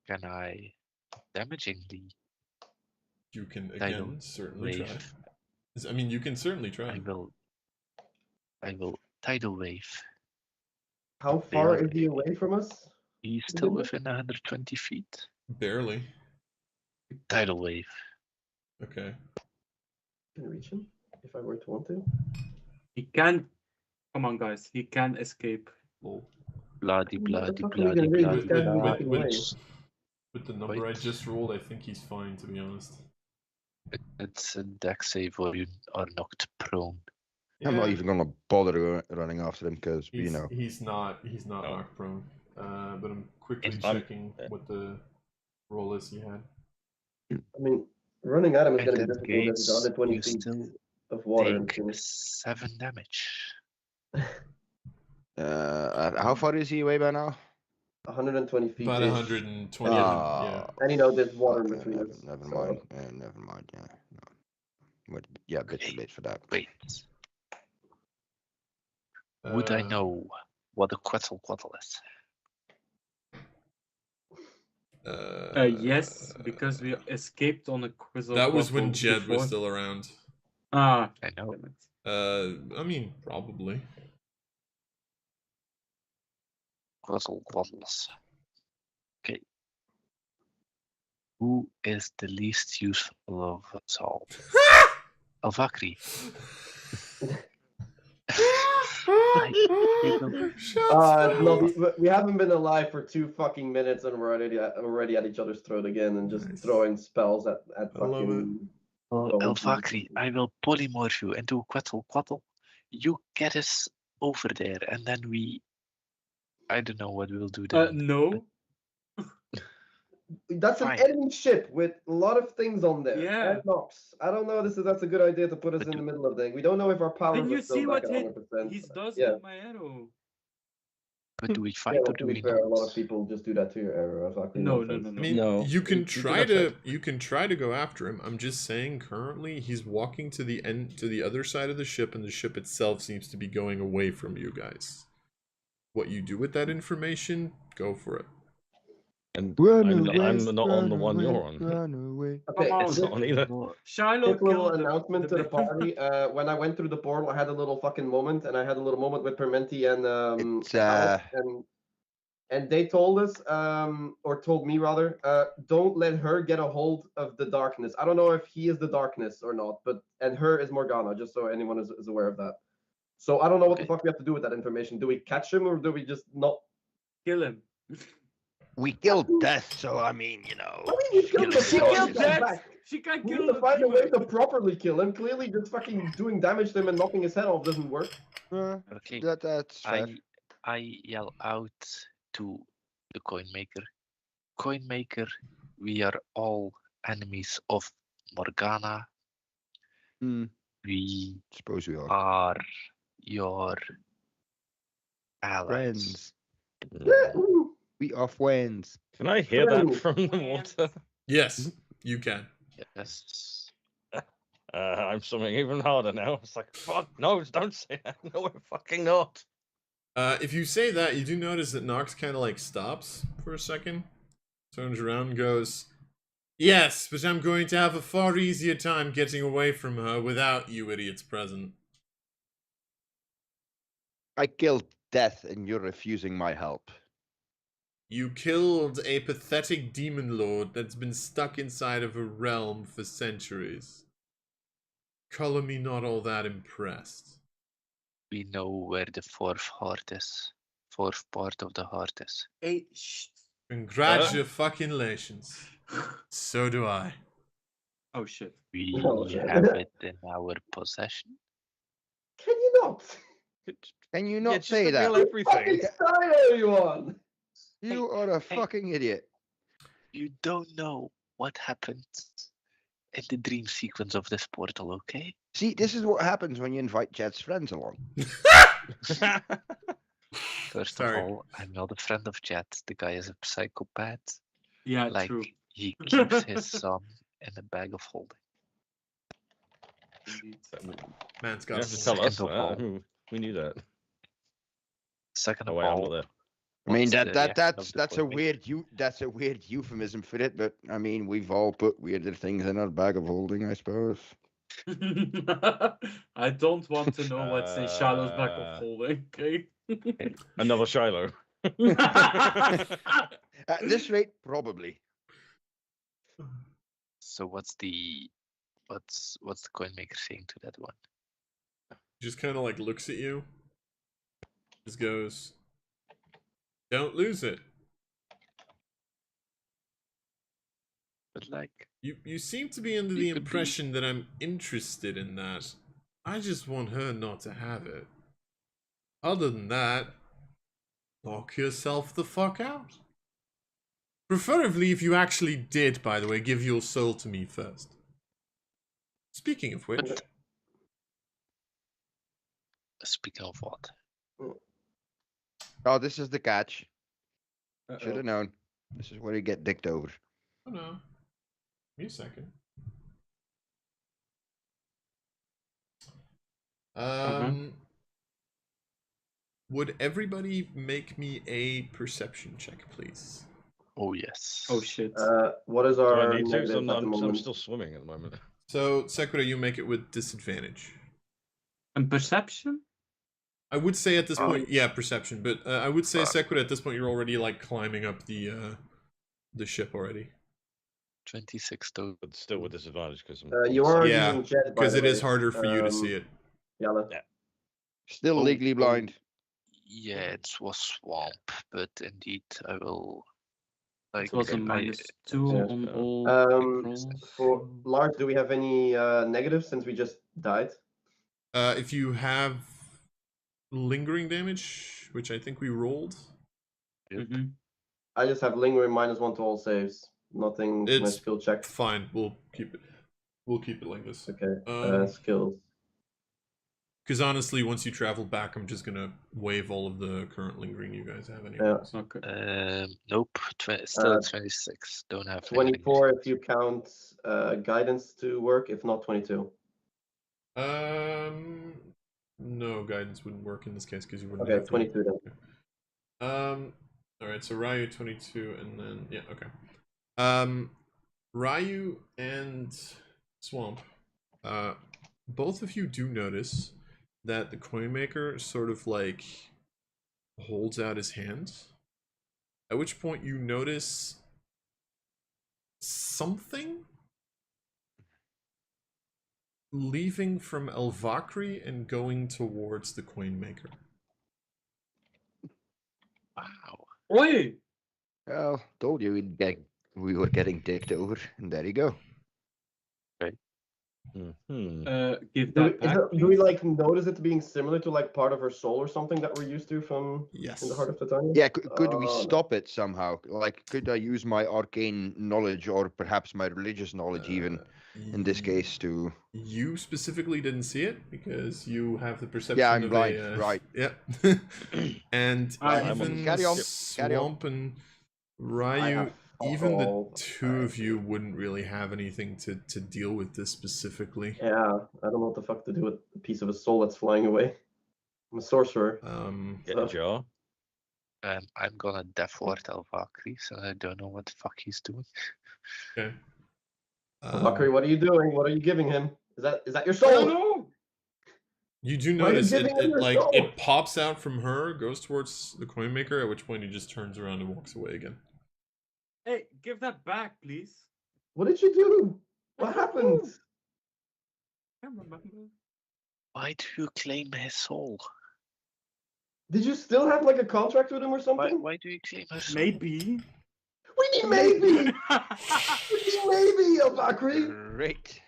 Can I damagingly You can tidal again certainly try. wave? I mean, you can certainly try. I will tidal wave. How They far are- is he away from us? He's still Didn't- within 120 feet. Barely. Tidal wave. Okay. Can I reach him if I were to want to? He can. Come on, guys. He can escape. Lol. Bloody, What the bloody, fuck are we bloody, gonna do? bloody, This guy's bloody. walking away. With the number I Wait. just rolled, I think he's fine, to be honest. It's a dex save or you are knocked prone. I'm not Yeah, even gonna bother running after him because he's not Oh. knock prone. But I'm quickly And- checking what the roll is he had. I mean, running at him is In going to be that difficult if he's case, 120 you feet still of water. and take things. 7 damage. how far is he away by now? 120 feet. About 120. Ah, Yeah. And there's water in okay, between us. never so- mind. Never mind. Yeah, no. Yeah, a bit too Okay. late for that. Wait. Would I Uh, know what a Quetzalcoatl is? Yes, because we escaped on a quizzle. That was when Jed was still around. Ah, I know. damn it. I mean, probably. Quetzalcoatls. Okay. Who is the least useful of us all? Alvakri. No, we haven't been alive for 2 fucking minutes and we're already at each other's throat again and just Nice. throwing spells at I love fucking. Well, Going Alvakri, I will polymorph you into a Quetzalcoatl. You get us over there, and then I don't know what we'll do then. No. That's an Fine. enemy ship with a lot of things on there. Yeah. And Nox. I don't know. That's a good idea to put us But in the do- middle of things. We don't know if our powers Didn't you are still see back what at 100%. he does Yeah. with my arrow? But do we fight Yeah, or well, do to be we fair, a lot not? of people just do that to your arrow. Exactly. No. I mean, No, you can you try can to go after him. I'm just saying, currently he's walking to the other side of the ship, and the ship itself seems to be going away from you guys. What you do with that information, go for it. And Run I'm, away, I'm not on the run one away, you're on. Run away. Okay, Come on. It's not on either. Shiloh quick little killed announcement to the party. When I went through the portal, I had a little fucking moment, and I had a little moment with Permenti and It's, Alex, and they told us, or told me rather, don't let her get a hold of the darkness. I don't know if he is the darkness or not, and her is Morgana, just so anyone is aware of that. So I don't know what the Okay. fuck we have to do with that information. Do we catch him or do we just not? Kill him. We killed Death, so I mean, you know. I mean, we killed kill the him. She boss. killed He's Dex! back. She can't We kill need to the find a way demon. to properly kill him. Clearly, just fucking doing damage to him and knocking his head off doesn't work. Okay. That's fair. I yell out to the coin maker. Coin maker, we are all enemies of Morgana. Hmm, We suppose we are. are your allies. Friends. Mm. We are friends. Can I hear that Friends. from the water? Yes, you can. Yes. I'm swimming even harder now. It's like, fuck, no, don't say that. No, we're fucking not. If you say that, you do notice that Nox kind of like stops for a second, turns around and goes, "Yes, but I'm going to have a far easier time getting away from her without you idiots present." I killed Death, and you're refusing my help. You killed a pathetic demon lord that's been stuck inside of a realm for centuries. Color me not all that impressed. We know where the fourth heart is. Fourth part of the heart is. Hey, shh. Congratulations. So do I. Oh shit. We Oh, shit. have it in our possession. Can you not? Can you Yeah, not just say reveal that? Fucking everything. style, everyone. You are a hey. fucking idiot. You don't know what happened in the dream sequence of this portal, okay? See, this is what happens when you invite Jed's friends along. First Sorry. of all, I'm not a friend of Jet. The guy is a psychopath. Yeah, Like, true. he keeps his son in a bag of holding. Indeed. Man's You got have to tell us. Second of all. We knew that. Second Oh of wait, I'm all, not there. I mean what's the reaction of the that's a coin maker? weird euphemism for it, but I mean we've all put weirder things in our bag of holding, I suppose. I don't want to know what's in Shadow's back of holding, okay? Another Shiloh. At this rate, probably. So what's the coin maker saying to that one? just kind of like looks at you. Just goes, "Don't lose it." but like, You seem to be under You the could be. impression that I'm interested in that. I just want her not to have it. Other than that, knock yourself the fuck out. Preferably if you actually did, by the way, give your soul to me first. Speaking of which, speaking of what? Oh, this is the catch. Uh-oh. Should have known. This is where you get dicked over. oh no, give me a second. Would everybody make me a perception check, please? Oh yes. Oh shit. What is Do I our need to? 'Cause negative at the I'm moment? still swimming at the moment. So, Sekura, you make it with disadvantage. And perception? I would say at this Oh. point, yeah, perception, but I would say Fuck. Sekura at this point you're already like climbing up the ship already. 26 though. But still with disadvantage because You are Yeah, using jet, by Because the it is way. harder for you to see it. Yalla. Still Oh, legally blind. Yeah, it was swamp, but indeed I will. Like, It was a I- -2 Yeah. on all Um, rolls. For Lars, do we have any negatives since we just died? If you have lingering damage, which I think we rolled, Yep. Mhm. I just have lingering -1 to all saves. Nothing to my It's skill check. fine. We'll keep it. We'll keep it like this. Okay. Skills. Because honestly, once you travel back, I'm just gonna waive all of the current lingering you guys have anyway. Yeah. Okay. Nope. Still 26. Don't have 24 if you count guidance to work. If not, 22. No, guidance wouldn't work in this case because you wouldn't Okay, have 22 then. All right, so Ryu 22, and then yeah, okay. Ryu and Swamp, both of you do notice that the coin maker sort of like holds out his hand. At which point you notice something leaving from Elvakri and going towards the coin maker. Wow. Oi! Well, told you we were getting dicked over, and there you go. Give Do we, that back, do we please. like notice it being similar to like part of her soul or something that we're used to from Yes. in the Heart of Titania? Yeah, could we Oh, no. stop it somehow? Like, could I use my arcane knowledge or perhaps my religious knowledge even in this case to... You specifically didn't see it because you have the perception Yeah, I'm of blind, a... right. Yeah. And I'm even Carry on, carry on. Swamp and I Ryu, have even the all two of you wouldn't really have anything to deal with this specifically. Yeah, I don't know what the fuck to do with a piece of a soul that's flying away. I'm a sorcerer. Get a jar. I'm gonna death ward Elvakri, so I don't know what the fuck he's doing. Okay. Valkyrie, what are you doing? What are you giving him? Is that your soul? no! You do Why are you notice giving him your soul? it pops out from her, goes towards the coin maker, at which point he just turns around and walks away again. Hey, give that back, please. What did you do? What happened? Can't remember. Why do you claim his soul? Did you still have like a contract with him or Why, something? why do you claim her soul? Maybe. We need maybe. We need maybe, Valkyrie. Great.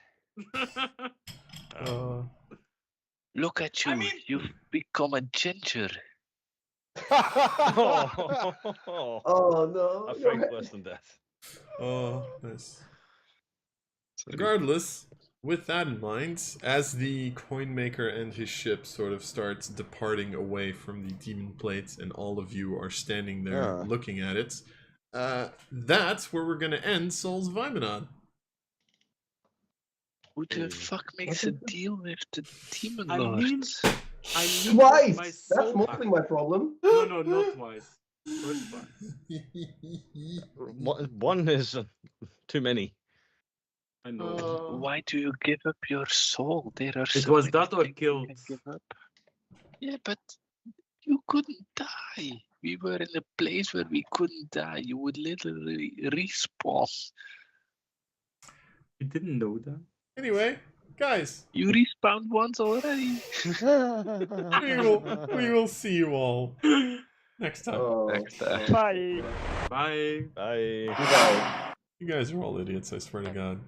Look at you. I mean- You've become a ginger. Oh no. I you're faked right. worse than death. Oh, nice. Regardless, with that in mind, as the coin maker and his ship sort of starts departing away from the demon plate, and all of you are standing there Yeah. looking at it, that's where we're gonna end Souls of Aeminad. Who the fuck makes a deal with the demon I mean- lords? I need Twice. my That's soul mostly my problem. No, not twice. First twice. One is too many. I know. Why do you give up your soul? There are It so was many that or things you killed. can give up. Yeah, but you couldn't die. We were in a place where we couldn't die. You would literally respawn. You didn't know that. Anyway, guys, You respawned once already. we will see you all next time. Oh, Next time. oh. Bye. Bye. Goodbye. You guys are all idiots, I swear to God.